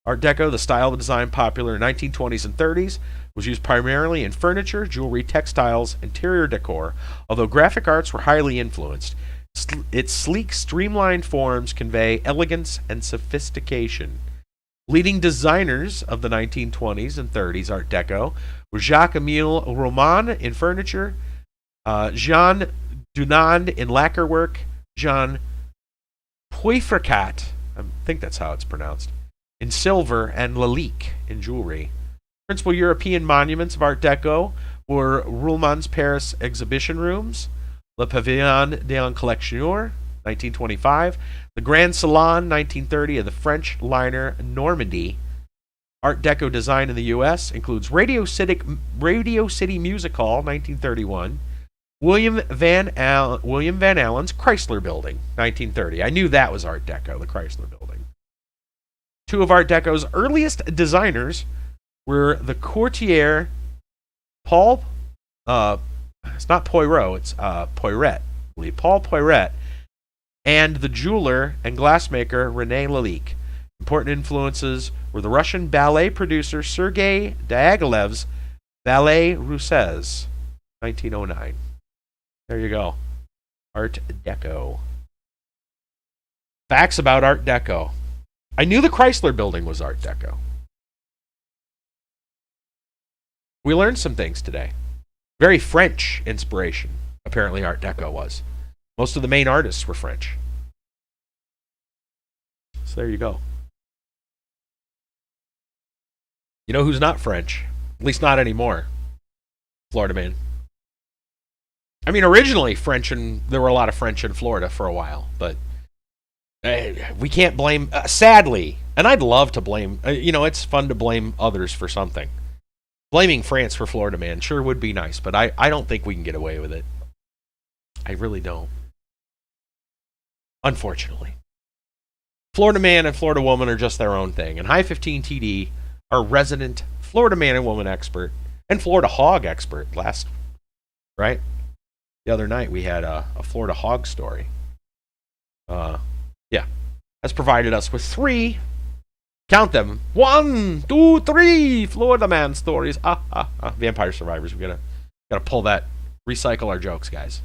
Art Deco, the style of design popular in the 1920s and 30s, was used primarily in furniture, jewelry, textiles, interior decor, although graphic arts were highly influenced. Its sleek, streamlined forms convey elegance and sophistication. Leading designers of the 1920s and 30s Art Deco were Jacques-Émile Roman in furniture, Jean Dunand in lacquerwork, Jean Poiffrecat, I think that's how it's pronounced, in silver, and Lalique in jewelry. Principal European monuments of Art Deco were Rouleman's Paris exhibition rooms, Le Pavillon d'un Collectionneur, 1925, the Grand Salon, 1930, of the French liner Normandy. Art Deco design in the U.S. includes Radio City Music Hall, 1931, William Van Allen's Chrysler Building, 1930. I knew that was Art Deco, the Chrysler Building. Two of Art Deco's earliest designers were the courtier Paul, it's not Poirot, it's Poiret, I believe, Paul Poiret, and the jeweler and glassmaker René Lalique. Important influences were the Russian ballet producer Sergei Diaghilev's Ballet Russes, 1909. There you go. Art Deco. Facts about Art Deco. I knew the Chrysler Building was Art Deco. We learned some things today. Very French inspiration, apparently Art Deco was. Most of the main artists were French. So there you go. You know who's not French? At least not anymore. Florida Man. I mean, originally French, and there were a lot of French in Florida for a while, but we can't blame, sadly, and I'd love to blame, it's fun to blame others for something. Blaming France for Florida Man sure would be nice, but I don't think we can get away with it. I really don't. Unfortunately. Florida Man and Florida Woman are just their own thing, and High 15 TD, our resident Florida Man and Woman expert, and Florida Hog expert right? The other night we had a Florida Hog story. Has provided us with 3, count them, 1, 2, 3 Florida Man stories. Vampire Survivors. We gotta pull that, recycle our jokes, guys.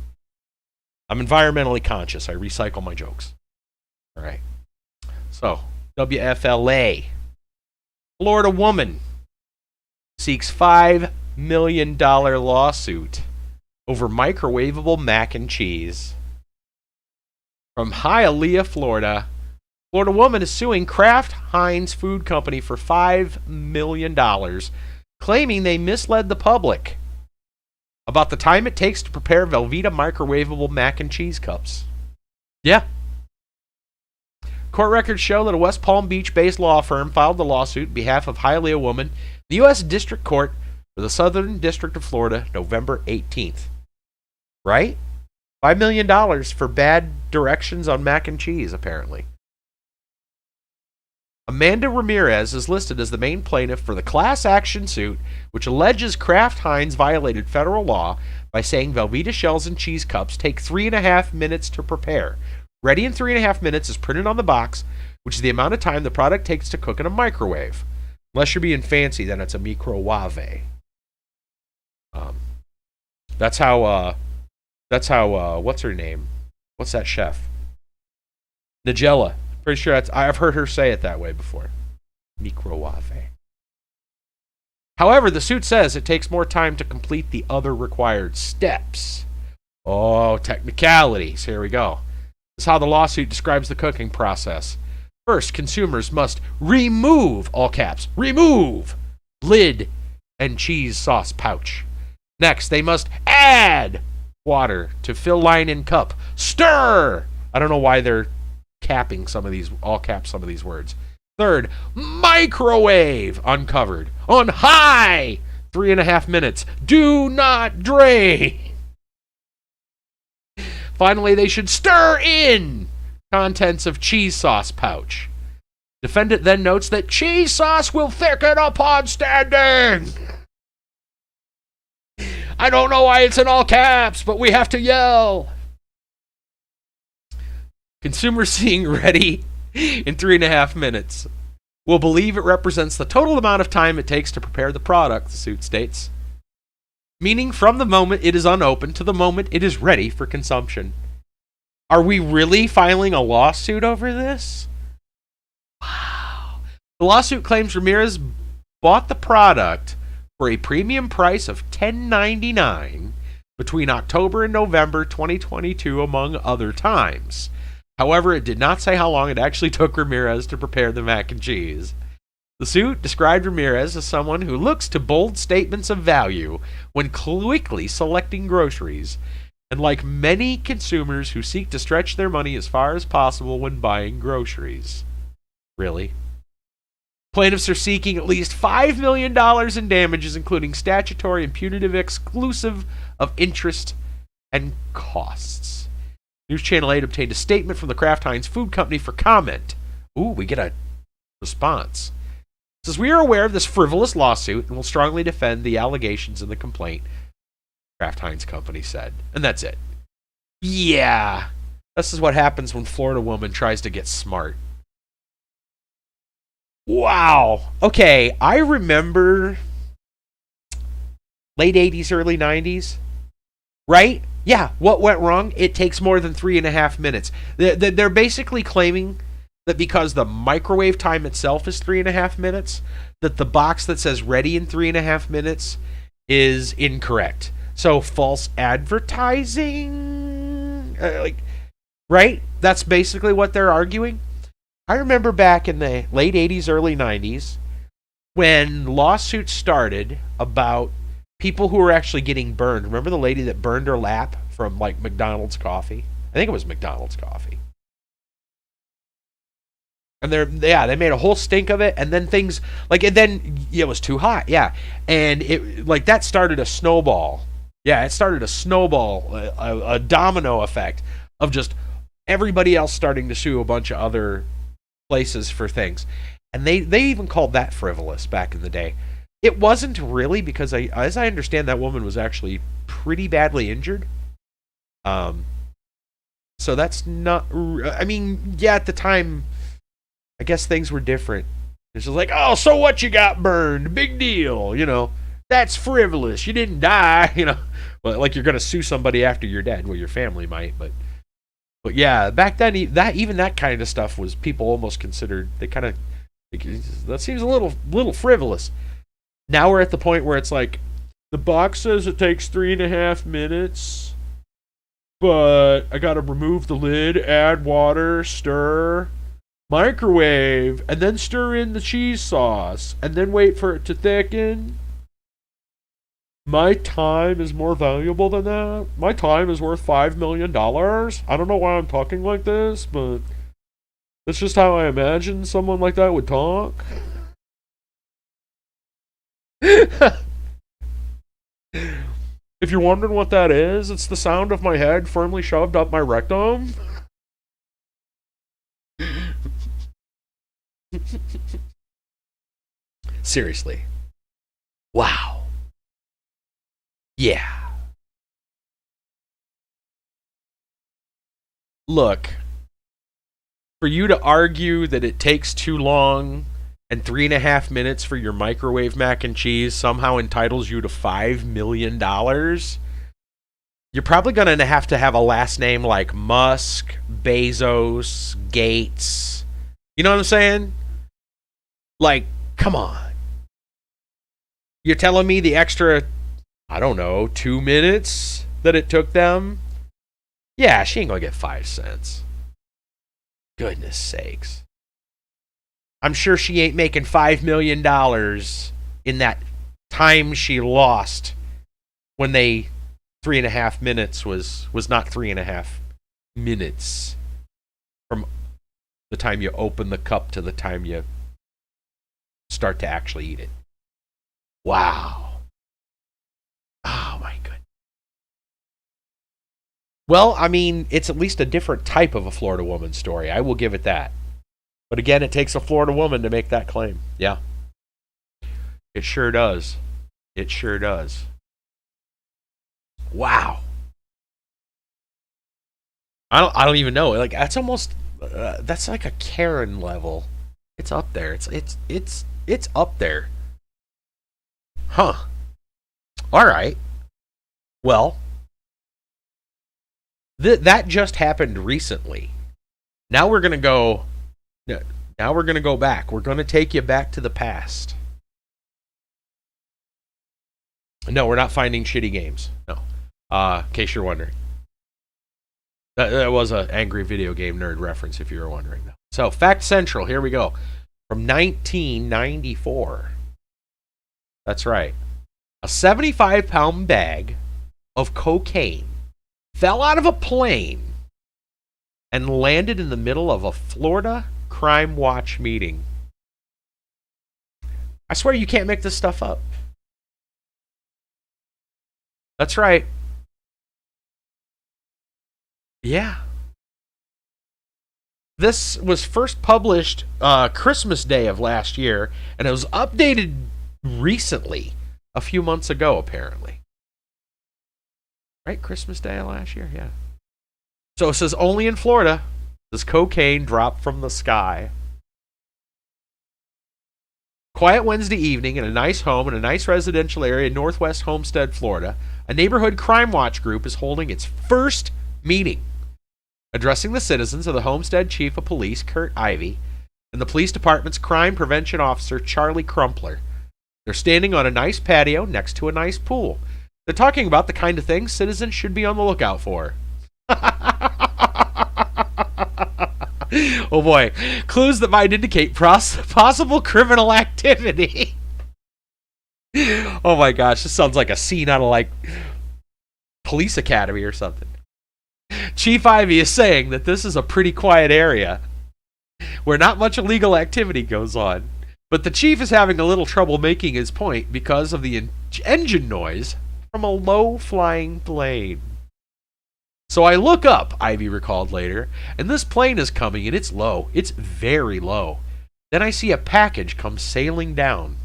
I'm environmentally conscious. I recycle my jokes. All right. So, WFLA. Florida woman seeks $5 million lawsuit over microwavable mac and cheese. From Hialeah, Florida, Florida woman is suing Kraft Heinz Food Company for $5 million, claiming they misled the public about the time it takes to prepare Velveeta microwavable mac and cheese cups. Yeah. Court records show that a West Palm Beach-based law firm filed the lawsuit on behalf of Hialeah woman, the U.S. District Court for the Southern District of Florida, November 18th. Right? $5 million for bad directions on mac and cheese, apparently. Amanda Ramirez is listed as the main plaintiff for the class action suit, which alleges Kraft Heinz violated federal law by saying Velveeta shells and cheese cups take 3.5 minutes to prepare. Ready in 3.5 minutes is printed on the box, which is the amount of time the product takes to cook in a microwave. Unless you're being fancy, then it's a microwave. That's how, what's her name? What's that chef? Nigella. Pretty sure I've heard her say it that way before. Microwave. However, the suit says it takes more time to complete the other required steps. Oh, technicalities. Here we go. This is how the lawsuit describes the cooking process. First, consumers must remove, all caps, remove lid and cheese sauce pouch. Next, they must add water to fill line in cup. Stir! I don't know why they're capping some of these, all caps some of these words. Third, microwave uncovered on high 3.5 minutes. Do not drain. Finally, they should stir in contents of cheese sauce pouch. Defendant then notes that cheese sauce will thicken upon standing. I don't know why it's in all caps, but we have to yell. Consumers seeing ready in 3.5 minutes will believe it represents the total amount of time it takes to prepare the product, the suit states. Meaning from the moment it is unopened to the moment it is ready for consumption. Are we really filing a lawsuit over this? Wow. The lawsuit claims Ramirez bought the product for a premium price of $10.99 between October and November 2022, among other times. However, it did not say how long it actually took Ramirez to prepare the mac and cheese. The suit described Ramirez as someone who looks to bold statements of value when quickly selecting groceries, and like many consumers who seek to stretch their money as far as possible when buying groceries. Really? Plaintiffs are seeking at least $5 million in damages, including statutory and punitive, exclusive of interest and costs. News Channel 8 obtained a statement from the Kraft Heinz Food Company for comment. Ooh, we get a response. It says, we are aware of this frivolous lawsuit and will strongly defend the allegations in the complaint, Kraft Heinz Company said. And that's it. Yeah. This is what happens when Florida woman tries to get smart. Wow. Okay, I remember late 80s, early 90s. Right? Yeah, what went wrong? It takes more than 3.5 minutes. They're basically claiming that because the microwave time itself is 3.5 minutes, that the box that says ready in 3.5 minutes is incorrect. So false advertising? Right? That's basically what they're arguing. I remember back in the late 80s, early 90s, when lawsuits started about people who were actually getting burned. Remember the lady that burned her lap from like McDonald's coffee? I think it was McDonald's coffee. And they made a whole stink of it, and then things it was too hot, yeah. And it that started a snowball. Yeah, it started a snowball, a domino effect of just everybody else starting to sue a bunch of other places for things. And they even called that frivolous back in the day. It wasn't really, because as I understand, that woman was actually pretty badly injured. So that's not, I mean, yeah, at the time, I guess things were different. It's just like, oh, so what, you got burned? Big deal, That's frivolous. You didn't die, Well, like you're going to sue somebody after you're dead. Well, your family might, but yeah, back then, even that kind of stuff was, people almost considered, they kind of, that seems a little frivolous. Now we're at the point where it's like, the box says it takes 3.5 minutes, but I gotta remove the lid, add water, stir, microwave, and then stir in the cheese sauce, and then wait for it to thicken. My time is more valuable than that. My time is worth $5 million. I don't know why I'm talking like this, but that's just how I imagine someone like that would talk. If you're wondering what that is, it's the sound of my head firmly shoved up my rectum. Seriously. Wow. Yeah. Look, for you to argue that it takes too long and 3.5 minutes for your microwave mac and cheese somehow entitles you to $5 million, you're probably going to have a last name like Musk, Bezos, Gates. You know what I'm saying? Like, come on. You're telling me the extra, I don't know, 2 minutes that it took them? Yeah, she ain't going to get 5 cents. Goodness sakes. I'm sure she ain't making $5 million in that time she lost when 3.5 minutes was not 3.5 minutes from the time you open the cup to the time you start to actually eat it. Wow. Oh my goodness. Well, I mean, it's at least a different type of a Florida woman story. I will give it that. But again, it takes a Florida woman to make that claim. Yeah. It sure does. It sure does. Wow. I don't even know. Like, that's almost that's like a Karen level. It's up there. It's up there. Huh. All right. Well, that just happened recently. Now we're gonna go. Now we're gonna go back. We're gonna take you back to the past. No, we're not finding shitty games. No. In case you're wondering. That was an angry video game nerd reference, if you were wondering. So, Fact Central. Here we go. From 1994. That's right. A 75-pound bag of cocaine fell out of a plane and landed in the middle of a Florida Crime Watch meeting. I swear you can't make this stuff up. That's right. Yeah. This was first published Christmas Day of last year, and it was updated recently, a few months ago, apparently. Right? Christmas Day of last year? Yeah. So it says only in Florida does cocaine drop from the sky. Quiet Wednesday evening in a nice home in a nice residential area in Northwest Homestead, Florida, a neighborhood crime watch group is holding its first meeting. Addressing the citizens are the Homestead Chief of Police, Kurt Ivey, and the police department's crime prevention officer, Charlie Crumpler. They're standing on a nice patio next to a nice pool. They're talking about the kind of things citizens should be on the lookout for. Oh boy. Clues that might indicate possible criminal activity. Oh my gosh, this sounds like a scene out of like Police Academy or something. Chief Ivey is saying that this is a pretty quiet area where not much illegal activity goes on. But the chief is having a little trouble making his point because of the engine noise from a low-flying plane. So I look up, Ivey recalled later, and this plane is coming and it's low. It's very low. Then I see a package come sailing down.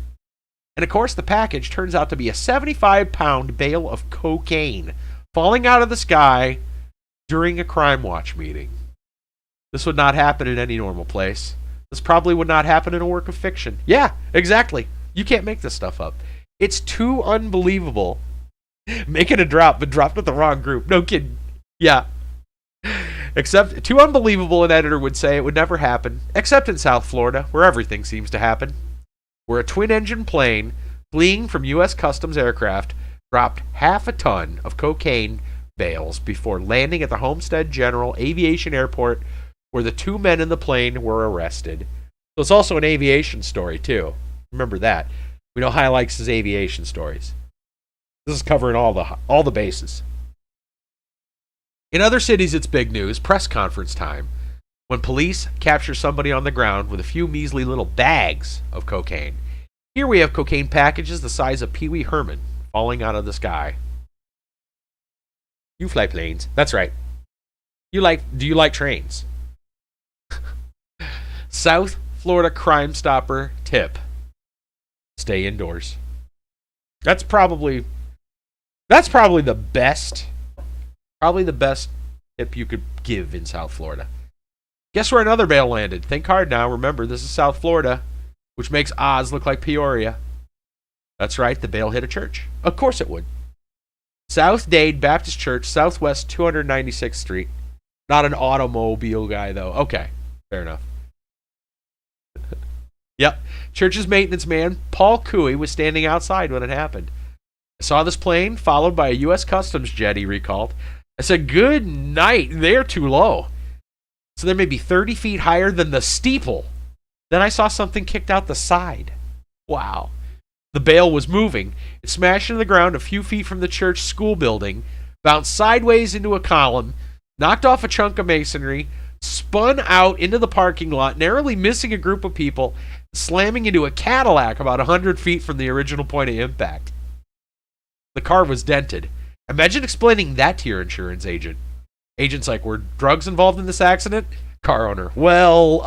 And of course the package turns out to be a 75-pound bale of cocaine falling out of the sky during a Crime Watch meeting. This would not happen in any normal place. This probably would not happen in a work of fiction. Yeah, exactly. You can't make this stuff up. It's too unbelievable. Making a drop, but dropped with the wrong group. No kidding. Yeah. Except, too unbelievable, an editor would say. It would never happen. Except in South Florida, where everything seems to happen. Where a twin-engine plane, fleeing from U.S. Customs aircraft, dropped half a ton of cocaine bales before landing at the Homestead General Aviation Airport, where the two men in the plane were arrested. So it's also an aviation story, too. Remember that. We know High likes his aviation stories. This is covering all the bases. In other cities, it's big news. Press conference time. When police capture somebody on the ground with a few measly little bags of cocaine. Here we have cocaine packages the size of Pee Wee Herman falling out of the sky. You fly planes. That's right. Do you like trains? South Florida Crime Stopper tip. Stay indoors. That's probably the best tip you could give in South Florida. Guess where another bale landed? Think hard now. Remember, this is South Florida, which makes Oz look like Peoria. That's right, the bale hit a church. Of course it would. South Dade Baptist Church, Southwest 296th Street. Not an automobile guy, though. Okay, fair enough. Yep. Church's maintenance man, Paul Cooey, was standing outside when it happened. I saw this plane, followed by a U.S. Customs jet, he recalled. I said, good night, they're too low. So they're maybe 30 feet higher than the steeple. Then I saw something kicked out the side. Wow. The bale was moving. It smashed into the ground a few feet from the church school building, bounced sideways into a column, knocked off a chunk of masonry, spun out into the parking lot, narrowly missing a group of people, slamming into a Cadillac about 100 feet from the original point of impact. The car was dented. Imagine explaining that to your insurance agent. Agent's like, were drugs involved in this accident? Car owner, well,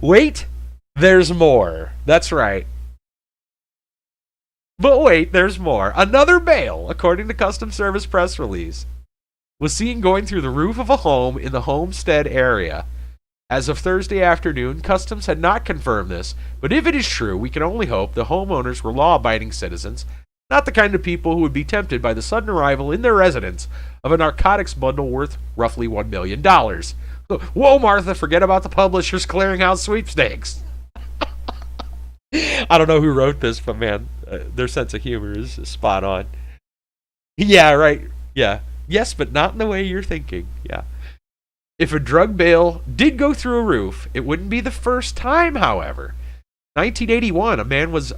wait, there's more. That's right. But wait, there's more. Another bale, according to Customs Service press release, was seen going through the roof of a home in the Homestead area. As of Thursday afternoon, Customs had not confirmed this, but if it is true, we can only hope the homeowners were law-abiding citizens, not the kind of people who would be tempted by the sudden arrival in their residence of a narcotics bundle worth roughly $1 million. Whoa, Martha, forget about the Publishers Clearinghouse sweepstakes. I don't know who wrote this, but man, their sense of humor is spot on. Yeah, right. Yeah. Yes, but not in the way you're thinking. Yeah. If a drug bale did go through a roof, it wouldn't be the first time, however. 1981, a man was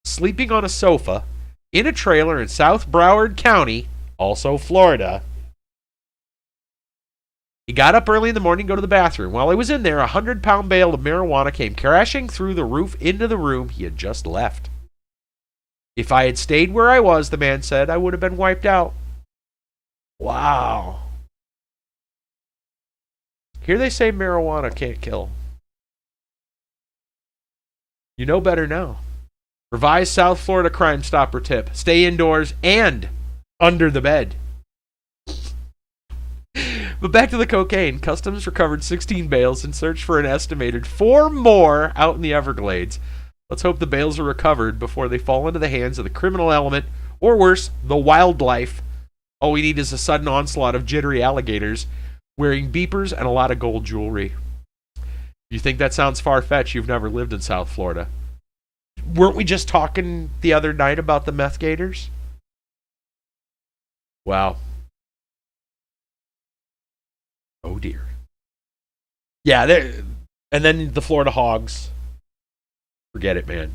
sleeping on a sofa in a trailer in South Broward County, also Florida. He got up early in the morning to go to the bathroom. While he was in there, a 100-pound bale of marijuana came crashing through the roof into the room he had just left. If I had stayed where I was, the man said, I would have been wiped out. Wow. Here they say marijuana can't kill. You know better now. Revised South Florida Crime Stopper tip. Stay indoors and under the bed. But back to the cocaine. Customs recovered 16 bales and searched for an estimated 4 more out in the Everglades. Let's hope the bales are recovered before they fall into the hands of the criminal element, or worse, the wildlife. All we need is a sudden onslaught of jittery alligators wearing beepers and a lot of gold jewelry. You think that sounds far-fetched? You've never lived in South Florida. Weren't we just talking the other night about the meth gators? Wow. Oh dear. Yeah, and then the Florida hogs. Forget it, man.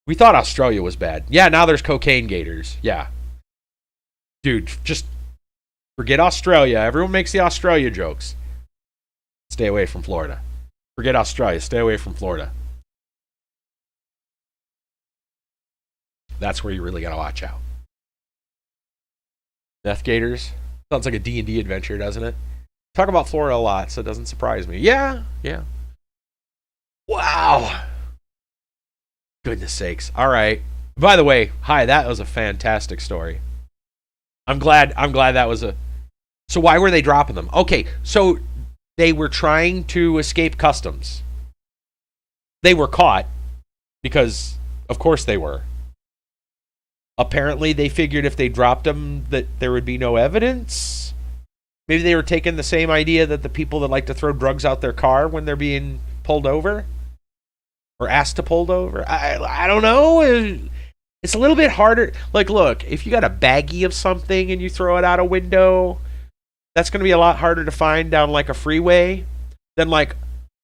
We thought Australia was bad. Yeah, now there's cocaine gators. Yeah. Dude, just forget Australia. Everyone makes the Australia jokes. Stay away from Florida. Forget Australia. Stay away from Florida. That's where you really got to watch out. Meth gators. Sounds like a D&D adventure, doesn't it? Talk about Florida a lot, so it doesn't surprise me. Yeah. Wow. Goodness sakes. All right. By the way, hi, that was a fantastic story. I'm glad that was a... So why were they dropping them? Okay, so they were trying to escape customs. They were caught because, of course they were. Apparently, they figured if they dropped them that there would be no evidence. Maybe they were taking the same idea that the people that like to throw drugs out their car when they're being pulled over or asked to pull over. I don't know. It's a little bit harder. Like, look, if you got a baggie of something and you throw it out a window, that's going to be a lot harder to find down like a freeway than like,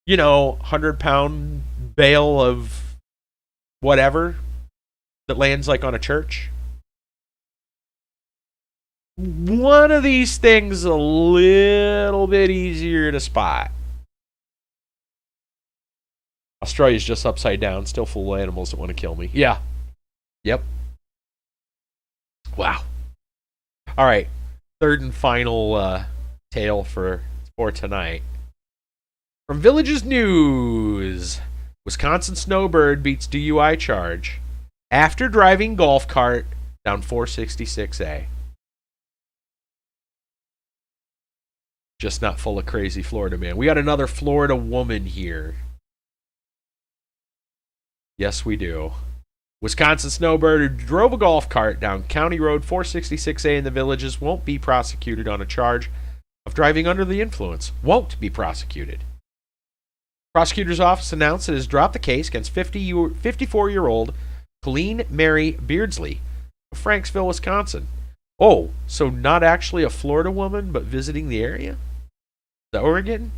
100-pound bale of whatever that lands like on a church. One of these things a little bit easier to spot. Australia's just upside down, still full of animals that want to kill me. Yeah. Yep. Wow. All right. Third and final tale for tonight. From Villages News. Wisconsin snowbird beats DUI charge after driving golf cart down 466A. Just not full of crazy Florida man. We got another Florida woman here. Yes, we do. Wisconsin snowbird who drove a golf cart down County Road 466A in the Villages won't be prosecuted on a charge of driving under the influence. Won't be prosecuted. Prosecutor's office announced it has dropped the case against 54-year-old Colleen Mary Beardsley of Franksville, Wisconsin. Oh, so not actually a Florida woman, but visiting the area? Is that what we're getting?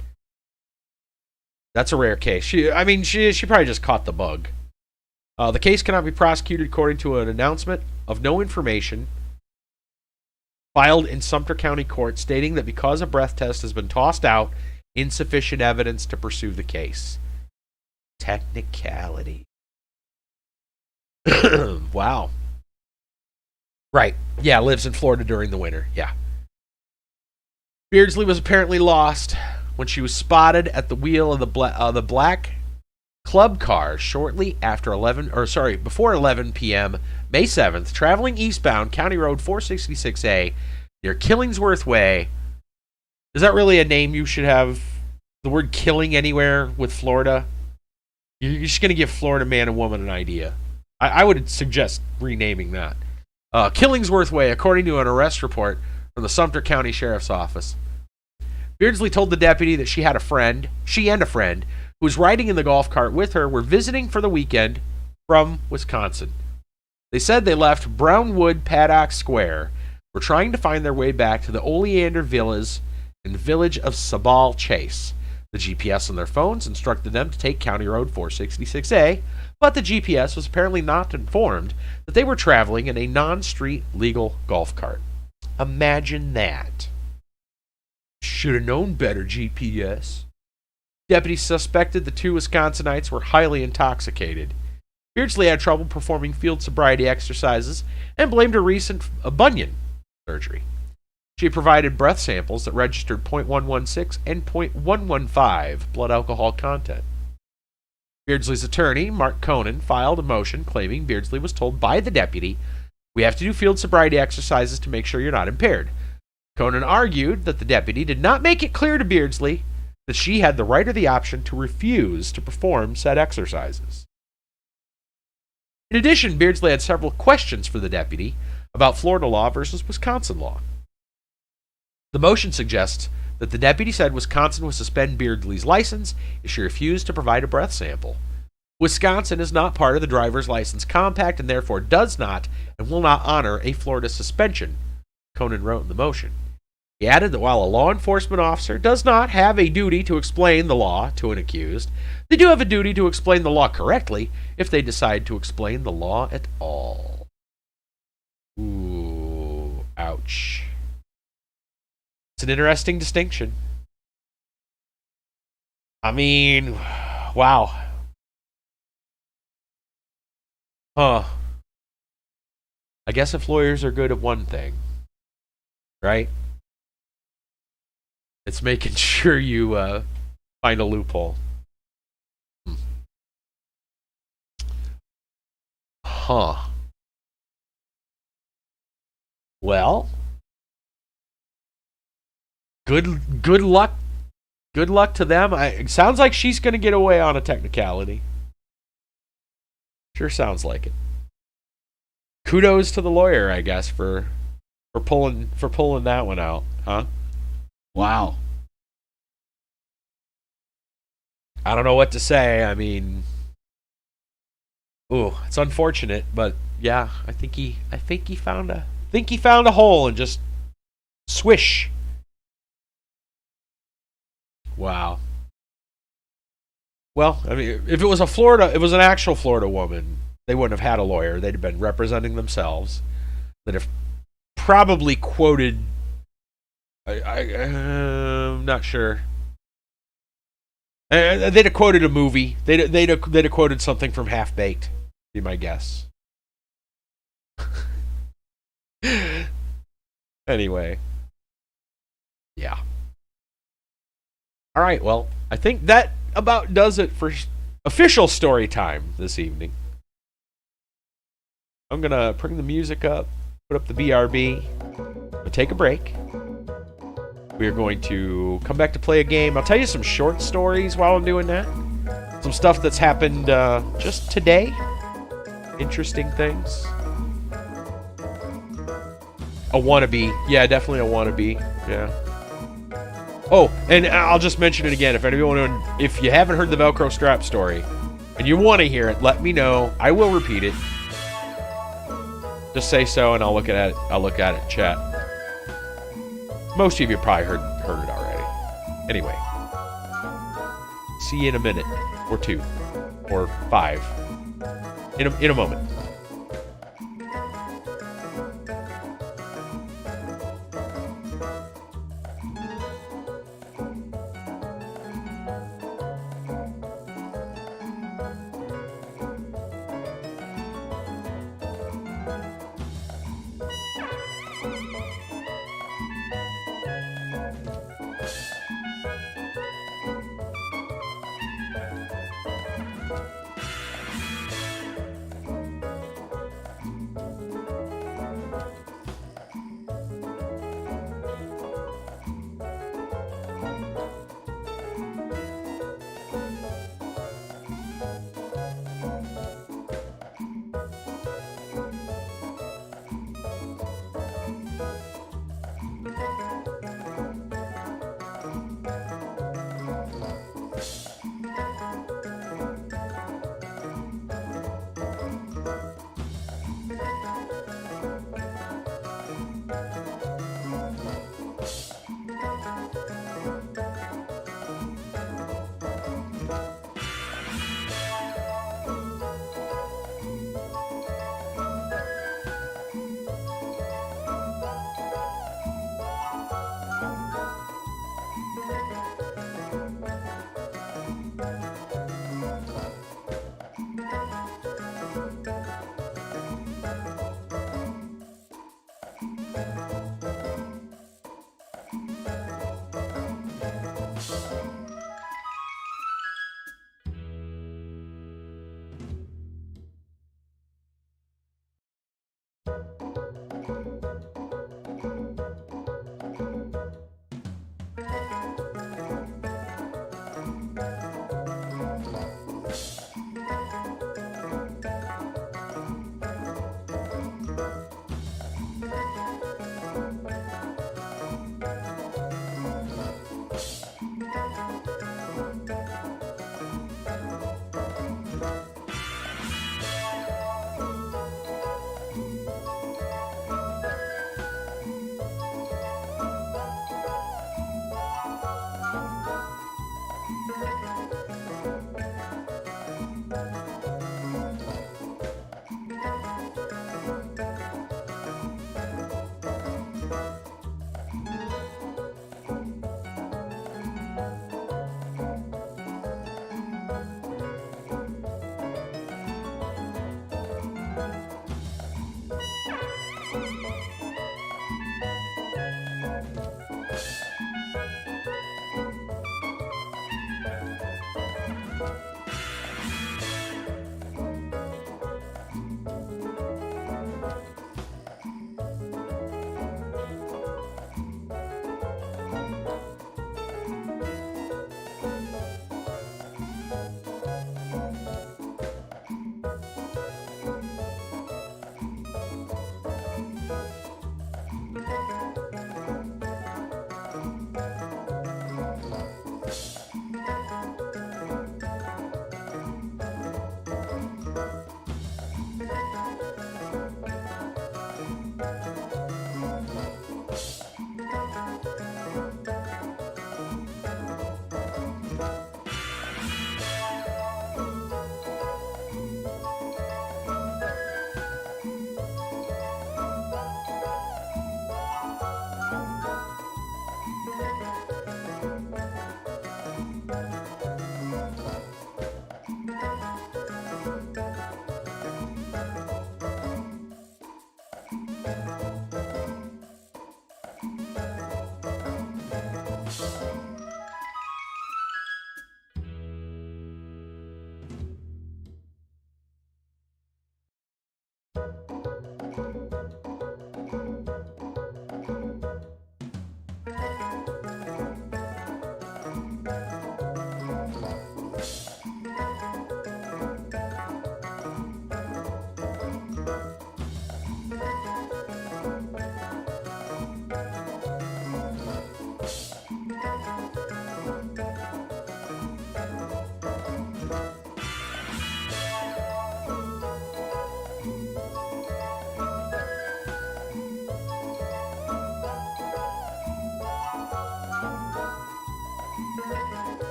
That's a rare case. She probably just caught the bug. The case cannot be prosecuted according to an announcement of no information filed in Sumter County Court stating that because a breath test has been tossed out, insufficient evidence to pursue the case. Technicality. Wow. Right. Yeah, lives in Florida during the winter. Yeah. Beardsley was apparently lost when she was spotted at the wheel of the black club car shortly after before 11 p.m. May 7th, traveling eastbound County Road 466A near Killingsworth Way. Is that really a name you should have? The word killing anywhere with Florida? You're just going to give Florida man and woman an idea. I would suggest renaming that. Killingsworth Way, according to an arrest report from the Sumter County Sheriff's Office. Beardsley told the deputy that she and a friend who was riding in the golf cart with her were visiting for the weekend from Wisconsin. They said they left Brownwood Paddock Square, were trying to find their way back to the Oleander Villas in the village of Sabal Chase. The GPS on their phones instructed them to take County Road 466A, but the GPS was apparently not informed that they were traveling in a non-street legal golf cart. Imagine that. Should have known better, GPS. Deputies suspected the two Wisconsinites were highly intoxicated. Beardsley had trouble performing field sobriety exercises and blamed a recent bunion surgery. She provided breath samples that registered .116 and .115 blood alcohol content. Beardsley's attorney, Mark Conan, filed a motion claiming Beardsley was told by the deputy, "We have to do field sobriety exercises to make sure you're not impaired." Conan argued that the deputy did not make it clear to Beardsley that she had the right or the option to refuse to perform said exercises. In addition, Beardsley had several questions for the deputy about Florida law versus Wisconsin law. The motion suggests that the deputy said Wisconsin would suspend Beardsley's license if she refused to provide a breath sample. Wisconsin is not part of the driver's license compact and therefore does not and will not honor a Florida suspension, Conan wrote in the motion. He added that while a law enforcement officer does not have a duty to explain the law to an accused, they do have a duty to explain the law correctly if they decide to explain the law at all. Ooh, ouch. It's an interesting distinction. I mean, wow. Huh. I guess if lawyers are good at one thing, right? It's making sure you find a loophole. Huh. Well, good luck. Good luck to them. It sounds like she's going to get away on a technicality. Sure sounds like it. Kudos to the lawyer, I guess, for pulling that one out, huh? Wow. I don't know what to say. I mean, ooh, it's unfortunate, but yeah, I think he found a hole and just swish. Wow. Well, I mean, if it was an actual Florida woman, they wouldn't have had a lawyer. They'd have been representing themselves. They'd have probably quoted. I'm not sure. They'd have quoted a movie. They'd have quoted something from Half Baked. Be my guess. Anyway, yeah. All right. Well, I think that about does it for official story time this evening. I'm gonna bring the music up, put up the BRB, we'll take a break. We're going to come back to play a game. I'll tell you some short stories while I'm doing that. Some stuff that's happened just today. Interesting things. A wannabe. Yeah, definitely a wannabe. Yeah. Oh, and I'll just mention it again. If you haven't heard the Velcro strap story and you want to hear it, let me know. I will repeat it. Just say so, and I'll look at it. I'll look at it in chat. Most of you probably heard it already. Anyway, see you in a minute, or 2, or 5. In a moment.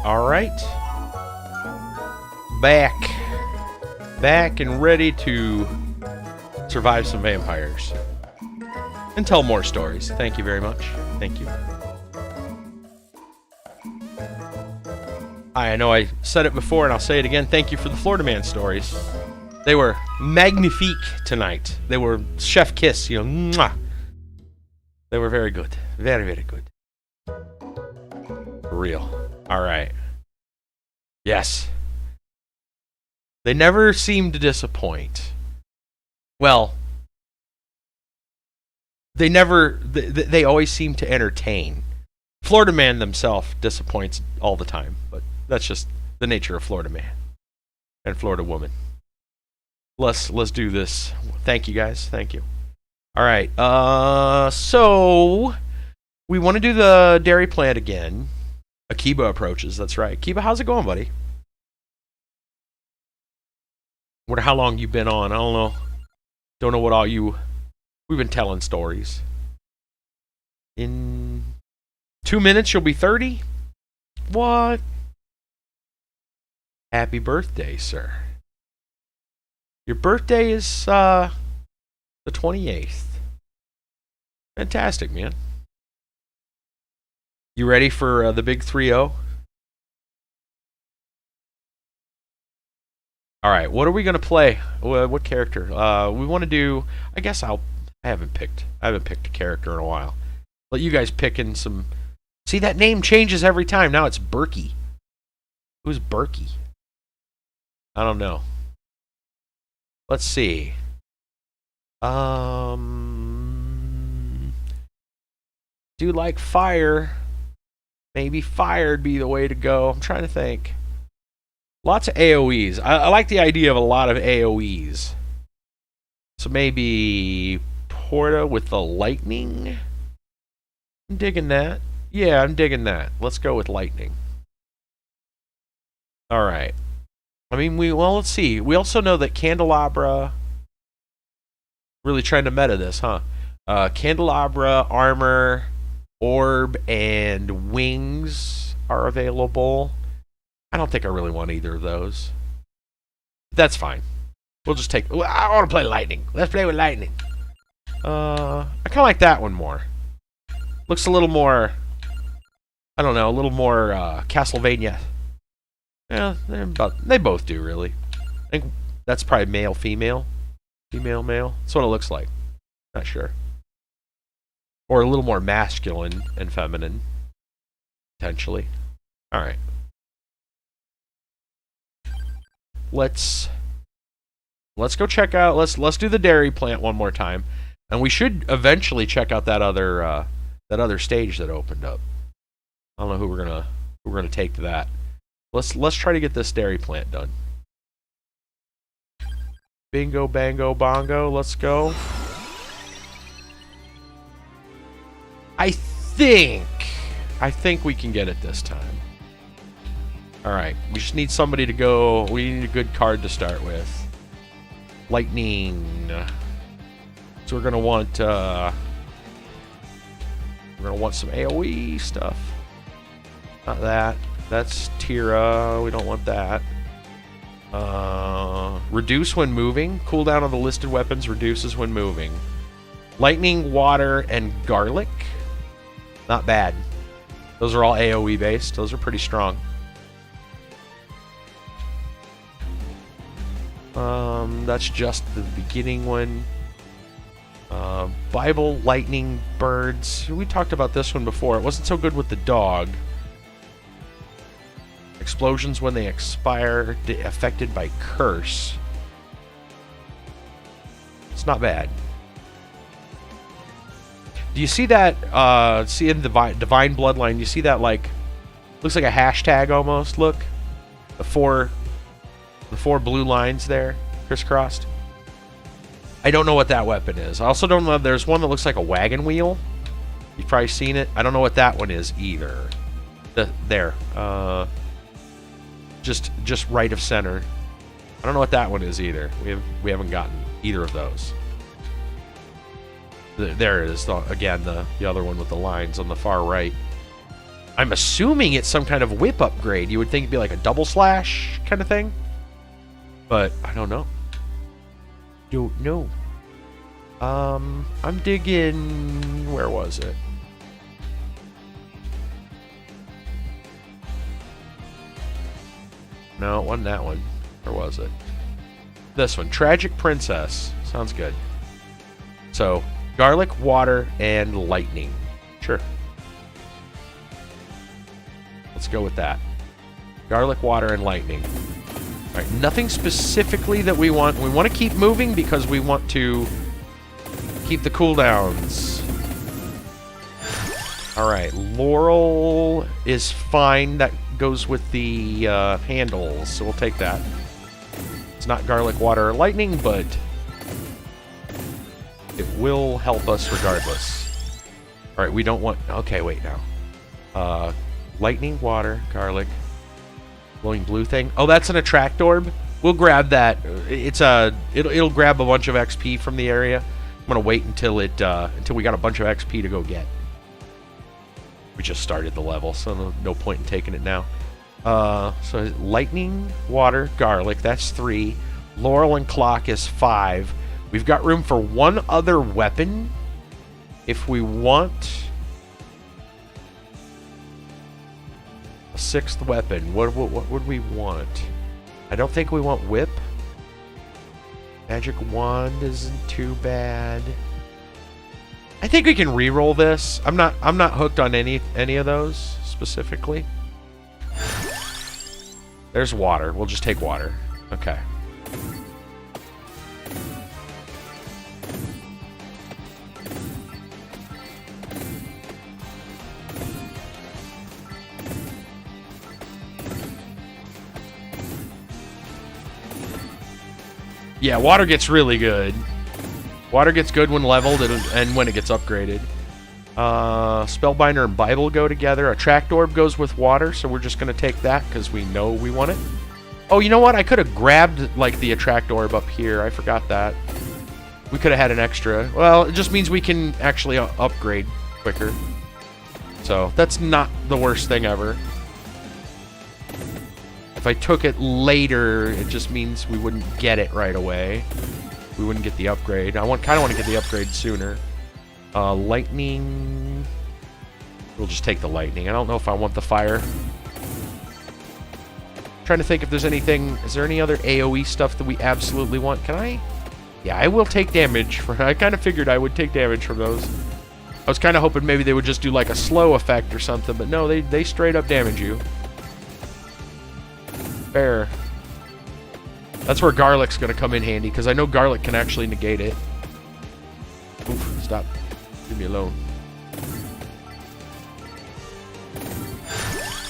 All right. Back and ready to survive some vampires. And tell more stories. Thank you very much. Thank you. I know I said it before and I'll say it again. Thank you for the Florida Man stories. They were magnifique tonight. They were chef kiss, you know. Mwah. They were very good. Very, very good. For real. All right. Yes. They never seem to disappoint. Well, they always seem to entertain. Florida Man themselves disappoints all the time, but that's just the nature of Florida Man and Florida Woman. Let's do this. Thank you, guys. Thank you. All right. So we want to do the dairy plant again. Akiba approaches. That's right. Akiba, how's it going, buddy? Wonder how long you've been on. I don't know. Don't know what all you. We've been telling stories. In 2 minutes, you'll be 30. What? Happy birthday, sir. Your birthday is the 28th. Fantastic, man. You ready for the big 3-0? All right, what are we gonna play? What character? We want to do. I guess I haven't picked a character in a while. Let you guys pick in some. See, that name changes every time. Now it's Berkey. Who's Berkey? I don't know. Let's see. Do like fire. Maybe fire'd be the way to go. I'm trying to think. Lots of AoEs. I like the idea of a lot of AoEs. So maybe Porta with the lightning. I'm digging that. Yeah, I'm digging that. Let's go with lightning. All right. I mean, let's see. We also know that Candelabra. Really trying to meta this, huh? Candelabra, armor, orb, and wings are available. I don't think I really want either of those. That's fine. We'll just take. I want to play lightning. Let's play with lightning. I kind of like that one more. Looks a little more. I don't know. A little more Castlevania. Yeah, they both do really. I think that's probably male, female, female, male. That's what it looks like. Not sure. Or a little more masculine and feminine, potentially. All right. Let's go check out. Let's do the dairy plant one more time, and we should eventually check out that other stage that opened up. I don't know who we're gonna take to that. Let's try to get this dairy plant done. Bingo, bango, bongo. Let's go. I think we can get it this time. All right, we just need somebody to go. We need a good card to start with. Lightning. So we're gonna want some AOE stuff. Not that. That's Tira. We don't want that. Reduce when moving. Cooldown on the listed weapons reduces when moving. Lightning, water, and garlic. Not bad. Those are all AOE based. Those are pretty strong. That's just the beginning one. Bible, lightning, birds. We talked about this one before. It wasn't so good with the dog. Explosions when they expire, affected by curse. It's not bad. Do you see that? See in Divine Bloodline, you see that like looks like a hashtag almost. Look, the four blue lines there, crisscrossed. I don't know what that weapon is. I also don't know. There's one that looks like a wagon wheel. You've probably seen it. I don't know what that one is either. There. Just right of center. I don't know what that one is either. We haven't gotten either of those. There it is. Again, the other one with the lines on the far right. I'm assuming it's some kind of whip upgrade. You would think it'd be like a double slash kind of thing. But I don't know. Don't know. I'm digging. Where was it? No, it wasn't that one. Where was it? This one. Tragic Princess. Sounds good. So, garlic, water, and lightning. Sure. Let's go with that. Garlic, water, and lightning. All right, nothing specifically that we want. We want to keep moving because we want to keep the cooldowns. All right, Laurel is fine. That goes with the handles, so we'll take that. It's not garlic, water, or lightning, but it will help us regardless. All right, we don't want... Okay, wait now. Lightning, water, garlic, glowing blue thing. Oh, that's an attract orb. We'll grab that. It'll grab a bunch of XP from the area. I'm gonna wait until we got a bunch of XP to go get. We just started the level, so no point in taking it now. So lightning, water, garlic, that's 3. Laurel and clock is 5. We've got room for one other weapon if we want a 6th weapon. What would we want? I don't think we want whip. Magic wand isn't too bad. I think we can re-roll this. I'm not hooked on any of those specifically. There's water. We'll just take water. Okay. Yeah, water gets really good. Water gets good when leveled and when it gets upgraded. Spellbinder and Bible go together. Attract orb goes with water, so we're just going to take that because we know we want it. Oh, you know what? I could have grabbed like the attract orb up here. I forgot that. We could have had an extra. Well, it just means we can actually upgrade quicker. So that's not the worst thing ever. If I took it later, it just means we wouldn't get it right away. We wouldn't get the upgrade. I kind of want to get the upgrade sooner. Lightning. We'll just take the lightning. I don't know if I want the fire. Trying to think if there's anything. Is there any other AoE stuff that we absolutely want? Can I? Yeah, I will take damage. I kind of figured I would take damage from those. I was kind of hoping maybe they would just do like a slow effect or something, but no, they straight up damage you. Fair. That's where garlic's going to come in handy, because I know garlic can actually negate it. Oof, stop. Leave me alone.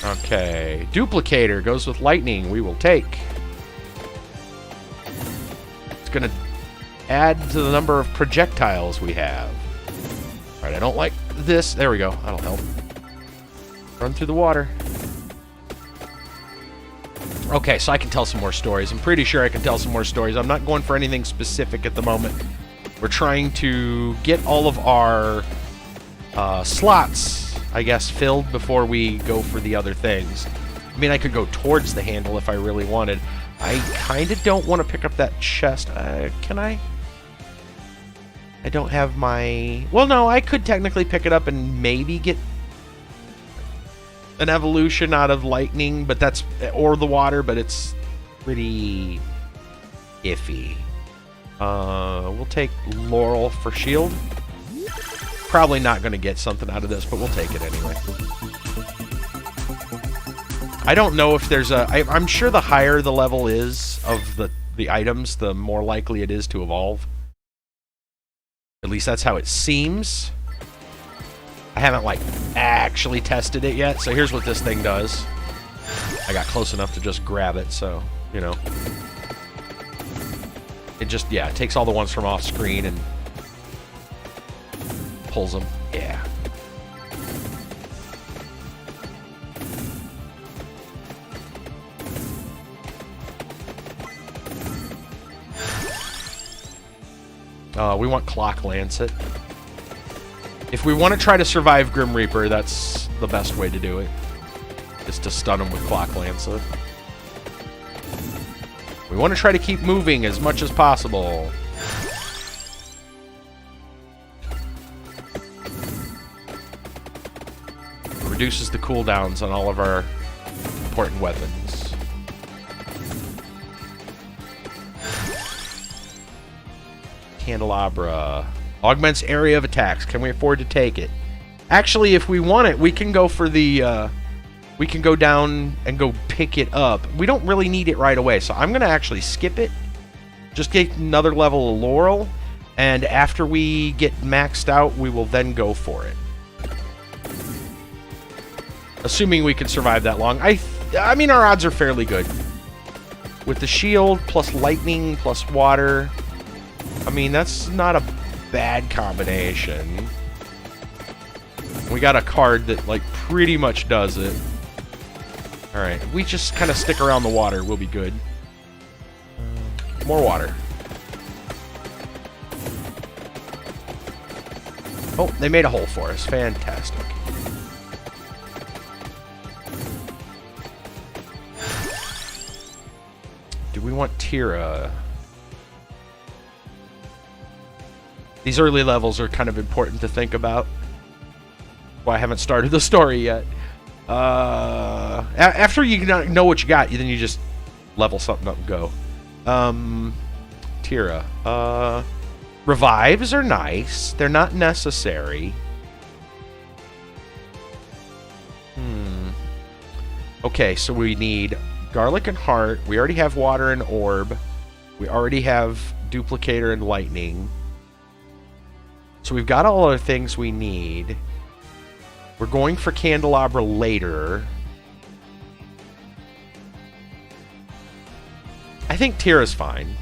Okay. Duplicator goes with lightning. We will take. It's going to add to the number of projectiles we have. Alright, I don't like this. There we go. That'll help. Run through the water. Okay, so I can tell some more stories. I'm pretty sure I can tell some more stories. I'm not going for anything specific at the moment. We're trying to get all of our slots, I guess, filled before we go for the other things. I mean, I could go towards the handle if I really wanted. I kind of don't want to pick up that chest. Can I? I don't have my... Well, no, I could technically pick it up and maybe get an evolution out of lightning, but that's... Or the water, but it's pretty iffy. We'll take Laurel for shield. Probably not going to get something out of this, but we'll take it anyway. I don't know if there's a... I'm sure the higher the level is of the items, the more likely it is to evolve. At least that's how it seems. I haven't, like, actually tested it yet, so here's what this thing does. I got close enough to just grab it, so, you know. It just, yeah, it takes all the ones from off screen and pulls them. Yeah. We want Clock Lancet. If we want to try to survive Grim Reaper, that's the best way to do it. Is to stun him with Clock Lancet. We want to try to keep moving as much as possible. It reduces the cooldowns on all of our important weapons. Candelabra. Augments area of attacks. Can we afford to take it? Actually, if we want it, we can go for the we can go down and go pick it up. We don't really need it right away, so I'm going to actually skip it. Just get another level of Laurel, and after we get maxed out, we will then go for it. Assuming we can survive that long. I mean, our odds are fairly good. With the shield, plus lightning, plus water. I mean, that's not a bad combination. We got a card that, like, pretty much does it. Alright, if we just kind of stick around the water, we'll be good. More water. Oh, they made a hole for us. Fantastic. Do we want Tira? These early levels are kind of important to think about. Well, I haven't started the story yet. After you know what you got, then you just level something up and go. Tira. Revives are nice. They're not necessary. Okay, so we need Garlic and Heart. We already have Water and Orb. We already have Duplicator and Lightning. So we've got all the things we need. We're going for Candelabra later. I think Tira's fine.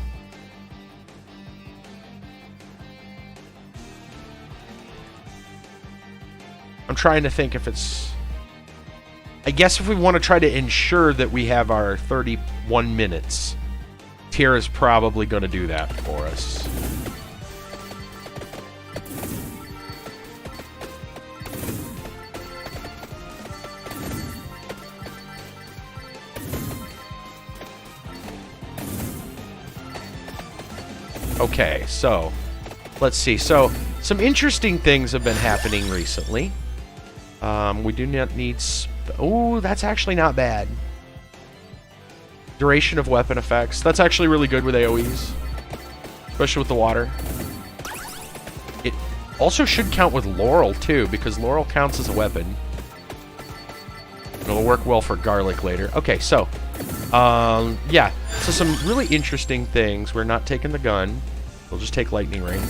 I'm trying to think if it's... I guess if we want to try to ensure that we have our 31 minutes, Tira's probably going to do that for us. Okay, so let's see. So some interesting things have been happening recently. We do not need... Oh, that's actually not bad. Duration of weapon effects. That's actually really good with AoEs. Especially with the water. It also should count with Laurel, too, because Laurel counts as a weapon. It'll work well for Garlic later. Okay, so... yeah. So some really interesting things. We're not taking the gun. We'll just take Lightning Ring.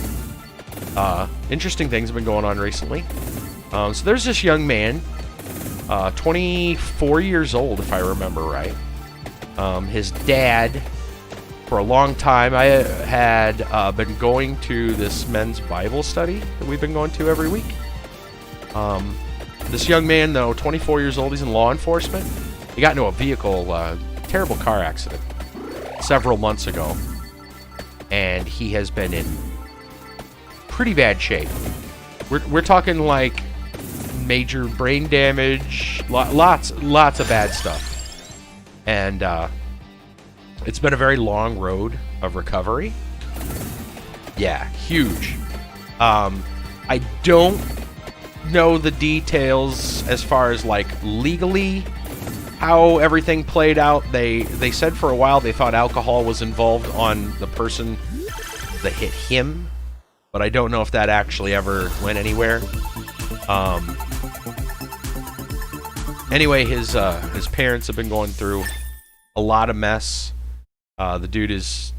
Interesting things have been going on recently. So there's this young man, 24 years old, if I remember right. His dad, for a long time, I had been going to this men's Bible study that we've been going to every week. This young man, though, 24 years old, he's in law enforcement. He got into a vehicle, terrible car accident, several months ago. And he has been in pretty bad shape. We're talking like major brain damage, lots of bad stuff. And it's been a very long road of recovery. Yeah, huge. I don't know the details as far as like legally how everything played out. They said for a while they thought alcohol was involved on the person that hit him, but I don't know if that actually ever went anywhere. Anyway, his parents have been going through a lot of mess. The dude is,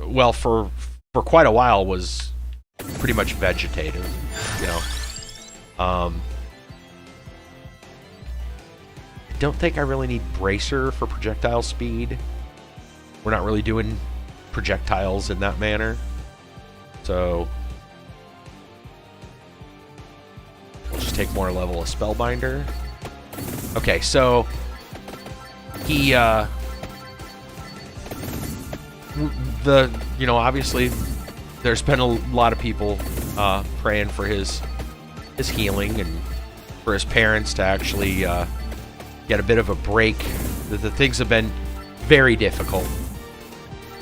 well, for quite a while was pretty much vegetative, you know. Don't think I really need Bracer for projectile speed. We're not really doing projectiles in that manner. So we'll just take more level of Spellbinder. Okay, so he you know, obviously there's been a lot of people praying for his healing and for his parents to actually get a bit of a break. The things have been very difficult.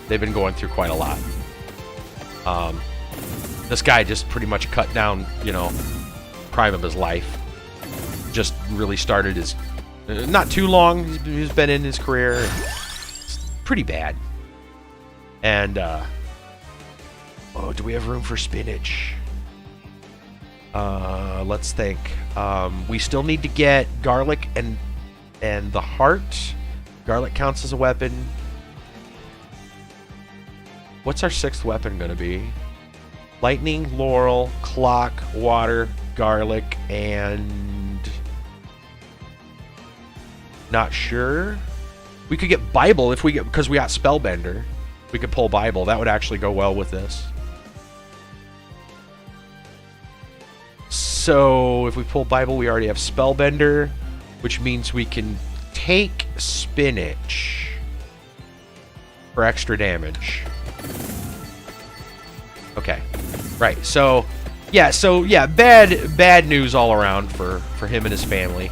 They've been going through quite a lot. This guy just pretty much cut down, you know, prime of his life. Just really started his... not too long he's been in his career. It's pretty bad. And, oh, do we have room for spinach? Let's think. We still need to get Garlic and And the heart. Garlic counts as a weapon. What's our 6th weapon going to be? Lightning, laurel, clock, water, garlic, and... Not sure. We could get Bible if we get... Because we got Spellbender. We could pull Bible. That would actually go well with this. So, if we pull Bible, we already have Spellbender, which means we can take Spinach for extra damage. Okay. Right. So, yeah, bad news all around for him and his family.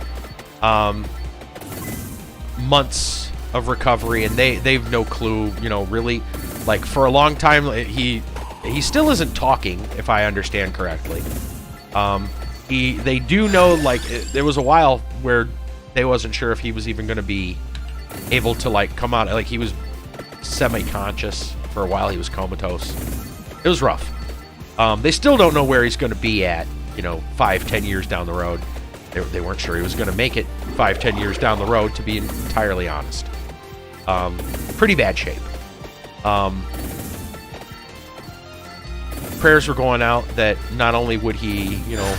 Months of recovery, and they've no clue, you know, really. Like, for a long time, he still isn't talking, if I understand correctly. They do know, like, there was a while where they wasn't sure if he was even going to be able to, like, come out. Like, he was semi-conscious for a while. He was comatose. It was rough. They still don't know where he's going to be at, you know, 5-10 years down the road. They weren't sure he was going to make it 5-10 years down the road, to be entirely honest. Pretty bad shape. Prayers were going out that not only would he, you know,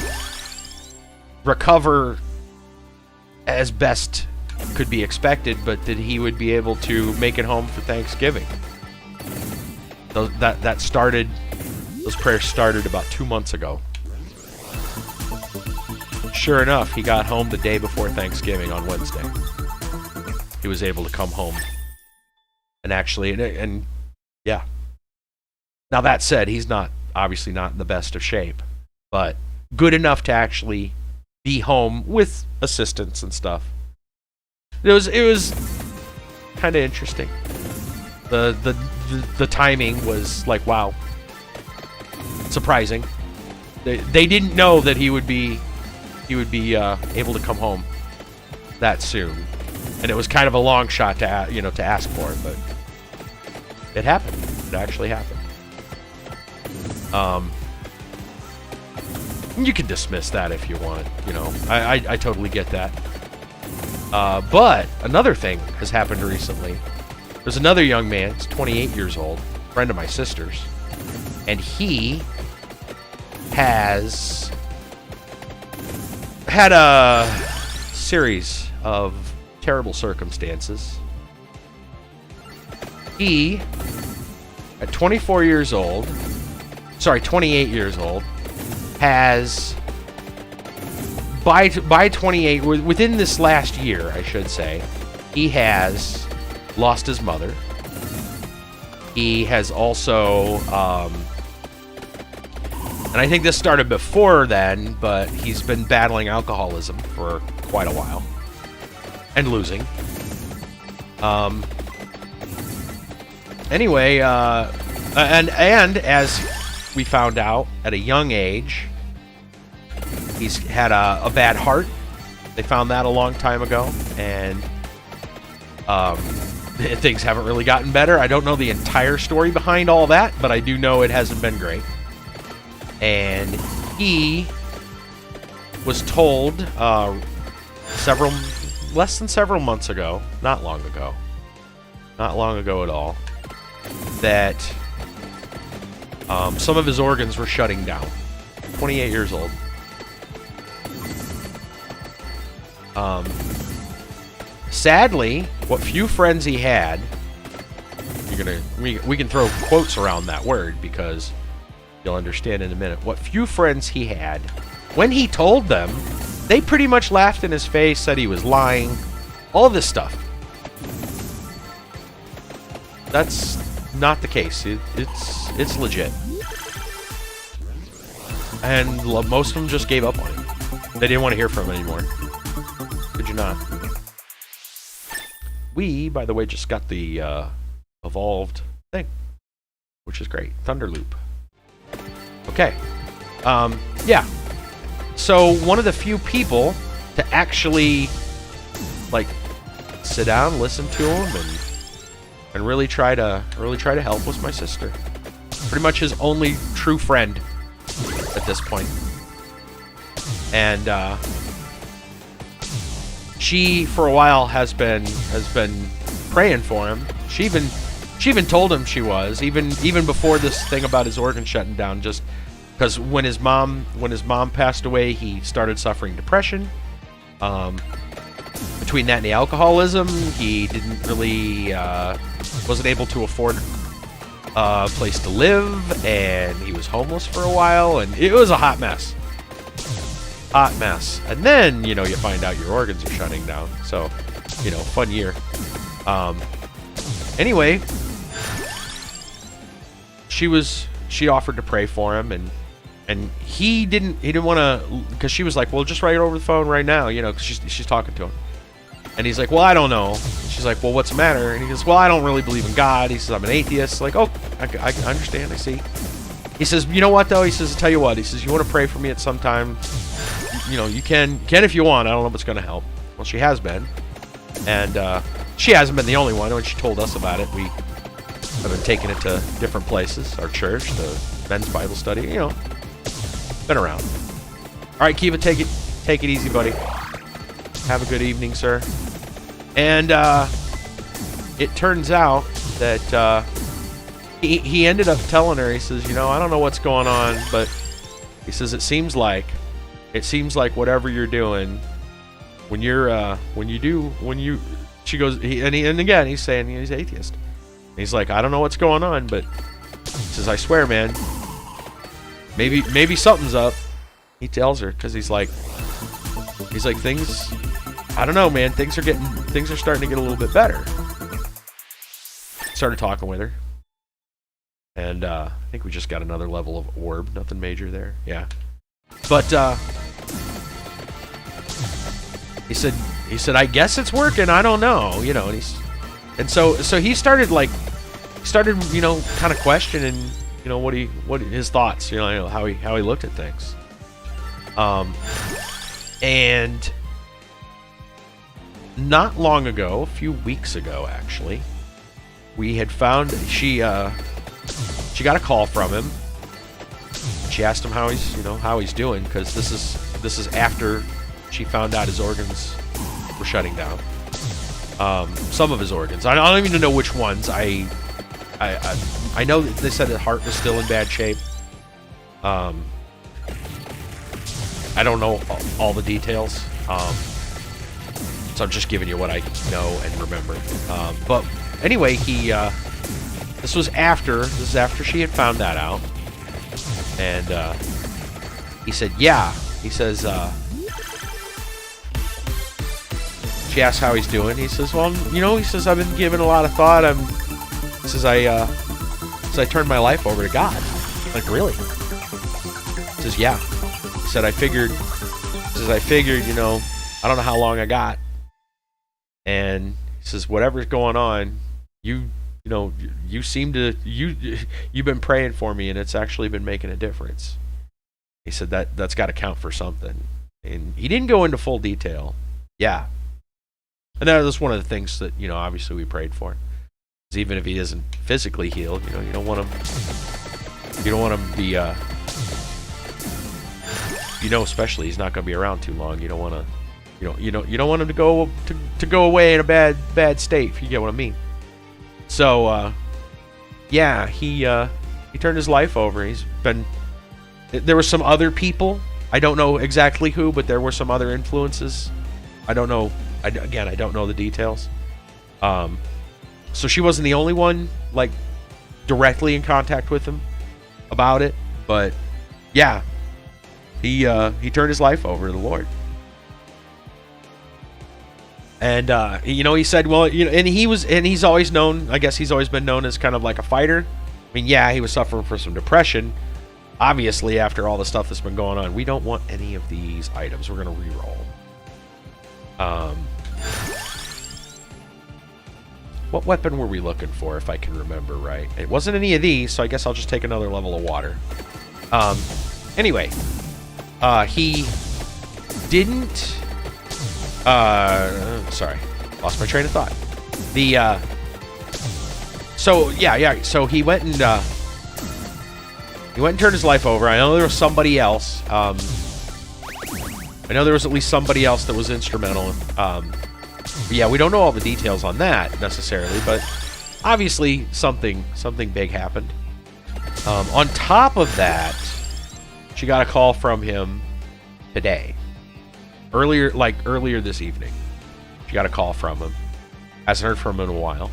recover as best could be expected, but that he would be able to make it home for Thanksgiving. Those prayers started about 2 months ago. Sure enough, he got home the day before Thanksgiving on Wednesday. He was able to come home. And actually, and yeah. Now that said, he's obviously not in the best of shape, but good enough to actually be home with assistance and stuff. It was kind of interesting. The timing was like, wow, surprising. They didn't know that he would be able to come home that soon, and it was kind of a long shot to ask for it, but it happened. It actually happened. You can dismiss that if you want, you know. I totally get that. But another thing has happened recently. There's another young man, he's 28 years old, friend of my sister's, and he has had a series of terrible circumstances. He, at 28 years old, has, by 28, within this last year, I should say, he has lost his mother. He has also, and I think this started before then, but he's been battling alcoholism for quite a while. And losing. Anyway, and as we found out at a young age, he's had a bad heart. They found that a long time ago, and things haven't really gotten better. I don't know the entire story behind all that, but I do know it hasn't been great. And he was told less than several months ago, not long ago at all, that some of his organs were shutting down. 28 years old. Sadly, what few friends he had, we can throw quotes around that word because you'll understand in a minute. What few friends he had, when he told them, they pretty much laughed in his face, said he was lying, all this stuff. That's not the case. It's legit. And most of them just gave up on him. They didn't want to hear from him anymore. Could you not? We, by the way, just got the evolved thing, which is great. Thunderloop. Okay. Yeah. So one of the few people to actually, like, sit down, listen to him, and really try to help was my sister. Pretty much his only true friend at this point. And she for a while has been praying for him. She even told him she was even before this thing about his organ shutting down. Just because when his mom passed away, he started suffering depression. Between that and the alcoholism, he didn't really wasn't able to afford a place to live, and he was homeless for a while, and it was a hot mess. And then, you find out your organs are shutting down. So, fun year. Anyway, she offered to pray for him, and he didn't want to, because she was like, well, just write it over the phone right now, because she's talking to him. And he's like, well, I don't know. And she's like, well, what's the matter? And he goes, well, I don't really believe in God. He says, I'm an atheist. Like, oh, I understand. I see. He says, you know what, though? He says, I'll tell you what. He says, you want to pray for me at some time? You can if you want. I don't know if it's going to help. Well, she has been. And she hasn't been the only one. When she told us about it, we have been taking it to different places. Our church, the men's Bible study, been around. All right, Kiva, take it easy, buddy. Have a good evening, sir. And it turns out that he ended up telling her, he says, I don't know what's going on, but he says it seems like whatever you're doing, she goes, and again he's saying he's atheist. And he's like, I don't know what's going on, but he says, I swear, man, maybe something's up. He tells her, because he's like things, I don't know, man, things are starting to get a little bit better. Started talking with her, and I think we just got another level of orb. Nothing major there. Yeah, but he said I guess it's working. I don't know, and so he started kind of questioning, what his thoughts, how he looked at things. And not long ago, a few weeks ago actually, we had found she got a call from him. She asked him how he's doing, because this is after she found out his organs were shutting down. Some of his organs. I don't even know which ones. I know that they said his heart was still in bad shape. I don't know all the details. So I'm just giving you what I know and remember. But anyway, this was after she had found that out. And he said, yeah. He says, she asked how he's doing. He says, well, he says, I've been giving a lot of thought. He says, I turned my life over to God. Like, really? He says, yeah. He said, I figured, I don't know how long I got. And he says, whatever's going on, you seem to, you've been praying for me, and it's actually been making a difference. He said that's got to count for something. And he didn't go into full detail. Yeah. And that was one of the things that, obviously we prayed for. Because even if he isn't physically healed, you don't want him to be, especially he's not going to be around too long. You don't want to, you don't want him to go away in a bad state, if you get what I mean. So, yeah, he turned his life over. There were some other people. I don't know exactly who, but there were some other influences. I don't know. I don't know the details. So she wasn't the only one, directly in contact with him about it. But, yeah, he turned his life over to the Lord. And he said, well, and he's always known, I guess he's always been known as kind of like a fighter. I mean, yeah, he was suffering from some depression. Obviously, after all the stuff that's been going on, we don't want any of these items. We're going to re-roll. What weapon were we looking for, if I can remember right? It wasn't any of these, so I guess I'll just take another level of water. Anyway, he didn't... sorry, lost my train of thought. So he went and turned his life over. I know there was somebody else. I know there was at least somebody else that was instrumental. Yeah, we don't know all the details on that necessarily, but obviously something big happened. On top of that, she got a call from him today. Earlier this evening. She got a call from him. Hasn't heard from him in a while.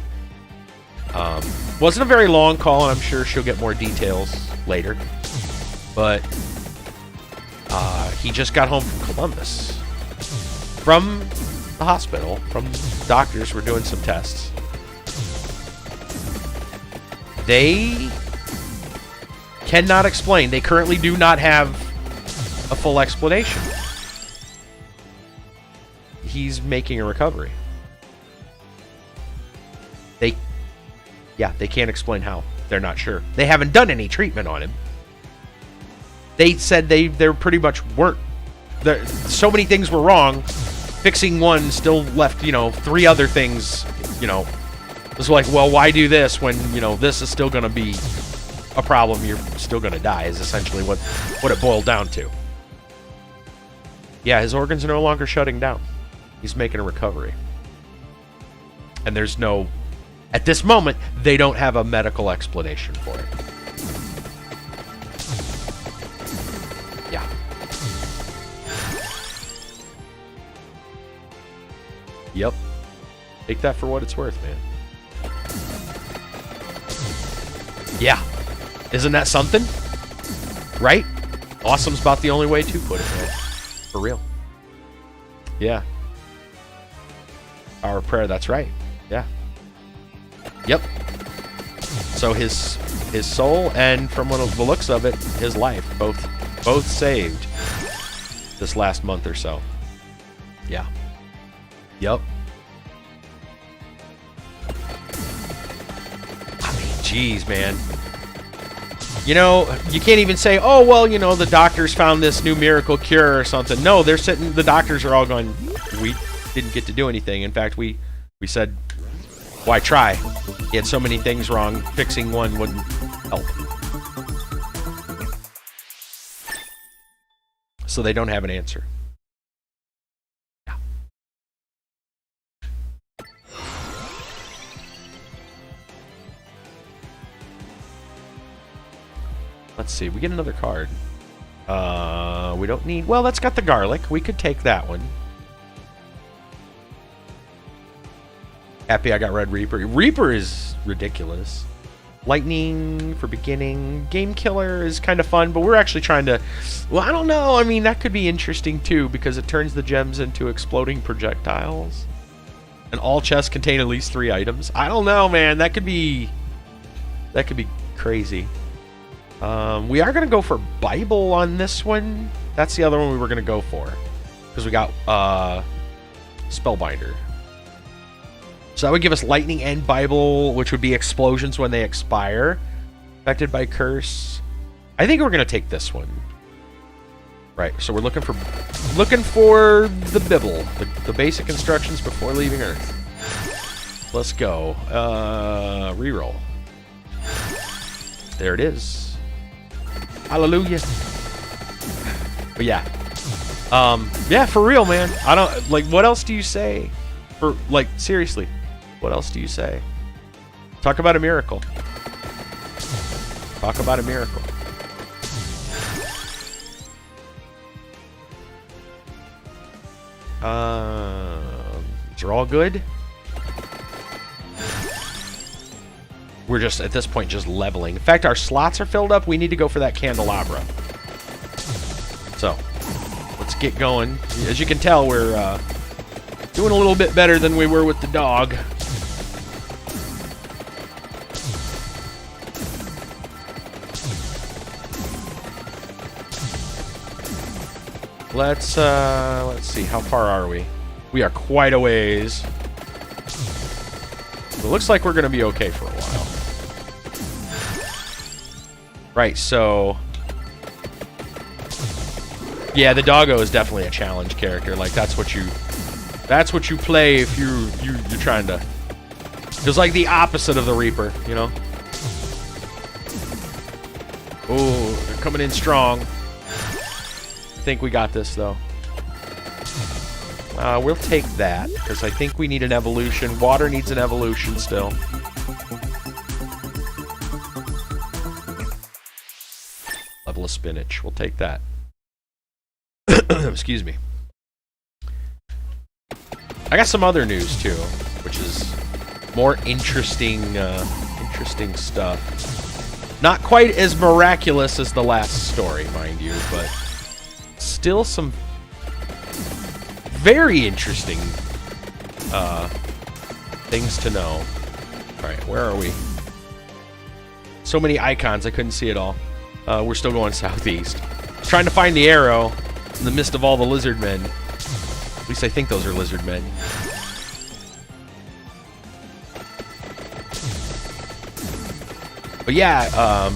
Wasn't a very long call, and I'm sure she'll get more details later. But he just got home from Columbus. From the hospital. From doctors. We're doing some tests. They cannot explain. They currently do not have a full explanation. He's making a recovery. They can't explain how. They're not sure. They haven't done any treatment on him. They said they're pretty much weren't. So many things were wrong. Fixing one still left, 3 other things, It was like, well, why do this when, this is still going to be a problem? You're still going to die is essentially what it boiled down to. Yeah, his organs are no longer shutting down. He's making a recovery. And there's no... At this moment, they don't have a medical explanation for it. Yeah. Yep. Take that for what it's worth, man. Yeah. Isn't that something? Right? Awesome's about the only way to put it, man. For real. Yeah. Our prayer, that's right. Yeah. Yep. So his soul and, from one of the looks of it, his life, both saved this last month or so. Yeah. Yep. I mean, geez, man. You can't even say, oh, well, the doctors found this new miracle cure or something. No, the doctors are all going, we didn't get to do anything. In fact, we said, why try? He had so many things wrong, fixing one wouldn't help. So they don't have an answer. Yeah. Let's see, we get another card. We don't need... Well, that's got the garlic. We could take that one. Happy I got Red Reaper. Reaper is ridiculous. Lightning for beginning. Game Killer is kind of fun, but we're actually trying to... Well, I don't know. I mean, that could be interesting, too, because it turns the gems into exploding projectiles. And all chests contain at least 3 items. I don't know, man. That could be crazy. We are going to go for Bible on this one. That's the other one we were going to go for. Because we got Spellbinder. So that would give us Lightning and Bible, which would be explosions when they expire. Affected by Curse. I think we're going to take this one. Right, so we're looking for the Bible. The basic instructions before leaving Earth. Let's go. Reroll. There it is. Hallelujah. But yeah. Yeah, for real, man. I don't... Like, what else do you say? For, like, seriously. What else do you say? Talk about a miracle. Talk about a miracle. These are all good. We're just, at this point, just leveling. In fact, our slots are filled up. We need to go for that candelabra. So, let's get going. As you can tell, we're doing a little bit better than we were with the dog. Let's see, how far are we? We are quite a ways. It looks like we're going to be okay for a while. Right, so... Yeah, the doggo is definitely a challenge character. Like, that's what you play if you're trying to... It's like the opposite of the Reaper, you know? Oh, they're coming in strong. I think we got this, though. We'll take that, because I think we need an evolution. Water needs an evolution still. Level of spinach. We'll take that. Excuse me. I got some other news, too, which is more interesting, interesting stuff. Not quite as miraculous as the last story, mind you, but still some very interesting things to know. Alright, where are we? So many icons, I couldn't see it all. We're still going southeast. Trying to find the arrow in the midst of all the lizard men. At least I think those are lizard men. But yeah,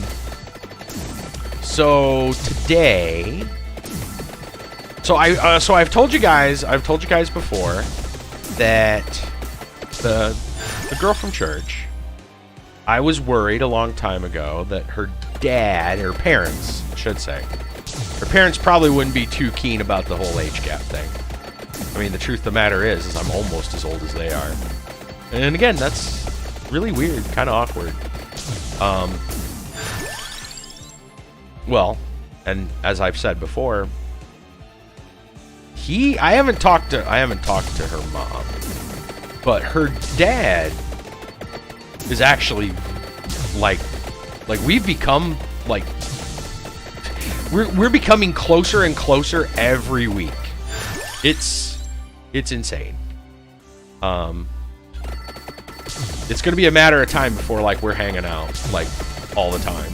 so today, so I've told you guys before that the girl from church, I was worried a long time ago that her dad, her parents, I should say, her parents probably wouldn't be too keen about the whole age gap thing. I mean, the truth of the matter is I'm almost as old as they are. And again, that's really weird, kind of awkward. Well, and as I've said before, I haven't talked to her mom, but her dad is actually like we've become like we're becoming closer and closer every week. It's insane. It's gonna be a matter of time before like we're hanging out like all the time.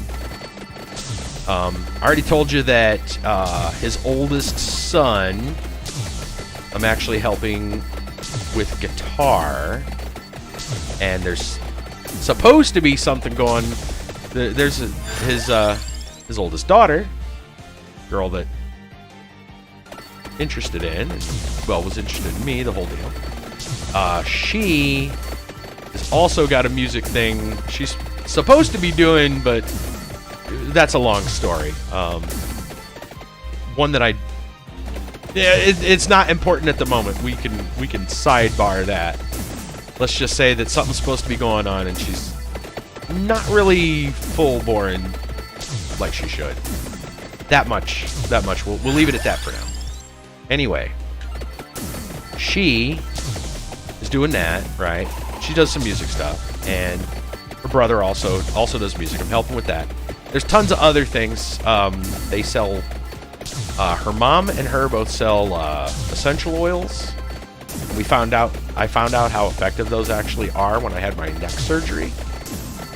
I already told you that his oldest son, I'm actually helping with guitar, and there's supposed to be something going. There's his oldest daughter, girl that interested in, and, well, was interested in me, the whole deal. She has also got a music thing she's supposed to be doing, but that's a long story. One that it's not important at the moment. We can sidebar that. Let's just say that something's supposed to be going on, and she's not really full-born like she should. That much. We'll leave it at that for now. Anyway, she is doing that, right? She does some music stuff, and her brother also does music. I'm helping with that. There's tons of other things. They sell. Her mom and her both sell essential oils. I found out how effective those actually are when I had my neck surgery.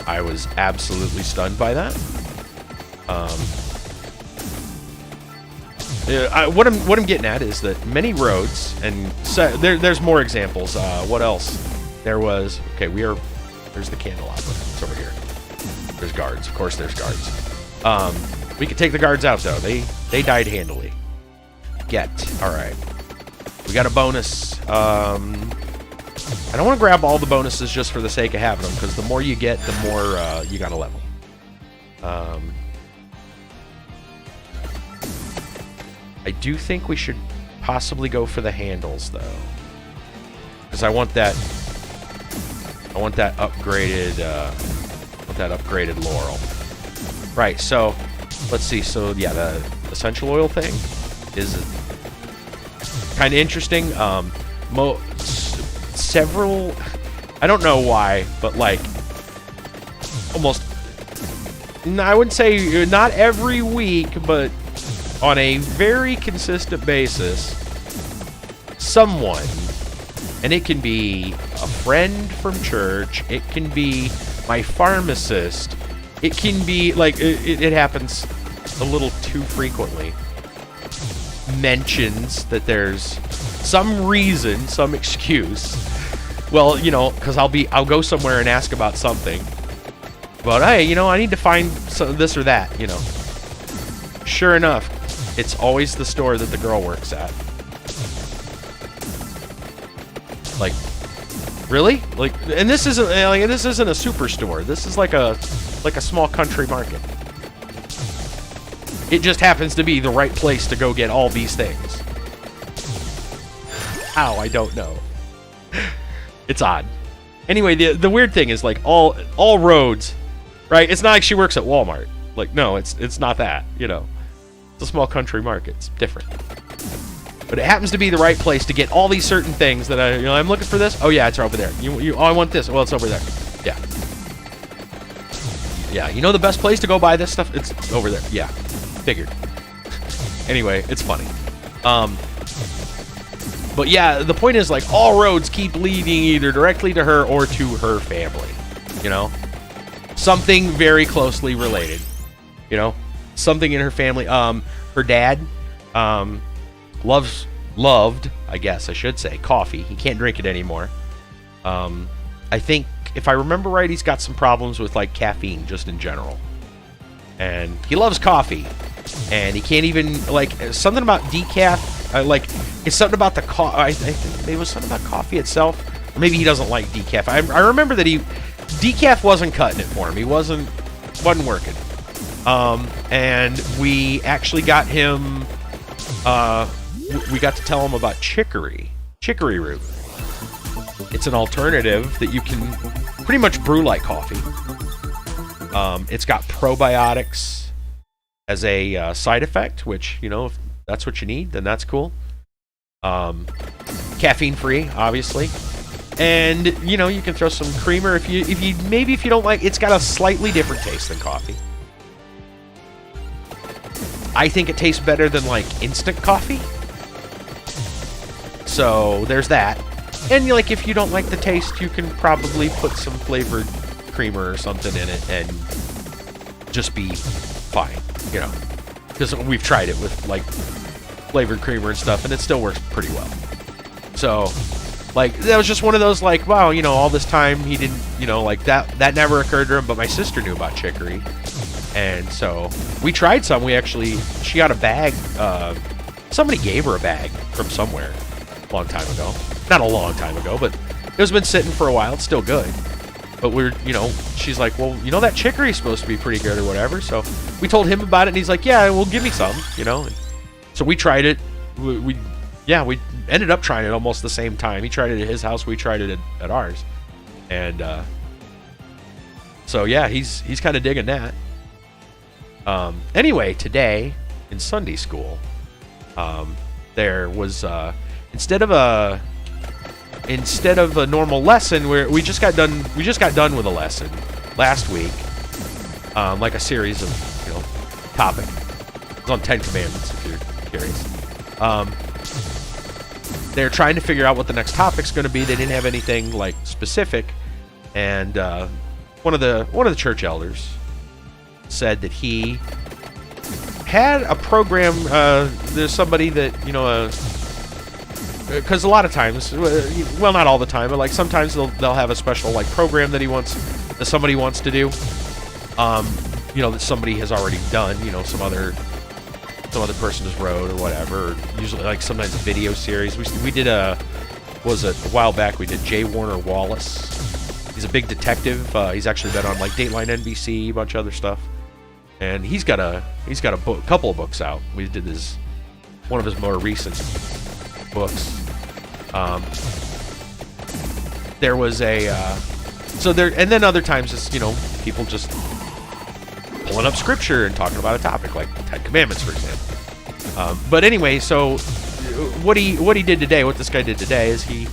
I was absolutely stunned by that. What I'm getting at is that many roads, and there's more examples. What else? There was there's the candelabra. It's over here. There's guards. Of course, there's guards. We could take the guards out though. They died handily. All right. We got a bonus. I don't want to grab all the bonuses just for the sake of having them, because the more you get, the more you got to level. I do think we should possibly go for the handles though, because I want that upgraded. That upgraded laurel. Right. So let's see. So yeah, the essential oil thing is kind of interesting. Several, I don't know why, but like almost, I wouldn't say not every week, but on a very consistent basis, someone, and it can be a friend from church, it can be my pharmacist, it can be like it happens a little too frequently, mentions that there's some reason, some excuse. Well, because I'll go somewhere and ask about something, but hey, I need to find this or that. Sure enough, it's always the store that the girl works at. Like, really? Like, and this isn't a superstore. This is like a small country market. It just happens to be the right place to go get all these things. How? I don't know. It's odd. Anyway, the weird thing is like all roads, right? It's not like she works at Walmart. Like, no, it's not that, you know. It's a small country market. It's different. But it happens to be the right place to get all these certain things that I'm looking for this. Oh yeah, it's over there. Oh, I want this. Well, it's over there. Yeah. Yeah, you know the best place to go buy this stuff? It's over there. Yeah. Figured. Anyway, it's funny. But yeah, the point is, like, all roads keep leading either directly to her or to her family. You know? Something very closely related. You know? Something in her family. Her dad loved, I guess I should say, coffee. He can't drink it anymore. I think, if I remember right, he's got some problems with, like, caffeine just in general. And he loves coffee. And he can't even, like, something about decaf, it's something about the I think it was something about coffee itself. Or maybe he doesn't like decaf. I remember that decaf wasn't cutting it for him. He wasn't working. And we actually got him, we got to tell him about chicory root. It's an alternative that you can pretty much brew like coffee. It's got probiotics as a side effect, which, you know, if that's what you need, then that's cool. Caffeine free, obviously. And, you know, you can throw some creamer if you don't like, it's got a slightly different taste than coffee. I think it tastes better than, like, instant coffee. So there's that. And, like, if you don't like the taste, you can probably put some flavored creamer or something in it and just be fine, you know. Because we've tried it with, like, flavored creamer and stuff, and it still works pretty well. So, like, that was just one of those, like, wow, you know, all this time he didn't, you know, like, that never occurred to him, but my sister knew about chicory. And so we tried some. She got a bag. Somebody gave her a bag from somewhere a long time ago. Not a long time ago, but it has been sitting for a while. It's still good. But she's like, well, you know, that chicory's supposed to be pretty good or whatever. So we told him about it, and he's like, yeah, well, give me some, you know. And so we tried it. We ended up trying it almost the same time. He tried it at his house. We tried it at ours. And so, yeah, he's kind of digging that. Anyway, today in Sunday school, there was instead of a normal lesson where we just got done with a lesson last week, like a series of, you know, topic. It was on 10 Commandments, if you're curious. They're trying to figure out what the next topic's going to be. They didn't have anything, like, specific, and one of the church elders said that he had a program. There's somebody that, you know, because a lot of times, well, not all the time, but, like, sometimes they'll have a special, like, program that somebody wants to do. You know, that somebody has already done. You know, some other person has wrote or whatever. Or usually, like, sometimes a video series. We did a while back. We did J. Warner Wallace. He's a big detective. He's actually been on, like, Dateline NBC, a bunch of other stuff. And he's got a couple of books out. We did one of his more recent books. There was and then other times it's, you know, people just pulling up scripture and talking about a topic like the 10 Commandments, for example. But anyway, so what this guy did today is he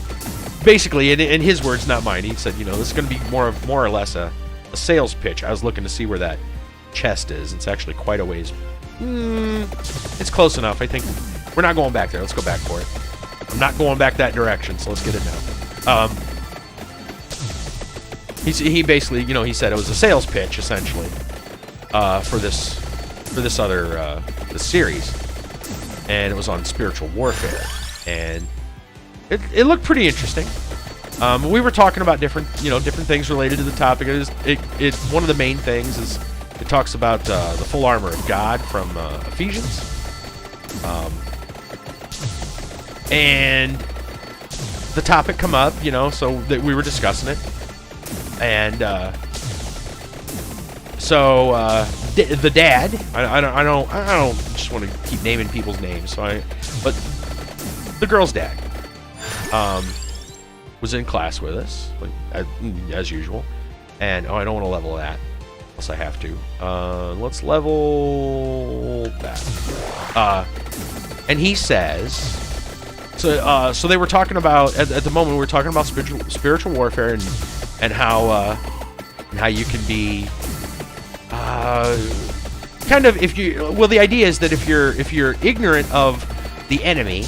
basically, in his words, not mine, he said, you know, this is going to be more or less a sales pitch. I was looking to see where that chest is. It's actually quite a ways. It's close enough. I think we're not going back there. Let's go back for it. I'm not going back that direction, so let's get it now. He basically, you know, he said it was a sales pitch essentially for this other this series, and it was on spiritual warfare, and it looked pretty interesting. We were talking about different things related to the topic. It one of the main things is it talks about the full armor of God from Ephesians, and the topic come up, you know, so that we were discussing it, and the dad, I don't just want to keep naming people's names, but the girl's dad was in class with us, like as usual. And I don't want to level that, unless I have to. Let's level that. And he says, so they were talking about at the moment we were talking about spiritual warfare and how you can be kind of the idea is that if you're ignorant of the enemy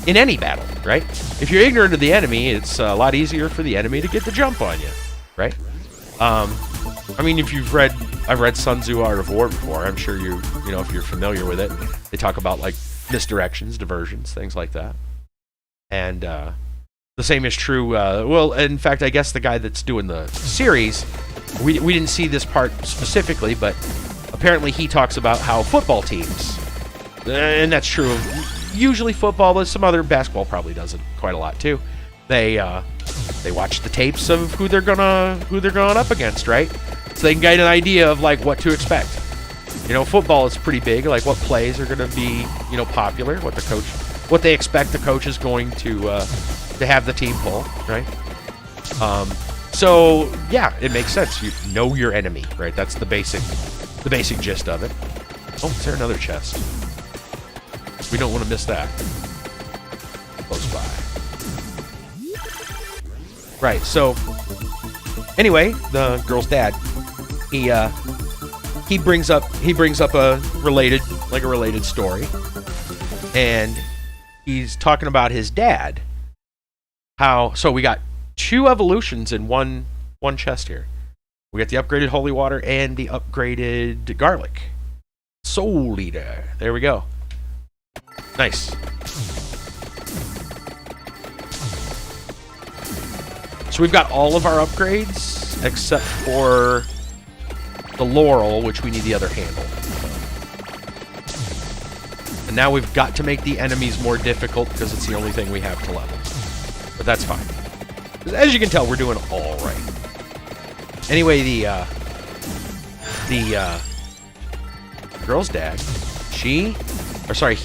in any battle, right? If you're ignorant of the enemy, it's a lot easier for the enemy to get the jump on you, right? I mean, if I've read Sun Tzu Art of War before. I'm sure you know if you're familiar with it. They talk about like misdirections, diversions, things like that. And the same is true. Well, in fact, I guess the guy that's doing the series, we didn't see this part specifically, but apparently he talks about how football teams, and that's true of usually football, but some other basketball probably does it quite a lot too. They watch the tapes of who they're going up against, right? So they can get an idea of like what to expect. You know, football is pretty big, like what plays are going to be, popular, what they expect the coach is going to have the team pull, right? So yeah, it makes sense. You know your enemy, right? That's the basic gist of it. Oh, is there another chest? We don't want to miss that. Close by. Right, so anyway, the girl's dad, he brings up a related story, and he's talking about his dad. So we got 2 evolutions in one chest here. We got the upgraded holy water and the upgraded garlic. Soul Eater. There we go. Nice. So we've got all of our upgrades except for the laurel, which we need the other handle. And now we've got to make the enemies more difficult because it's the only thing we have to level. But that's fine. As you can tell, we're doing all right. Anyway, the girl's dad, he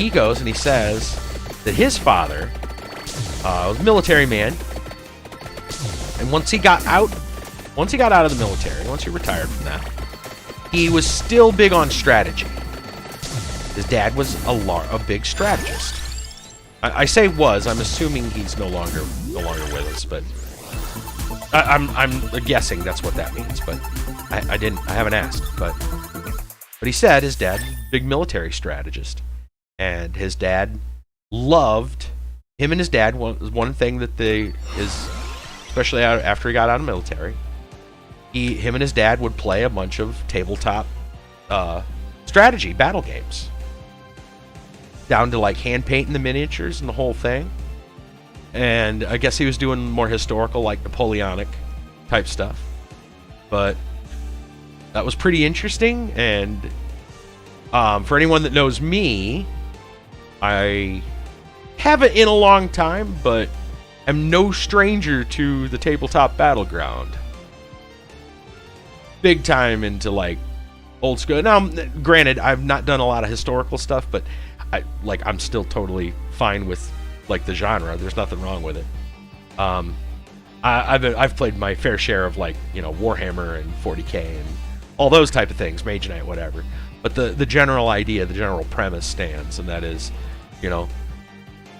goes and he says that his father was a military man, and once he got out of the military, once he retired from that, he was still big on strategy. His dad was a big strategist. I say was. I'm assuming he's no longer with us, but I'm guessing that's what that means. But I haven't asked. But he said his dad, big military strategist, and his dad loved him. And his dad one thing that especially after he got out of the military, him and his dad would play a bunch of tabletop strategy battle games, down to like hand painting the miniatures and the whole thing. And I guess he was doing more historical, like Napoleonic type stuff. But that was pretty interesting. And for anyone that knows me, I haven't in a long time, but am no stranger to the tabletop battleground. Big time into like old school. Now, granted, I've not done a lot of historical stuff, but I'm still totally fine with like the genre. There's nothing wrong with it. I've played my fair share of like Warhammer and 40K and all those type of things, Mage Knight, whatever. But the general idea, the general premise stands, and that is,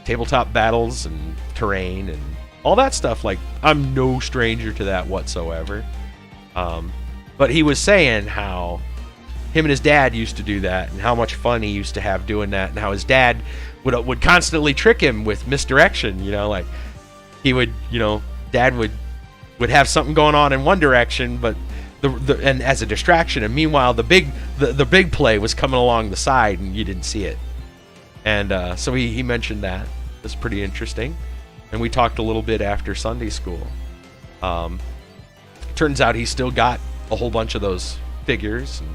tabletop battles and terrain and all that stuff. Like, I'm no stranger to that whatsoever. But he was saying how him and his dad used to do that, and how much fun he used to have doing that, and how his dad would constantly trick him with misdirection. Like he would, dad would have something going on in one direction, but and as a distraction, and meanwhile the big play was coming along the side, and you didn't see it. And so he mentioned that. It's pretty interesting, and we talked a little bit after Sunday school. Turns out he's still got a whole bunch of those figures and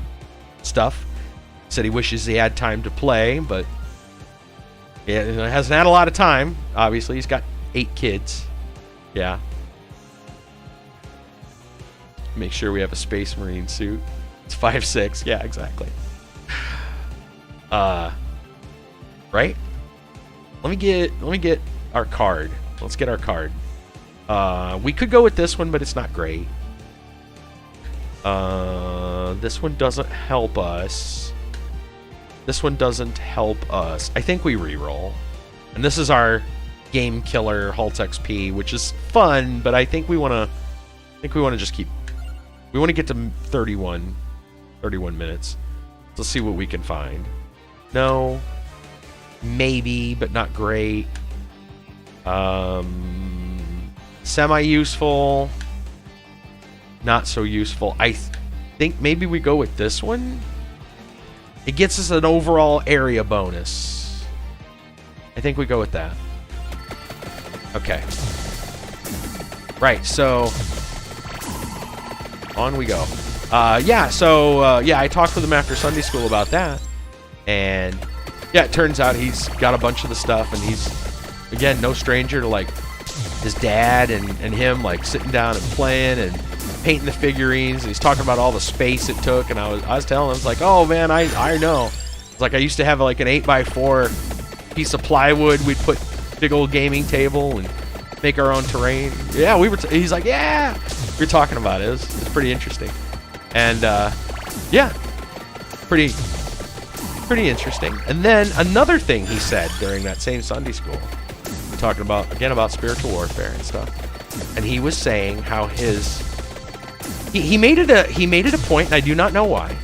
stuff. Said he wishes he had time to play, but yeah, he hasn't had a lot of time. Obviously, he's got 8 kids. Yeah. Make sure we have a Space Marine suit. It's 5'6". Yeah, exactly. Right? Let me get our card. Let's get our card. We could go with this one, but it's not great. This one doesn't help us. This one doesn't help us. I think we reroll. And this is our game killer Halt XP, which is fun, but I think we want to just keep. We want to get to 31 minutes. Let's see what we can find. No. Maybe, but not great. Semi-useful. Not so useful. I think maybe we go with this one. It gets us an overall area bonus. I think we go with that. Okay. Right, so on we go. Yeah, I talked with him after Sunday school about that. And yeah, it turns out he's got a bunch of the stuff, and he's, again, no stranger to, like, his dad and him, like, sitting down and playing and painting the figurines. And he's talking about all the space it took, and I was telling him, I was like, oh, man, I know. It's like I used to have, like, an 8x4 piece of plywood. We'd put big old gaming table and make our own terrain. Yeah, he's like, yeah. We were talking about it. It was pretty interesting. And, yeah, pretty interesting. And then another thing he said during that same Sunday school, talking about, again, about spiritual warfare and stuff. And he was saying how he made it a point, and I do not know why.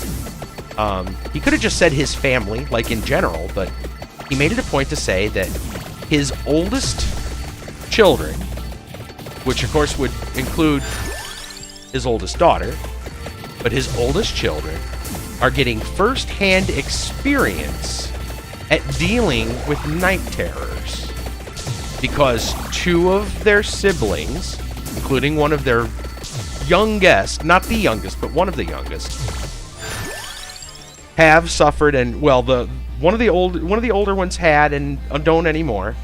He could have just said his family, like in general, but he made it a point to say that his oldest children, which of course would include his oldest daughter, but his oldest children are getting first-hand experience at dealing with night terrors, because two of their siblings, including one of their youngest, not the youngest, but one of the youngest, have suffered, and well, one of the older ones had and don't anymore,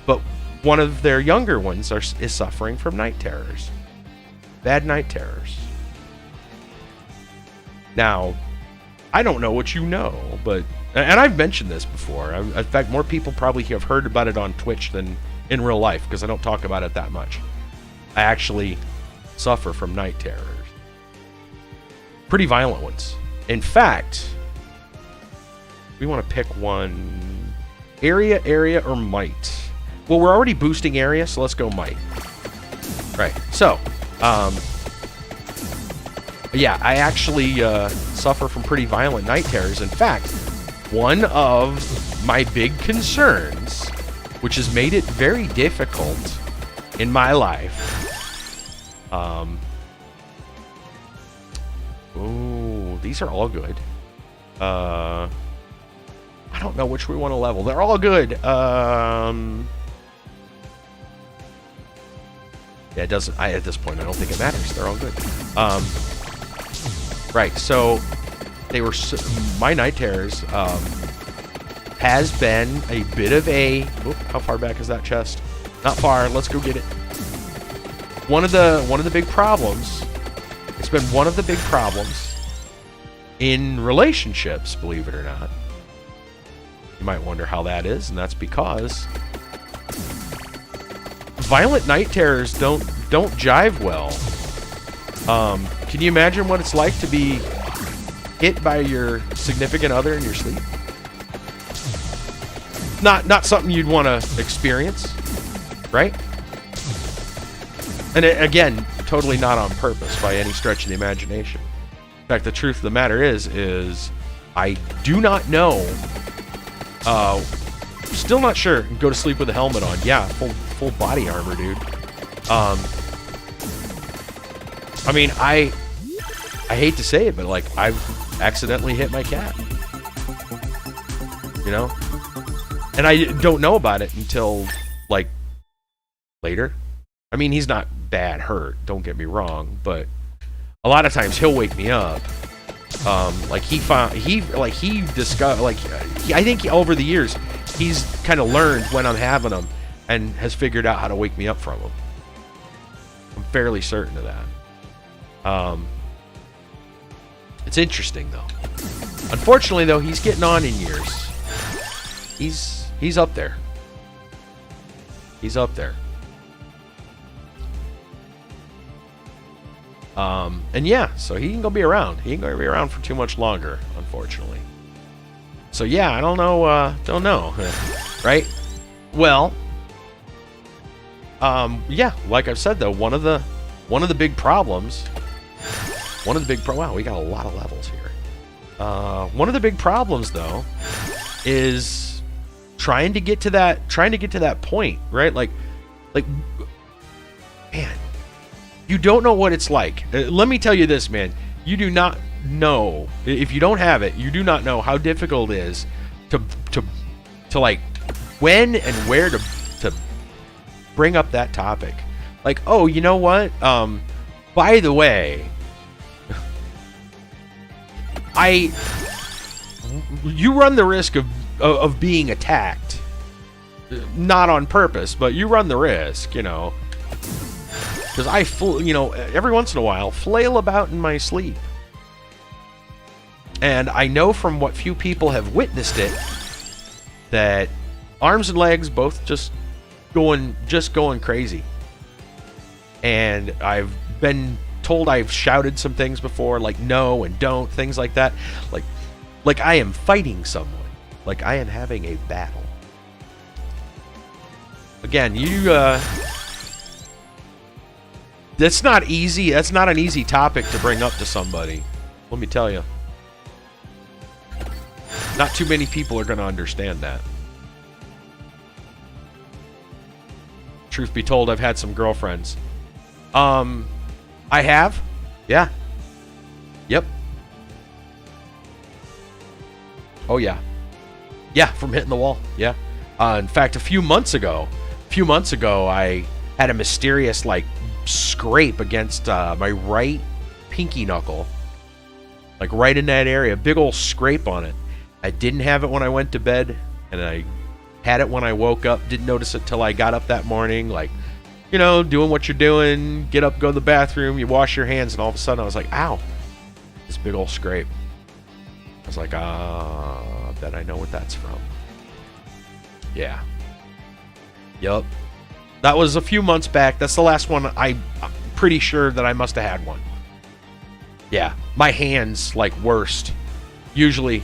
but one of their younger ones is suffering from night terrors, bad night terrors. Now, I don't know what you know, but, and I've mentioned this before. In fact, more people probably have heard about it on Twitch than in real life, because I don't talk about it that much. I actually suffer from night terrors. Pretty violent ones. In fact, we want to pick one. Area, or might? Well, we're already boosting area, so let's go might. Right, so, yeah, I actually suffer from pretty violent night terrors. In fact, one of my big concerns, which has made it very difficult in my life. Ooh, these are all good. I don't know which we want to level. They're all good. Yeah, it doesn't. At this point, I don't think it matters. They're all good. Right. So they were my night terrors. Has been a bit of a. Oop, how far back is that chest? Not far. Let's go get it. One of the big problems. It's been one of the big problems in relationships, believe it or not. You might wonder how that is, and that's because violent night terrors don't jive well. Can you imagine what it's like to be hit by your significant other in your sleep? Not something you'd want to experience, right? And again, totally not on purpose by any stretch of the imagination. In fact, the truth of the matter is I do not know. Still not sure. Go to sleep with a helmet on. Yeah, full body armor, dude. I mean, I hate to say it, but like I've accidentally hit my cat. You know? And I don't know about it until like later. I mean, he's not bad hurt, don't get me wrong, but a lot of times he'll wake me up. Like he discovered, like I think over the years he's kind of learned when I'm having them and has figured out how to wake me up from them. I'm fairly certain of that. It's interesting though. Unfortunately though, he's getting on in years. He's up there. He's up there. And yeah, so he ain't gonna be around. He ain't gonna be around for too much longer, unfortunately. So yeah, I don't know, right? Well, yeah, like I've said though, one of the big problems, wow, we got a lot of levels here. One of the big problems though is trying to get to that point, right? Like, man, you don't know what it's like. Let me tell you this, man. You do not know, if you don't have it, you do not know how difficult it is to like when and where to bring up that topic. Like, oh, you know what? By the way, you run the risk of being attacked. Not on purpose, but you run the risk, you know. Because every once in a while, flail about in my sleep. And I know from what few people have witnessed it, that arms and legs both just going crazy. And I've been told I've shouted some things before, like no and don't, things like that. Like I am fighting someone. Like I am having a battle. Again, that's not easy. That's not an easy topic to bring up to somebody. Let me tell you. Not too many people are going to understand that. Truth be told, I've had some girlfriends. I have? Yeah. Yep. Oh, yeah. Yeah, from hitting the wall. Yeah. In fact, a few months ago, I had a mysterious, like, scrape against my right pinky knuckle. Like, right in that area. Big old scrape on it. I didn't have it when I went to bed, and I had it when I woke up. Didn't notice it till I got up that morning. Like, you know, doing what you're doing. Get up, go to the bathroom, you wash your hands, and all of a sudden I was like, ow. This big old scrape. I was like, I bet I know what that's from. Yeah. Yup. That was a few months back. That's the last one. I'm pretty sure that I must have had one. Yeah. My hands, like, worst. Usually,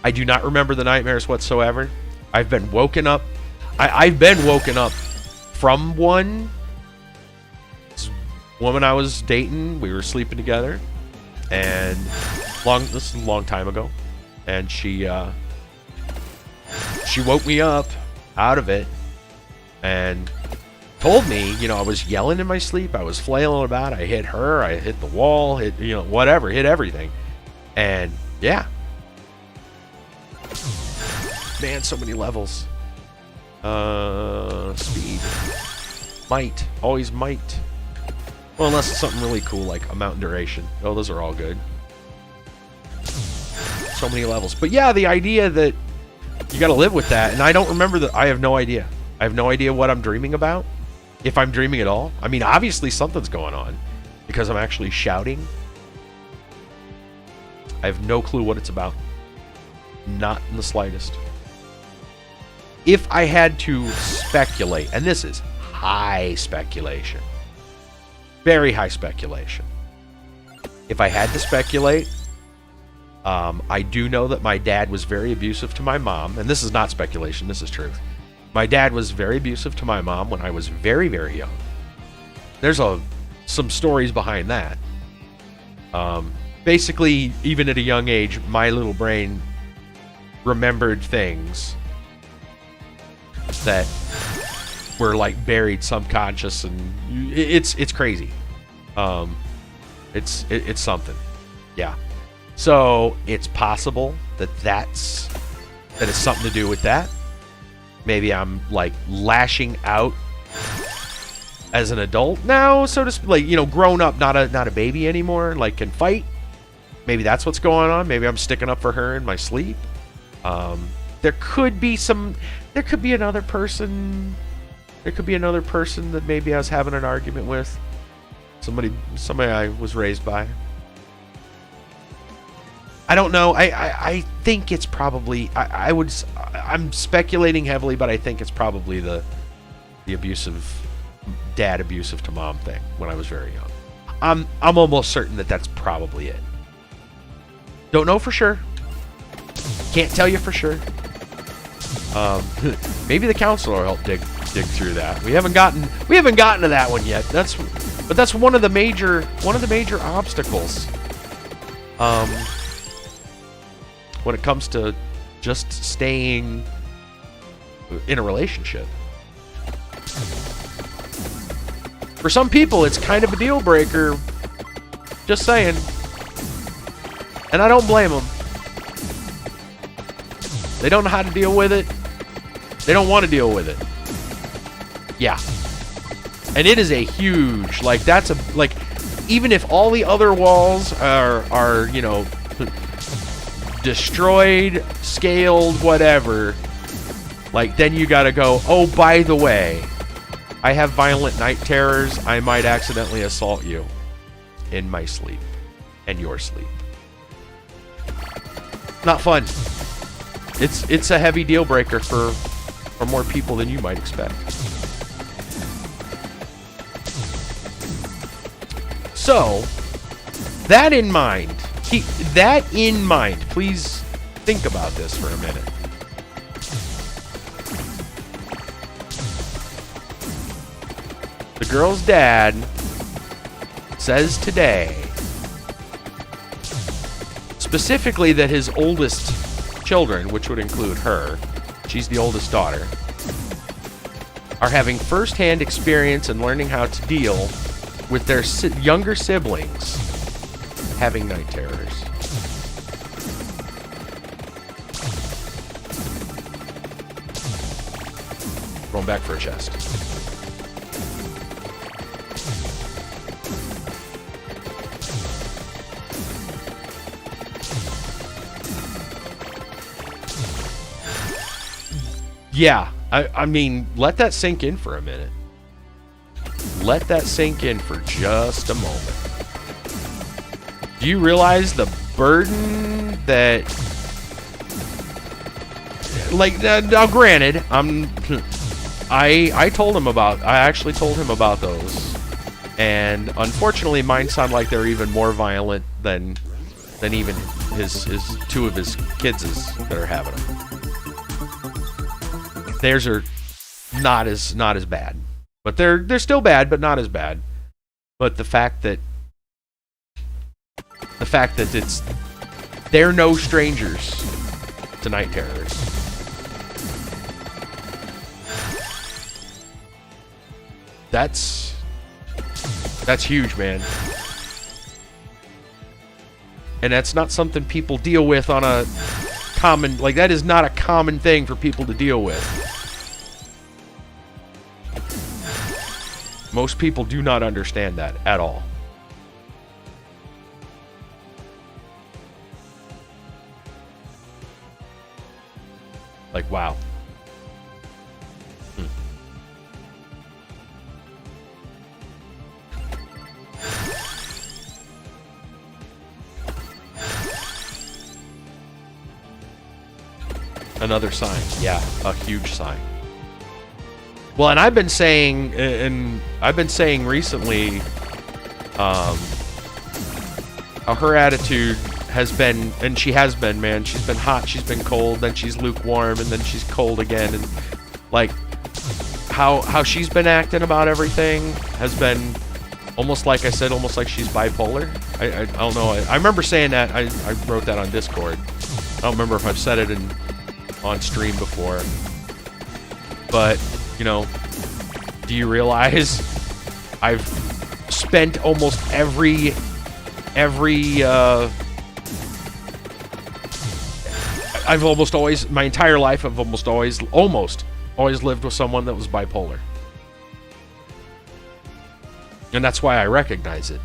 I do not remember the nightmares whatsoever. I've been woken up. I've been woken up from one. This woman I was dating, we were sleeping together. And this is a long time ago. And she woke me up out of it and told me, you know, I was yelling in my sleep. I was flailing about. I hit her. I hit the wall. Hit, you know, whatever. Hit everything. And yeah. Man, so many levels. Speed. Might. Always might. Well, unless it's something really cool like amount and duration. Oh, those are all good. So many levels. But yeah, the idea that you gotta live with that, and I don't remember that. I have no idea. I have no idea what I'm dreaming about. If I'm dreaming at all. I mean, obviously something's going on because I'm actually shouting. I have no clue what it's about. Not in the slightest. If I had to speculate, and this is high speculation, very high speculation. If I had to speculate, I do know that my dad was very abusive to my mom, and this is not speculation, this is truth. My dad was very abusive to my mom when I was very, very young. There's some stories behind that. Basically, even at a young age, my little brain remembered things that were like buried subconscious, and it's crazy. It's something. Yeah. So it's possible that it's something to do with that. Maybe I'm like lashing out as an adult now, so to speak, like, you know, grown up, not a baby anymore, like can fight. Maybe that's what's going on. Maybe I'm sticking up for her in my sleep. There could be another person. There could be another person that maybe I was having an argument with. Somebody I was raised by. I don't know. I think it's probably. I'm speculating heavily, but I think it's probably the the dad abusive to mom thing when I was very young. I'm almost certain that that's probably it. Don't know for sure. Can't tell you for sure. Maybe the counselor will help dig through that. We haven't gotten to that one yet. But that's one of the major obstacles. When it comes to just staying in a relationship. For some people, it's kind of a deal breaker. Just saying. And I don't blame them. They don't know how to deal with it. They don't want to deal with it. Yeah. And it is a huge, like, that's a, like, even if all the other walls are, you know, destroyed, scaled, whatever, like, then you gotta go, oh, by the way, I have violent night terrors. I might accidentally assault you in my sleep and your sleep. Not fun. It's a heavy deal breaker for more people than you might expect. So, that in mind, please think about this for a minute. The girl's dad says today, specifically that his oldest children, which would include her, she's the oldest daughter, are having first-hand experience in learning how to deal with their younger siblings having night terrors. Going back for a chest. Yeah, I mean, let that sink in for a minute. Let that sink in for just a moment. Do you realize the burden that... Like, now granted, I actually told him about those. And unfortunately, mine sound like they're even more violent than even his two of his kids that are having them. Theirs are not as bad. But they're still bad, but not as bad. But the fact that they're no strangers to night terrors. That's huge, man. And that's not something people deal with on a common, like, that is not a common thing for people to deal with. Most people do not understand that at all. Like, wow. Another sign. Yeah, a huge sign. Well, and I've been saying recently, how her attitude has been, and she has been, man. She's been hot, she's been cold, then she's lukewarm, and then she's cold again, and like how she's been acting about everything has been almost like I said, almost like she's bipolar. I don't know. I remember saying that. I wrote that on Discord. I don't remember if I've said it on stream before, but. You know, do you realize I've spent almost I've almost always, my entire life, I've almost always lived with someone that was bipolar. And that's why I recognize it.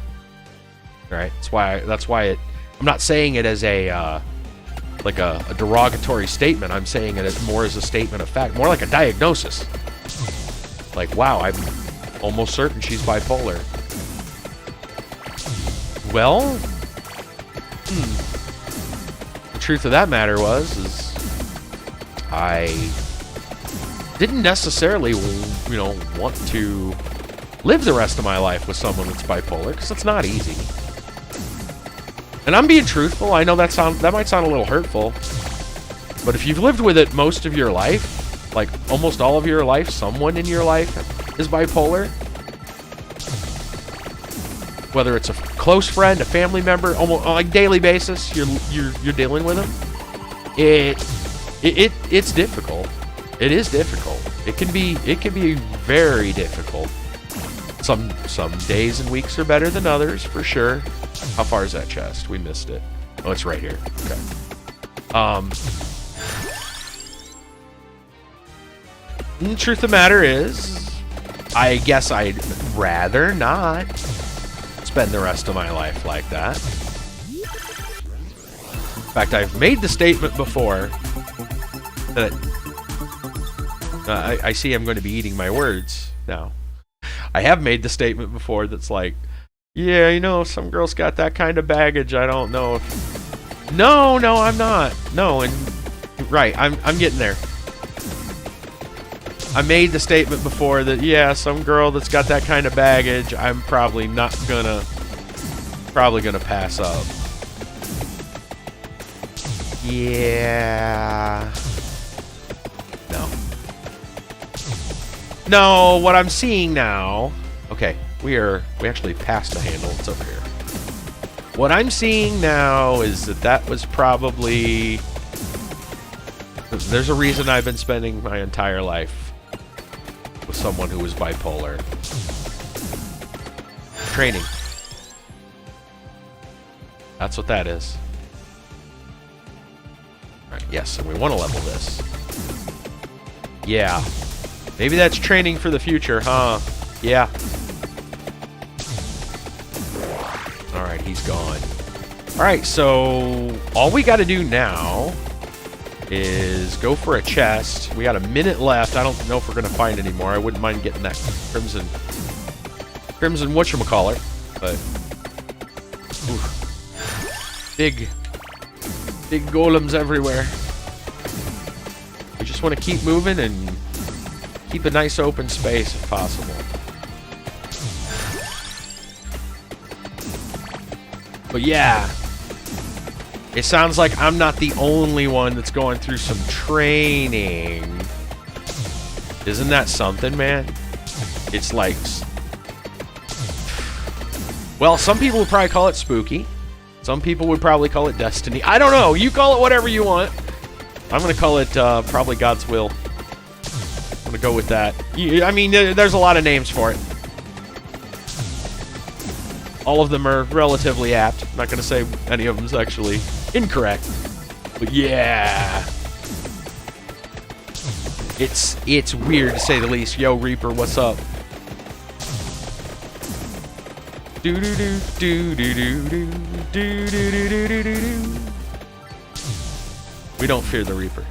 Right? That's why it, I'm not saying it as a like a derogatory statement. I'm saying it as more as a statement of fact, more like a diagnosis. Like, wow, I'm almost certain she's bipolar. Well, the truth of that matter is I didn't necessarily, you know, want to live the rest of my life with someone that's bipolar, because it's not easy. And I'm being truthful. I know that might sound a little hurtful, but if you've lived with it most of your life, like almost all of your life, someone in your life is bipolar. Whether it's a close friend, a family member, almost on a daily basis, you're dealing with them. It's difficult. It is difficult. It can be very difficult. Some days and weeks are better than others, for sure. How far is that chest? We missed it. Oh, it's right here. Okay. The truth of the matter is, I guess I'd rather not spend the rest of my life like that. In fact, I've made the statement before that I see I'm going to be eating my words now. I have made the statement before that's like, yeah, you know, some girls got that kind of baggage. I don't know if... No, I'm not. No, and... Right, I'm getting there. I made the statement before that, yeah, some girl that's got that kind of baggage, I'm probably gonna pass up. Yeah. No, what I'm seeing now... Okay, we actually passed the handle. It's over here. What I'm seeing now is that was probably... There's a reason I've been spending my entire life with someone who was bipolar. Training. That's what that is. Alright, yes, and we want to level this. Yeah. Maybe that's training for the future, huh? Yeah. Alright, he's gone. Alright, so all we gotta do now is go for a chest. We got a minute left. I don't know if we're gonna find any more. I wouldn't mind getting that crimson whatchamacallit, but big golems everywhere. We just want to keep moving and keep a nice open space if possible. But yeah, it sounds like I'm not the only one that's going through some training. Isn't that something, man? It's like... Well, some people would probably call it spooky. Some people would probably call it destiny. I don't know. You call it whatever you want. I'm going to call it probably God's will. I'm going to go with that. I mean, there's a lot of names for it. All of them are relatively apt. I'm not going to say any of them's actually incorrect. But yeah. It's weird to say the least. Yo, Reaper, what's up? Do do do do do do do do do do do do. We don't fear the Reaper.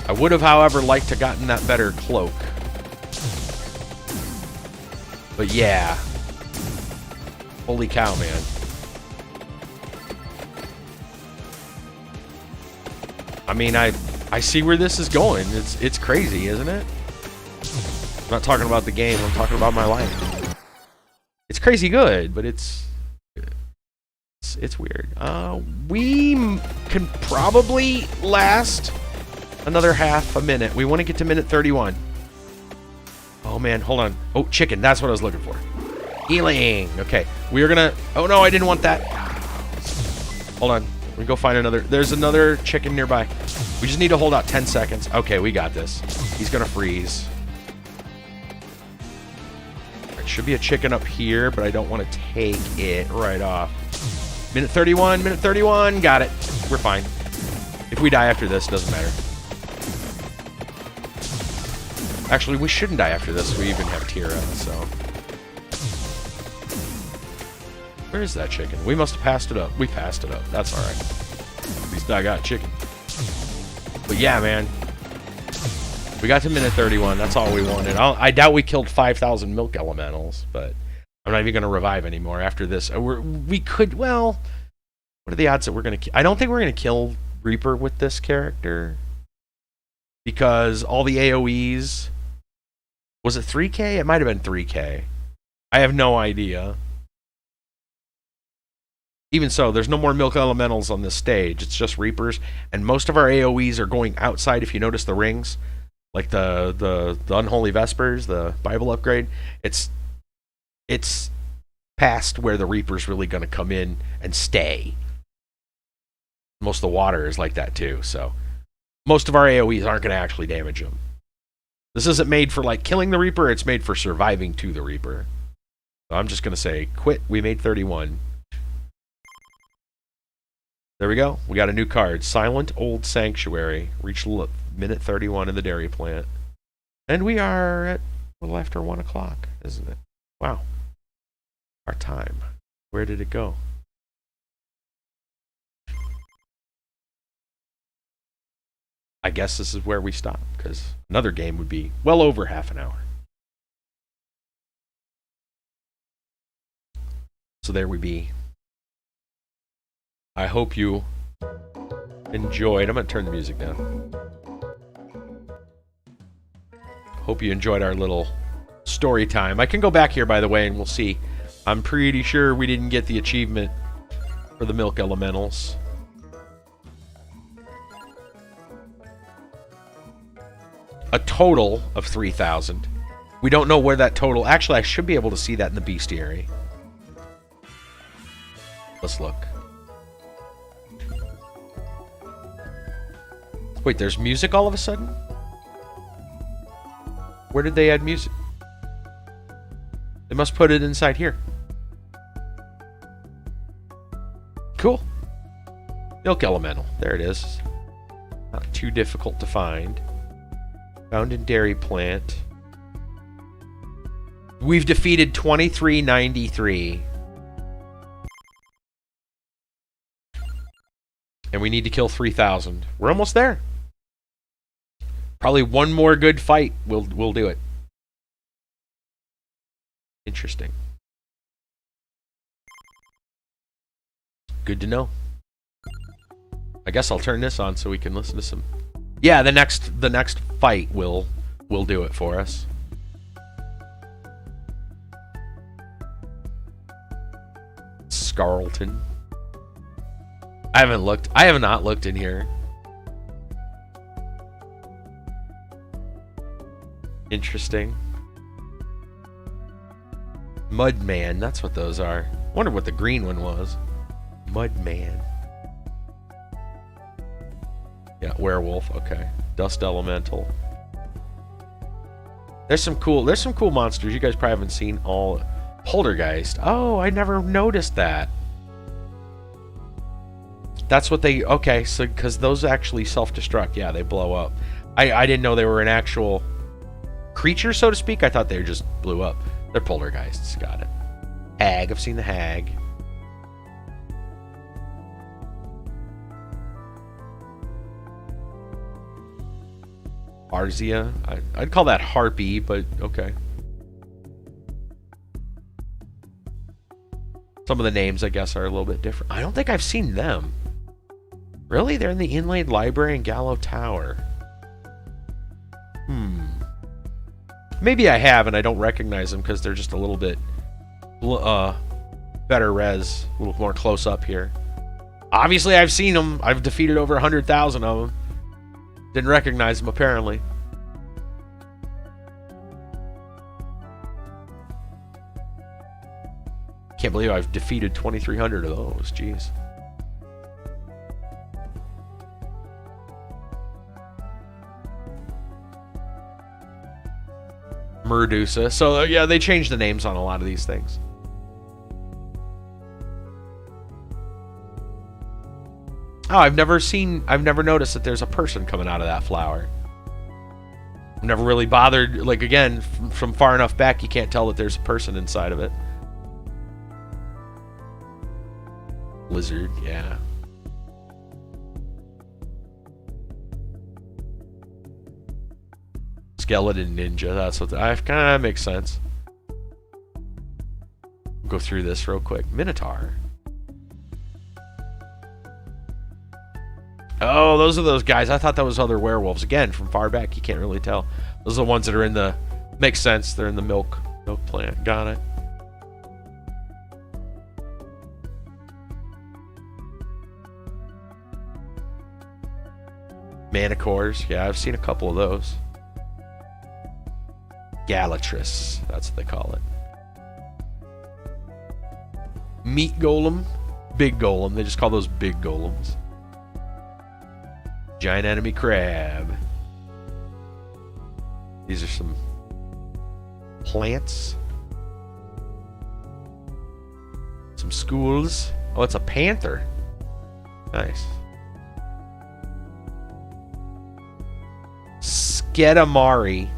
I would have, however, liked to gotten that better cloak. But yeah. Holy cow, man. I mean, I see where this is going. It's crazy, isn't it? I'm not talking about the game. I'm talking about my life. It's crazy good, but it's weird. We can probably last another half a minute. We want to get to minute 31. Oh, man. Hold on. Oh, chicken. That's what I was looking for. Healing. Okay. We are going to... Oh, no. I didn't want that. Hold on. We go find another... There's another chicken nearby. We just need to hold out 10 seconds. Okay, we got this. He's going to freeze. There should be a chicken up here, but I don't want to take it right off. Minute 31. Minute 31. Got it. We're fine. If we die after this, doesn't matter. Actually, we shouldn't die after this. We even have Tira, so... Where is that chicken? We must have passed it up. We passed it up. That's alright. At least I got chicken. But yeah, man. We got to minute 31. That's all we wanted. I doubt we killed 5,000 milk elementals, but I'm not even going to revive anymore after this. We could... Well... What are the odds that we're going to... I don't think we're going to kill Reaper with this character. Because all the AoEs... Was it 3K? It might have been 3K. I have no idea. Even so, there's no more Milk Elementals on this stage. It's just Reapers. And most of our AoEs are going outside, if you notice the rings. Like the Unholy Vespers, the Bible upgrade. It's past where the Reaper's really going to come in and stay. Most of the water is like that too, so most of our AoEs aren't going to actually damage them. This isn't made for like killing the Reaper, it's made for surviving to the Reaper. So I'm just going to say, quit, we made 31. There we go, we got a new card. Silent Old Sanctuary. Reached minute 31 in the dairy plant. And we are at a little after 1 o'clock, isn't it? Wow. Our time. Where did it go? I guess this is where we stop, because another game would be well over half an hour. So there we be. I hope you enjoyed. I'm going to turn the music down. Hope you enjoyed our little story time. I can go back here, by the way, and we'll see. I'm pretty sure we didn't get the achievement for the Milk Elementals. A total of 3,000. We don't know where that total... Actually, I should be able to see that in the bestiary. Let's look. Wait, there's music all of a sudden? Where did they add music? They must put it inside here. Cool. Milk Elemental. There it is. Not too difficult to find. Found in Dairy Plant. We've defeated 2393. And we need to kill 3,000. We're almost there. Probably one more good fight. We'll do it. Interesting. Good to know. I guess I'll turn this on so we can listen to some... Yeah, the next fight will do it for us. Scarleton. I have not looked in here. Interesting. Mudman, that's what those are. Wonder what the green one was. Mudman. Yeah, werewolf, okay. Dust elemental. There's some cool monsters you guys probably haven't seen all. Poltergeist. Oh, I never noticed that. That's what they... Okay, so because those actually self-destruct. Yeah, they blow up. I didn't know they were an actual creature, so to speak. I thought they just blew up. They're poltergeists. Got it. Hag. I've seen the hag. Arzia. I'd call that harpy, but okay. Some of the names, I guess, are a little bit different. I don't think I've seen them. Really? They're in the Inlaid Library and Gallow Tower. Maybe I have, and I don't recognize them because they're just a little bit better res, a little more close up here. Obviously, I've seen them. I've defeated over 100,000 of them. Didn't recognize them, apparently. Can't believe I've defeated 2,300 of those. Jeez. Medusa. So, yeah, they changed the names on a lot of these things. Oh, I've never noticed that there's a person coming out of that flower. I've never really bothered, like, again, from far enough back, you can't tell that there's a person inside of it. Lizard, yeah. Skeleton ninja, that's what kind of makes sense. Go through this real quick. Minotaur. Oh, those are those guys. I thought that was other werewolves. Again, from far back, you can't really tell. Those are the ones that are in the... Makes sense. They're in the milk plant. Got it. Manticores. Yeah, I've seen a couple of those. Galatris. That's what they call it. Meat golem. Big golem. They just call those big golems. Giant enemy crab. These are some plants. Some schools. Oh, it's a panther. Nice. Skedamari.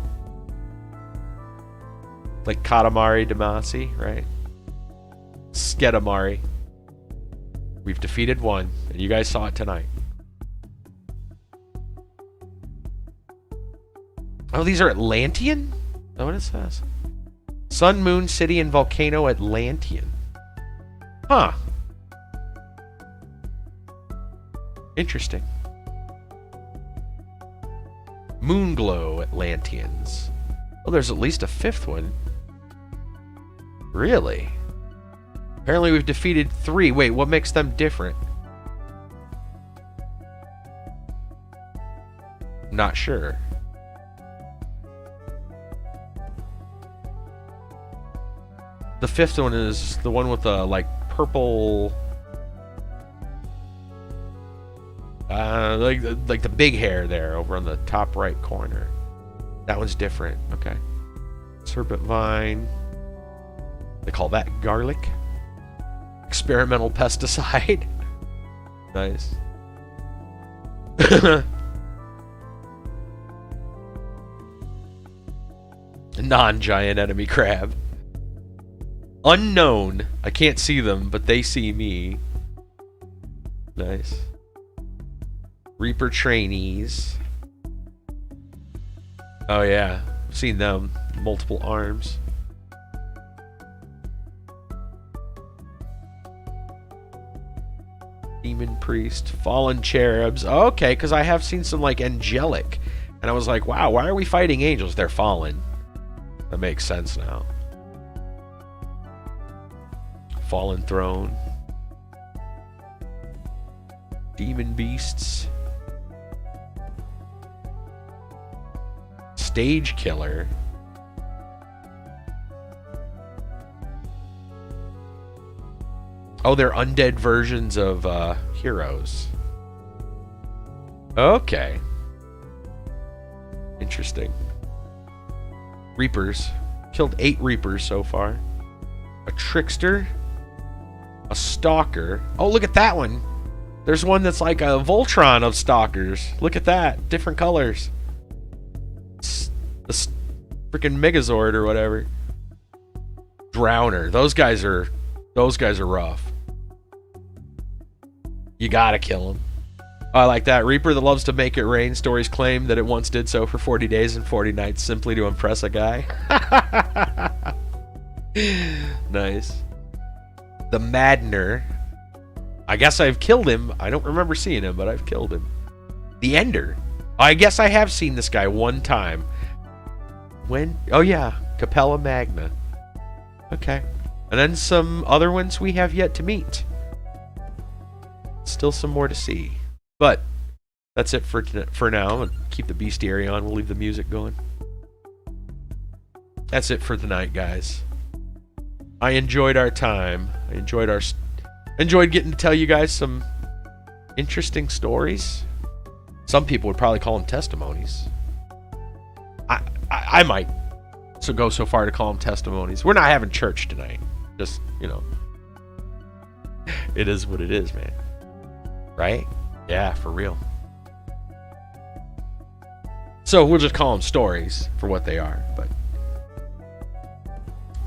Like Katamari Damacy, right? Skedamari. We've defeated one, and you guys saw it tonight. Oh, these are Atlantean? Is that what it says? Sun, Moon, City, and Volcano Atlantean. Huh. Interesting. Moonglow Atlanteans. Oh, there's at least a fifth one. Really? Apparently we've defeated 3. Wait, what makes them different? Not sure. The fifth one is the one with the, like, purple... like the big hair there over on the top right corner. That one's different. Okay. Serpent vine. They call that garlic. Experimental pesticide. Nice. Non-giant enemy crab. Unknown. I can't see them, but they see me. Nice. Reaper trainees. Oh yeah, I've seen them. Multiple arms. Demon priest, fallen cherubs. Oh, okay, because I have seen some like angelic, and I was like, wow, why are we fighting angels? They're fallen. That makes sense now. Fallen throne. Demon beasts. Stage killer. Oh, they're undead versions of heroes. Okay. Interesting. Reapers. Killed 8 Reapers so far. A trickster. A stalker. Oh, look at that one. There's one that's like a Voltron of stalkers. Look at that. Different colors. The freaking Megazord or whatever. Drowner. Those guys are rough. You gotta kill them. Oh, I like that. Reaper that loves to make it rain. Stories claim that it once did so for 40 days and 40 nights simply to impress a guy. Nice. The Maddener. I guess I've killed him. I don't remember seeing him, but I've killed him. The Ender. I guess I have seen this guy one time. When? Oh yeah, Capella Magna. Okay. And then some other ones we have yet to meet. Still some more to see. But that's it for now. And keep the bestiary on. We'll leave the music going. That's it for tonight, guys. I enjoyed our time. I enjoyed getting to tell you guys some interesting stories. Some people would probably call them testimonies. I might go so far to call them testimonies. We're not having church tonight. Just, you know. It is what it is, man. Right? Yeah, for real. So we'll just call them stories for what they are, but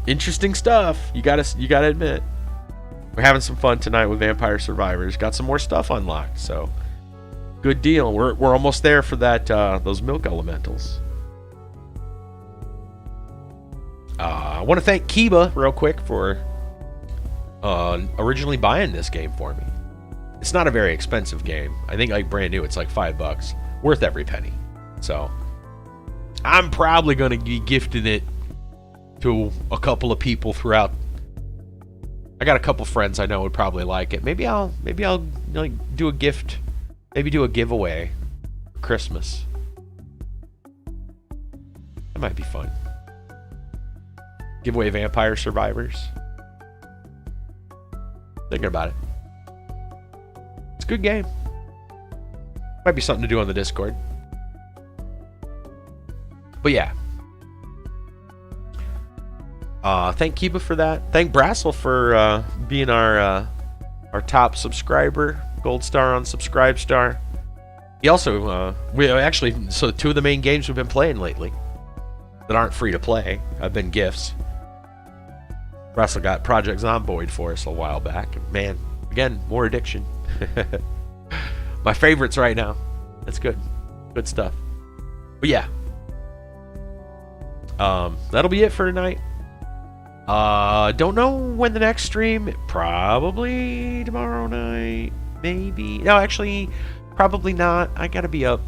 interesting stuff. You gotta admit. We're having some fun tonight with Vampire Survivors. Got some more stuff unlocked, so good deal. We're almost there for that those milk elementals. I want to thank Kiba real quick for originally buying this game for me. it's not a very expensive game. I think like brand new, it's like $5, worth every penny. So I'm probably gonna be gifting it to a couple of people throughout. I got a couple friends I know would probably like it. Maybe I'll like do a gift, maybe do a giveaway for Christmas. That might be fun. Giveaway Vampire Survivors. Thinking about it. It's a good game. Might be something to do on the Discord. But yeah. Thank Kiba for that. Thank Brassel for being our top subscriber. Gold star on Subscribestar. He also, so 2 of the main games we've been playing lately that aren't free to play have been gifts. Brassel got Project Zomboid for us a while back. And man, again, more addiction. My favorites right now. That's good. Good stuff. But yeah. That'll be it for tonight. Don't know when the next stream. Probably tomorrow night. Maybe. No, actually, probably not. I gotta be up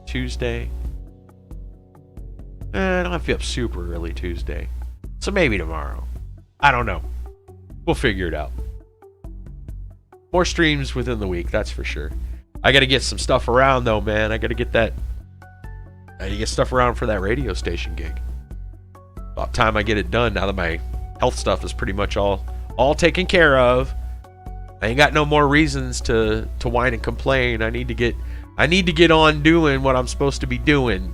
Tuesday. I don't have to be up super early Tuesday. So maybe tomorrow. I don't know. We'll figure it out. More streams within the week, that's for sure. I gotta get some stuff around though, man. I gotta get stuff around for that radio station gig. About time I get it done now that my health stuff is pretty much all taken care of. I ain't got no more reasons to whine and complain. I need to get on doing what I'm supposed to be doing.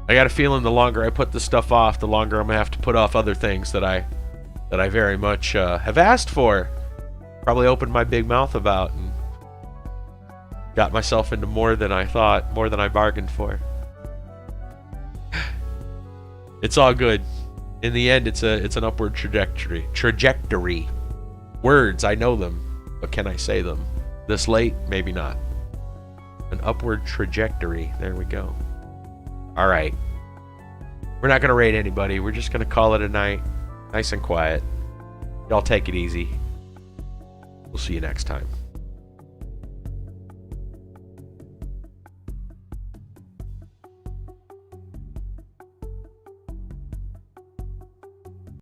I got a feeling the longer I put this stuff off, the longer I'm gonna have to put off other things that I very much have asked for. Probably opened my big mouth about and got myself into more than I thought, more than I bargained for. It's all good. In the end, it's an upward trajectory. Words, I know them, but can I say them? This late, maybe not. An upward trajectory. There we go. All right. We're not going to raid anybody. We're just going to call it a night. Nice and quiet. Y'all take it easy. We'll see you next time.